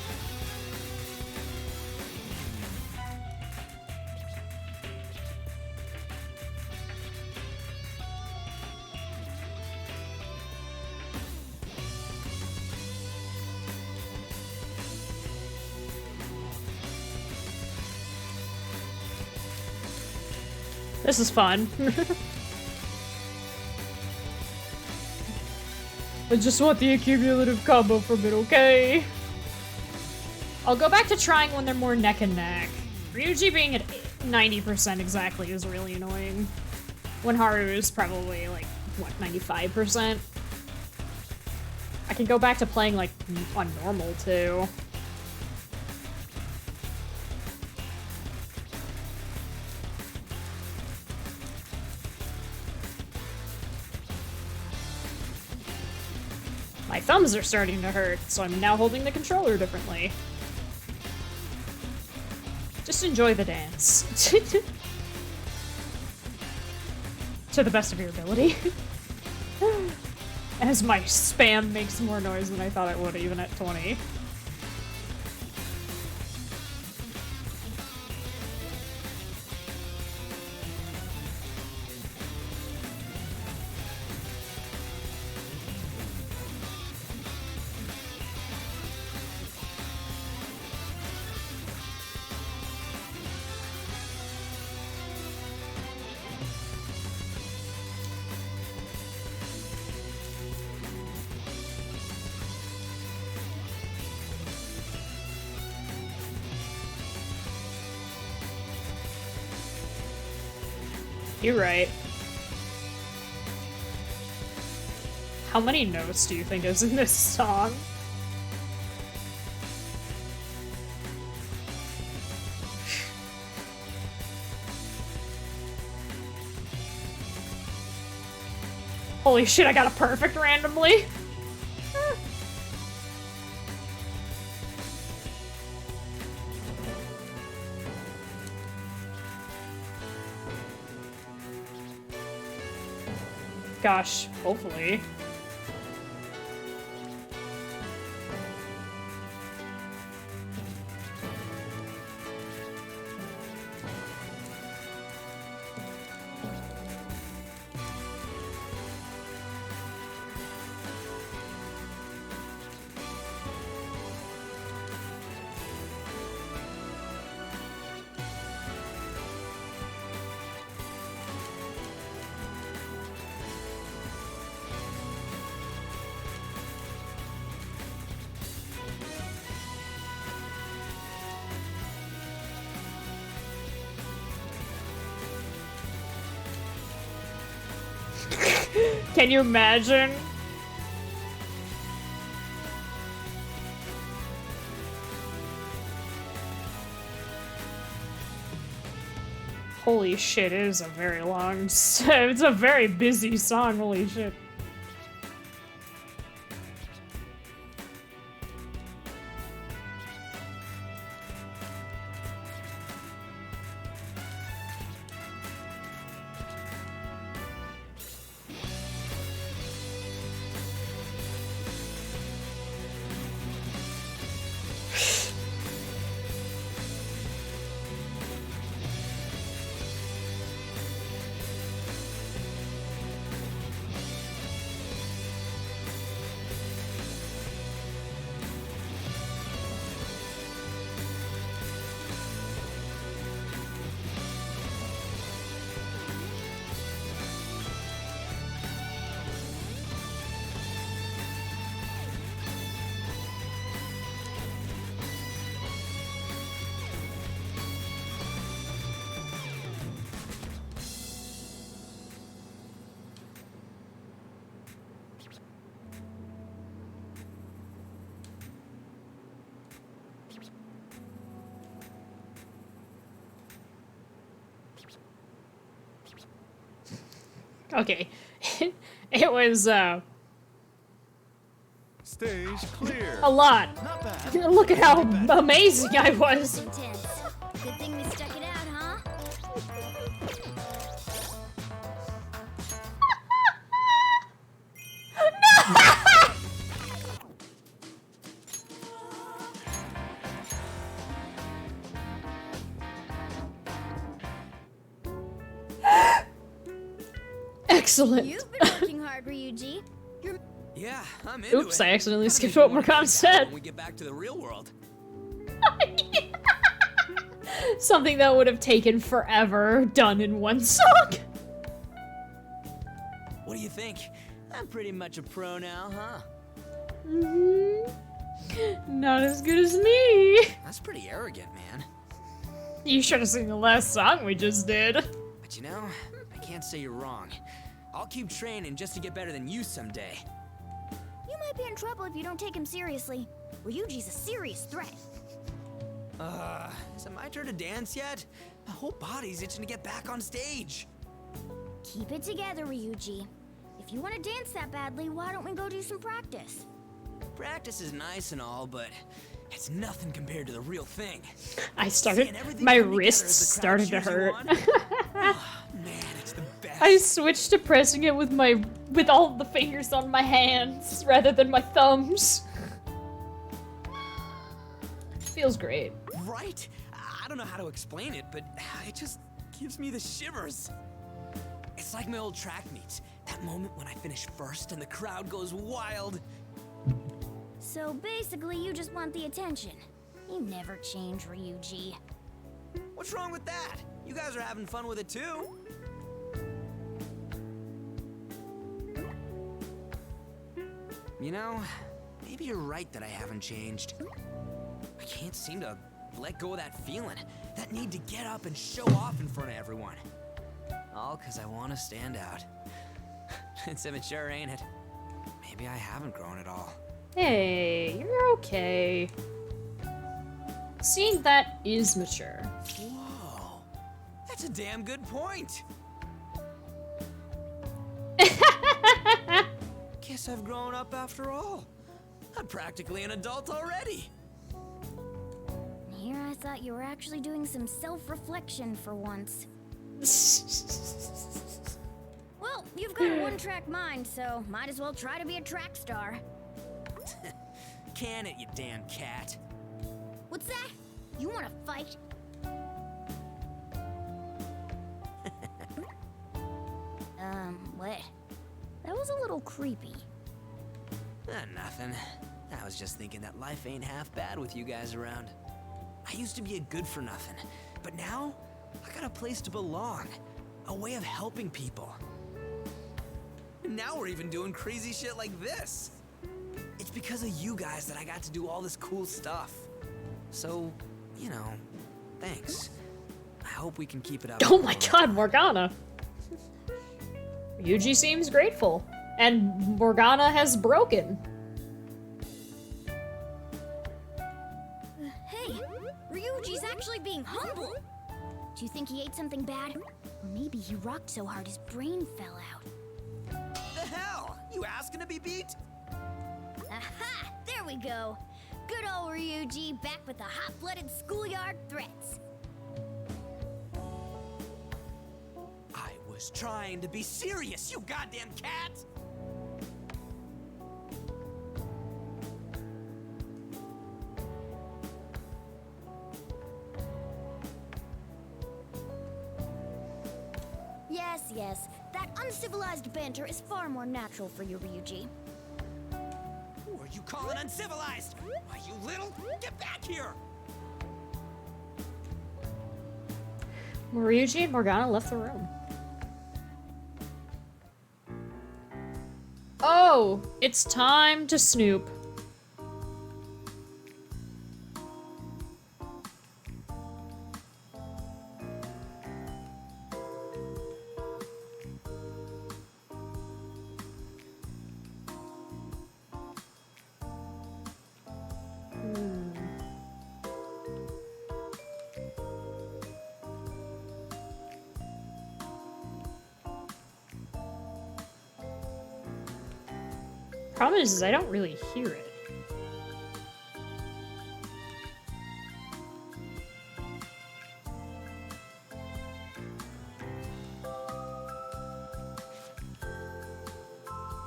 This is fun. I just want the accumulative combo from it, okay? I'll go back to trying when they're more neck and neck. Ryuji being at 90% exactly is really annoying. When Haru is probably like, what, 95%? I can go back to playing like on normal too. My thumbs are starting to hurt, so I'm now holding the controller differently. Just enjoy the dance. To the best of your ability. As my spam makes more noise than I thought it would, even at 20. You're right. How many notes do you think is in this song? Holy shit, I got a perfect randomly. Gosh, hopefully. Can you imagine? Holy shit, it is a very long, it's a very busy song, holy shit. Okay. It was, Stage clear. a lot. Not bad. Look at how amazing I was. Intense. Good thing we stuck it out, huh? Excellent. You've been working hard, Ryuji. Yeah, I'm into Oops, it. I accidentally Gotta skipped make what more Murkon things said. when we get back to the real world. Something that would have taken forever, done in one song. What do you think? I'm pretty much a pro now, huh? Not as good as me. That's pretty arrogant, man. You should have seen the last song we just did. But you know, I can't say you're wrong. I'll keep training just to get better than you someday. You might be in trouble if you don't take him seriously. Ryuji's a serious threat. Is it my turn to dance yet? My whole body's itching to get back on stage. Keep it together, Ryuji. If you want to dance that badly, why don't we go do some practice? Practice is nice and all, but it's nothing compared to the real thing. I started, Seeing everything my come together wrists as the crowd started to cheers you hurt. on? Man, it's the best. I switched to pressing it with all the fingers on my hands rather than my thumbs. Feels great. Right? I don't know how to explain it, but it just gives me the shivers. It's like my old track meets. That moment when I finish first and the crowd goes wild. So basically, you just want the attention. You never change, Ryuji. What's wrong with that? You guys are having fun with it too. You know, maybe you're right that I haven't changed. I can't seem to let go of that feeling, that need to get up and show off in front of everyone. All because I want to stand out. It's immature, ain't it? Maybe I haven't grown at all. Hey, you're okay. Seeing that is mature. Whoa, that's a damn good point. Guess I've grown up after all. I'm practically an adult already. Here I thought you were actually doing some self-reflection for once. Well, you've got a one-track mind, so might as well try to be a track star. Can it, you damn cat? What's that? You want to fight? What? That was a little creepy. Nothing. I was just thinking that life ain't half bad with you guys around. I used to be a good-for-nothing, but now I got a place to belong, a way of helping people. And now we're even doing crazy shit like this. It's because of you guys that I got to do all this cool stuff. So, you know, thanks. I hope we can keep it up. Oh my god, Morgana! Ryuji seems grateful. And Morgana has broken. Hey, Ryuji's actually being humble. Do you think he ate something bad? Or maybe he rocked so hard his brain fell out. The hell? You asking to be beat? Aha! There we go. Good old Ryuji back with the hot-blooded schoolyard threats. I was trying to be serious, you goddamn cat! Yes. That uncivilized banter is far more natural for you, Ryuji. Who are you calling uncivilized? Why, you little... Get back here! Ryuji and Morgana left the room. Oh, it's time to snoop. Problem is I don't really hear it.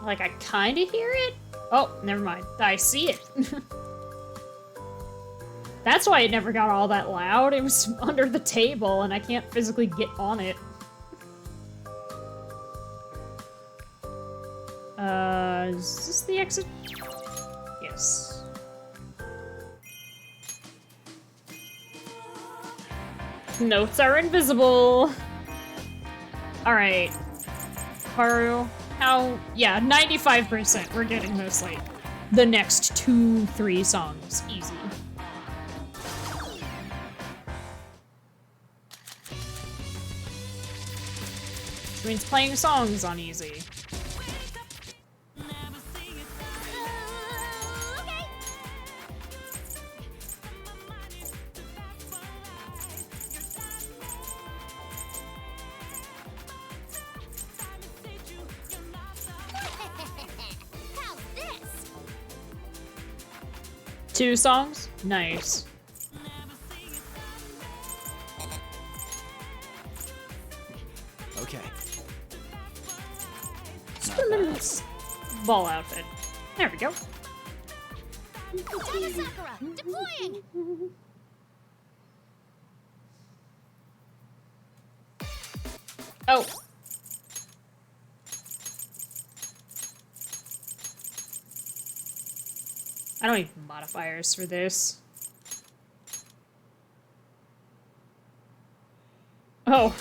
Like, I kinda hear it? Oh, never mind. I see it. That's why it never got all that loud. It was under the table and I can't physically get on it. Is this the exit? Yes. Notes are invisible. Alright. Haru, how? Yeah, 95%. We're getting this, like, the next 2-3 songs. Easy. Which means playing songs on easy. Two songs? Nice. Okay. Spinman's ball outfit. There we go. Data Sakura, deploying! Oh. I don't need modifiers for this. Oh.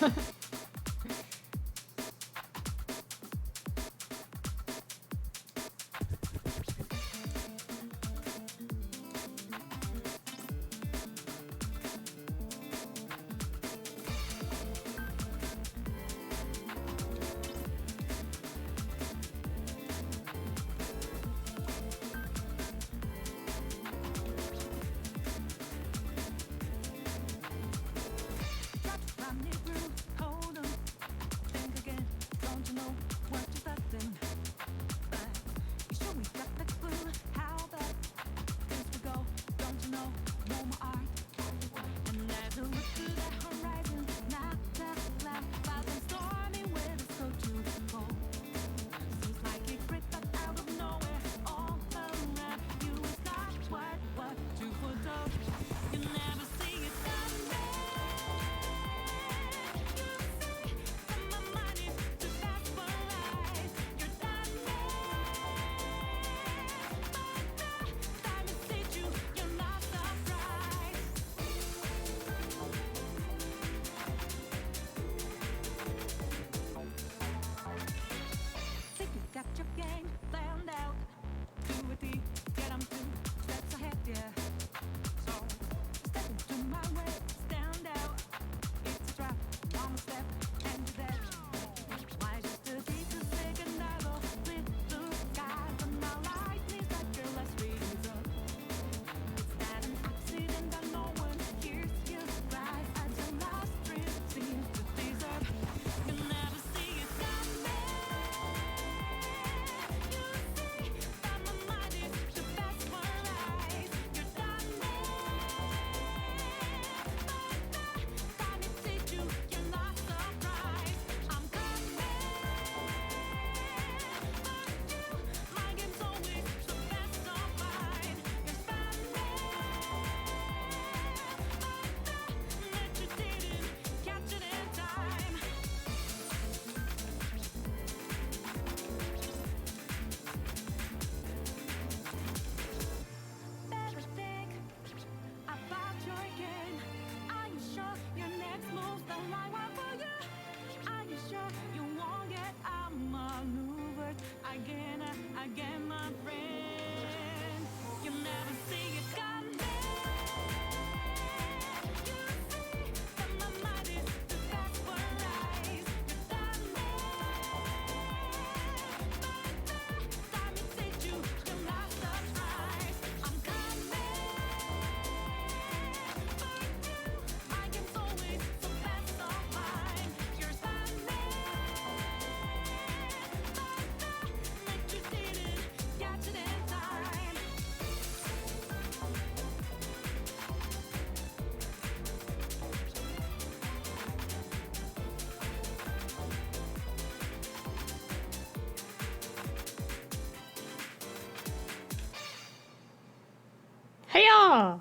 Hey-ya!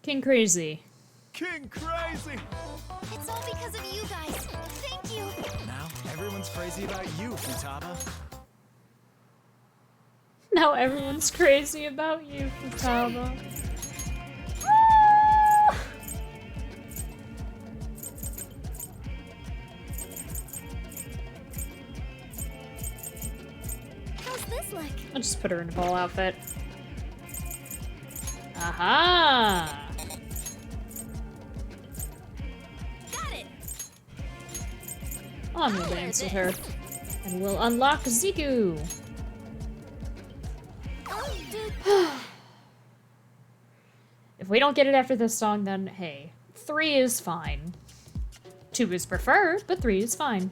King Crazy. King Crazy! It's all because of you guys. Thank you. Now everyone's crazy about you, Futaba. Now everyone's crazy about you, Futaba. How's this look? I'll just put her in a ball outfit. Aha! Got it. I'm gonna dance with her. And we'll unlock Ziku! Oh, dude. If we don't get it after this song, then hey, 3 is fine. 2 is preferred, but 3 is fine.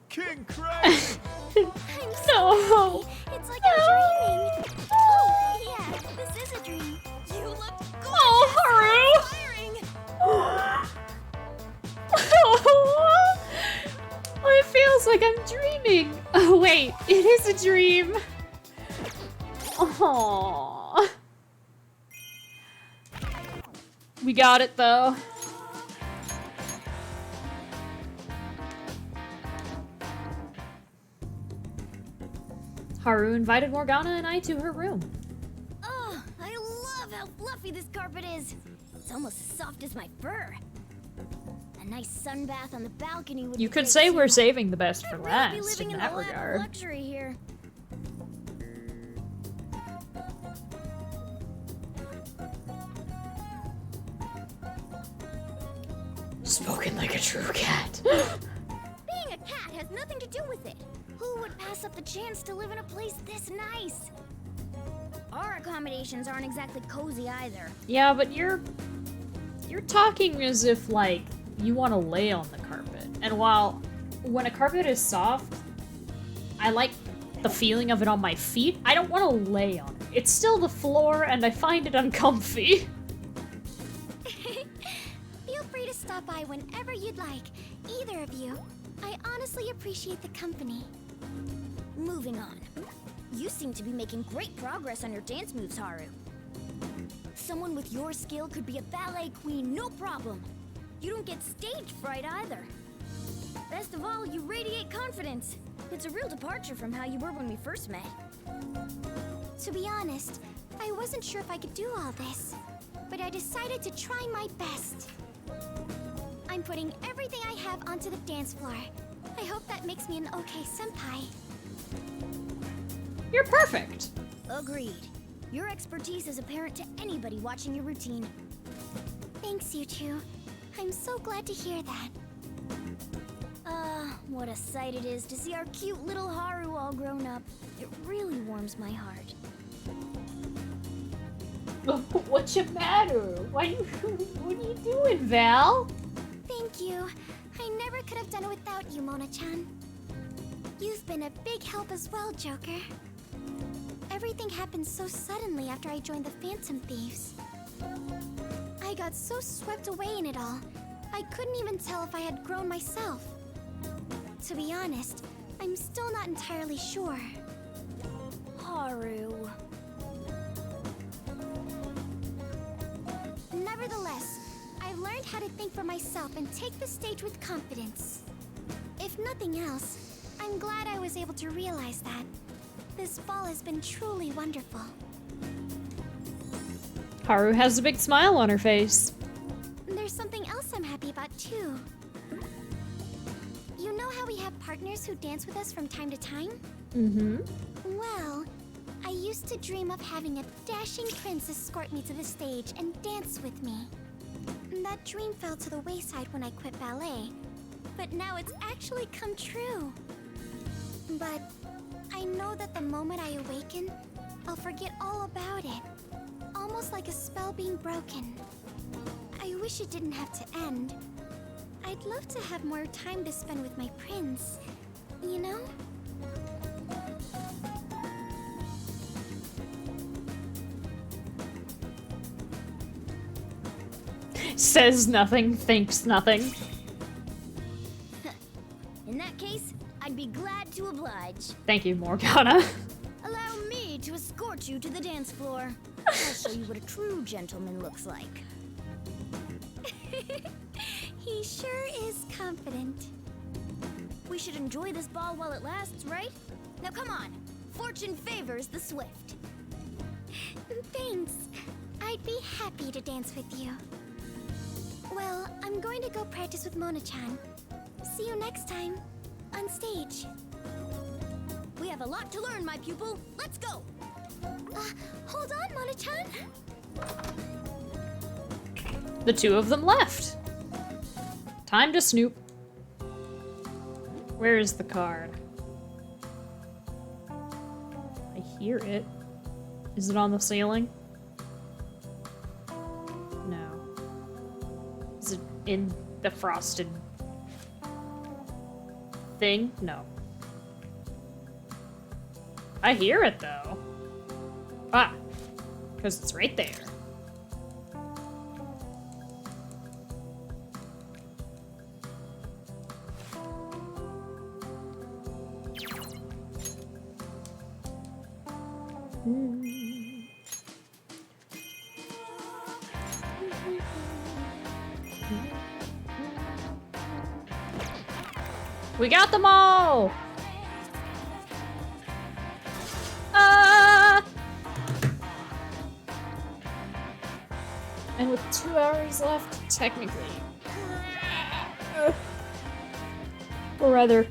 King Crazy! I'm so No! happy. It's like I'm dreaming. Oh, yeah, this is a dream. You look gorgeous. Oh, Inspiring. Haru! It feels like I'm dreaming. Oh wait, it is a dream. Aww. We got it though. Haru invited Morgana and I to her room. Oh, I love how fluffy this carpet is. It's almost as soft as my fur. A nice sun bath on the balcony would You be could great, say too. we're saving the best for I'd really be last living in in that the lap of regard. luxury here. Spoken like a true cat. Being a cat has nothing to do with it. Who would pass up the chance to live in a place this nice? Our accommodations aren't exactly cozy either. Yeah, but you're talking as if, like, you want to lay on the carpet. And while when a carpet is soft, I like the feeling of it on my feet, I don't want to lay on it. It's still the floor, and I find it uncomfy. Feel free to stop by whenever you'd like, either of you. I honestly appreciate the company. Moving on. You seem to be making great progress on your dance moves, Haru. Someone with your skill could be a ballet queen, no problem. You don't get stage fright either. Best of all, you radiate confidence. It's a real departure from how you were when we first met. To be honest, I wasn't sure if I could do all this, but I decided to try my best. I'm putting everything I have onto the dance floor. I hope that makes me an okay senpai. You're perfect. Agreed. Your expertise is apparent to anybody watching your routine. Thanks, you two. I'm so glad to hear that. What a sight it is to see our cute little Haru all grown up. It really warms my heart. What's your matter? What are you doing, Val? Thank you. I never could have done it without you, Mona-chan. You've been a big help as well, Joker. Everything happened so suddenly after I joined the Phantom Thieves. I got so swept away in it all, I couldn't even tell if I had grown myself. To be honest, I'm still not entirely sure. Haru. Nevertheless, I've learned how to think for myself and take the stage with confidence. If nothing else, I'm glad I was able to realize that. This ball has been truly wonderful. Haru has a big smile on her face. There's something else I'm happy about too. You know how we have partners who dance with us from time to time? Mm-hmm. Well, I used to dream of having a dashing prince escort me to the stage and dance with me. That dream fell to the wayside when I quit ballet, but now it's actually come true. But I know that the moment I awaken, I'll forget all about it. Almost like a spell being broken. I wish it didn't have to end. I'd love to have more time to spend with my prince, you know? Says nothing, thinks nothing. In that case, I'd be glad to oblige. Thank you, Morgana. Allow me to escort you to the dance floor. I'll show you what a true gentleman looks like. He sure is confident. We should enjoy this ball while it lasts, right? Now come on. Fortune favors the swift. Thanks. I'd be happy to dance with you. Well, I'm going to go practice with Mona-chan. See you next time. On stage. We have a lot to learn, my pupil. Let's go! Hold on, Mona-chan. The two of them left. Time to snoop. Where is the card? I hear it. Is it on the ceiling? No. Is it in the frosted thing? No. I hear it though. Ah, because it's right there. We got them all! And with 2 hours left, technically. Or rather,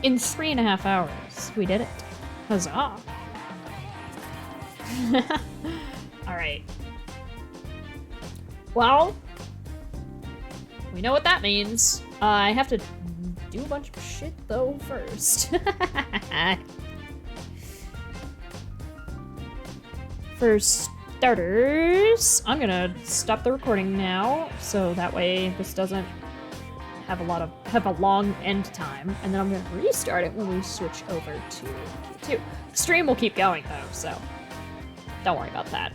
in 3.5 hours, we did it. Huzzah. Alright. Well, we know what that means. I have to do a bunch of shit though first. For starters, I'm gonna stop the recording now, so that way this doesn't have a long end time, and then I'm gonna restart it when we switch over to P2. The stream will keep going though, so don't worry about that.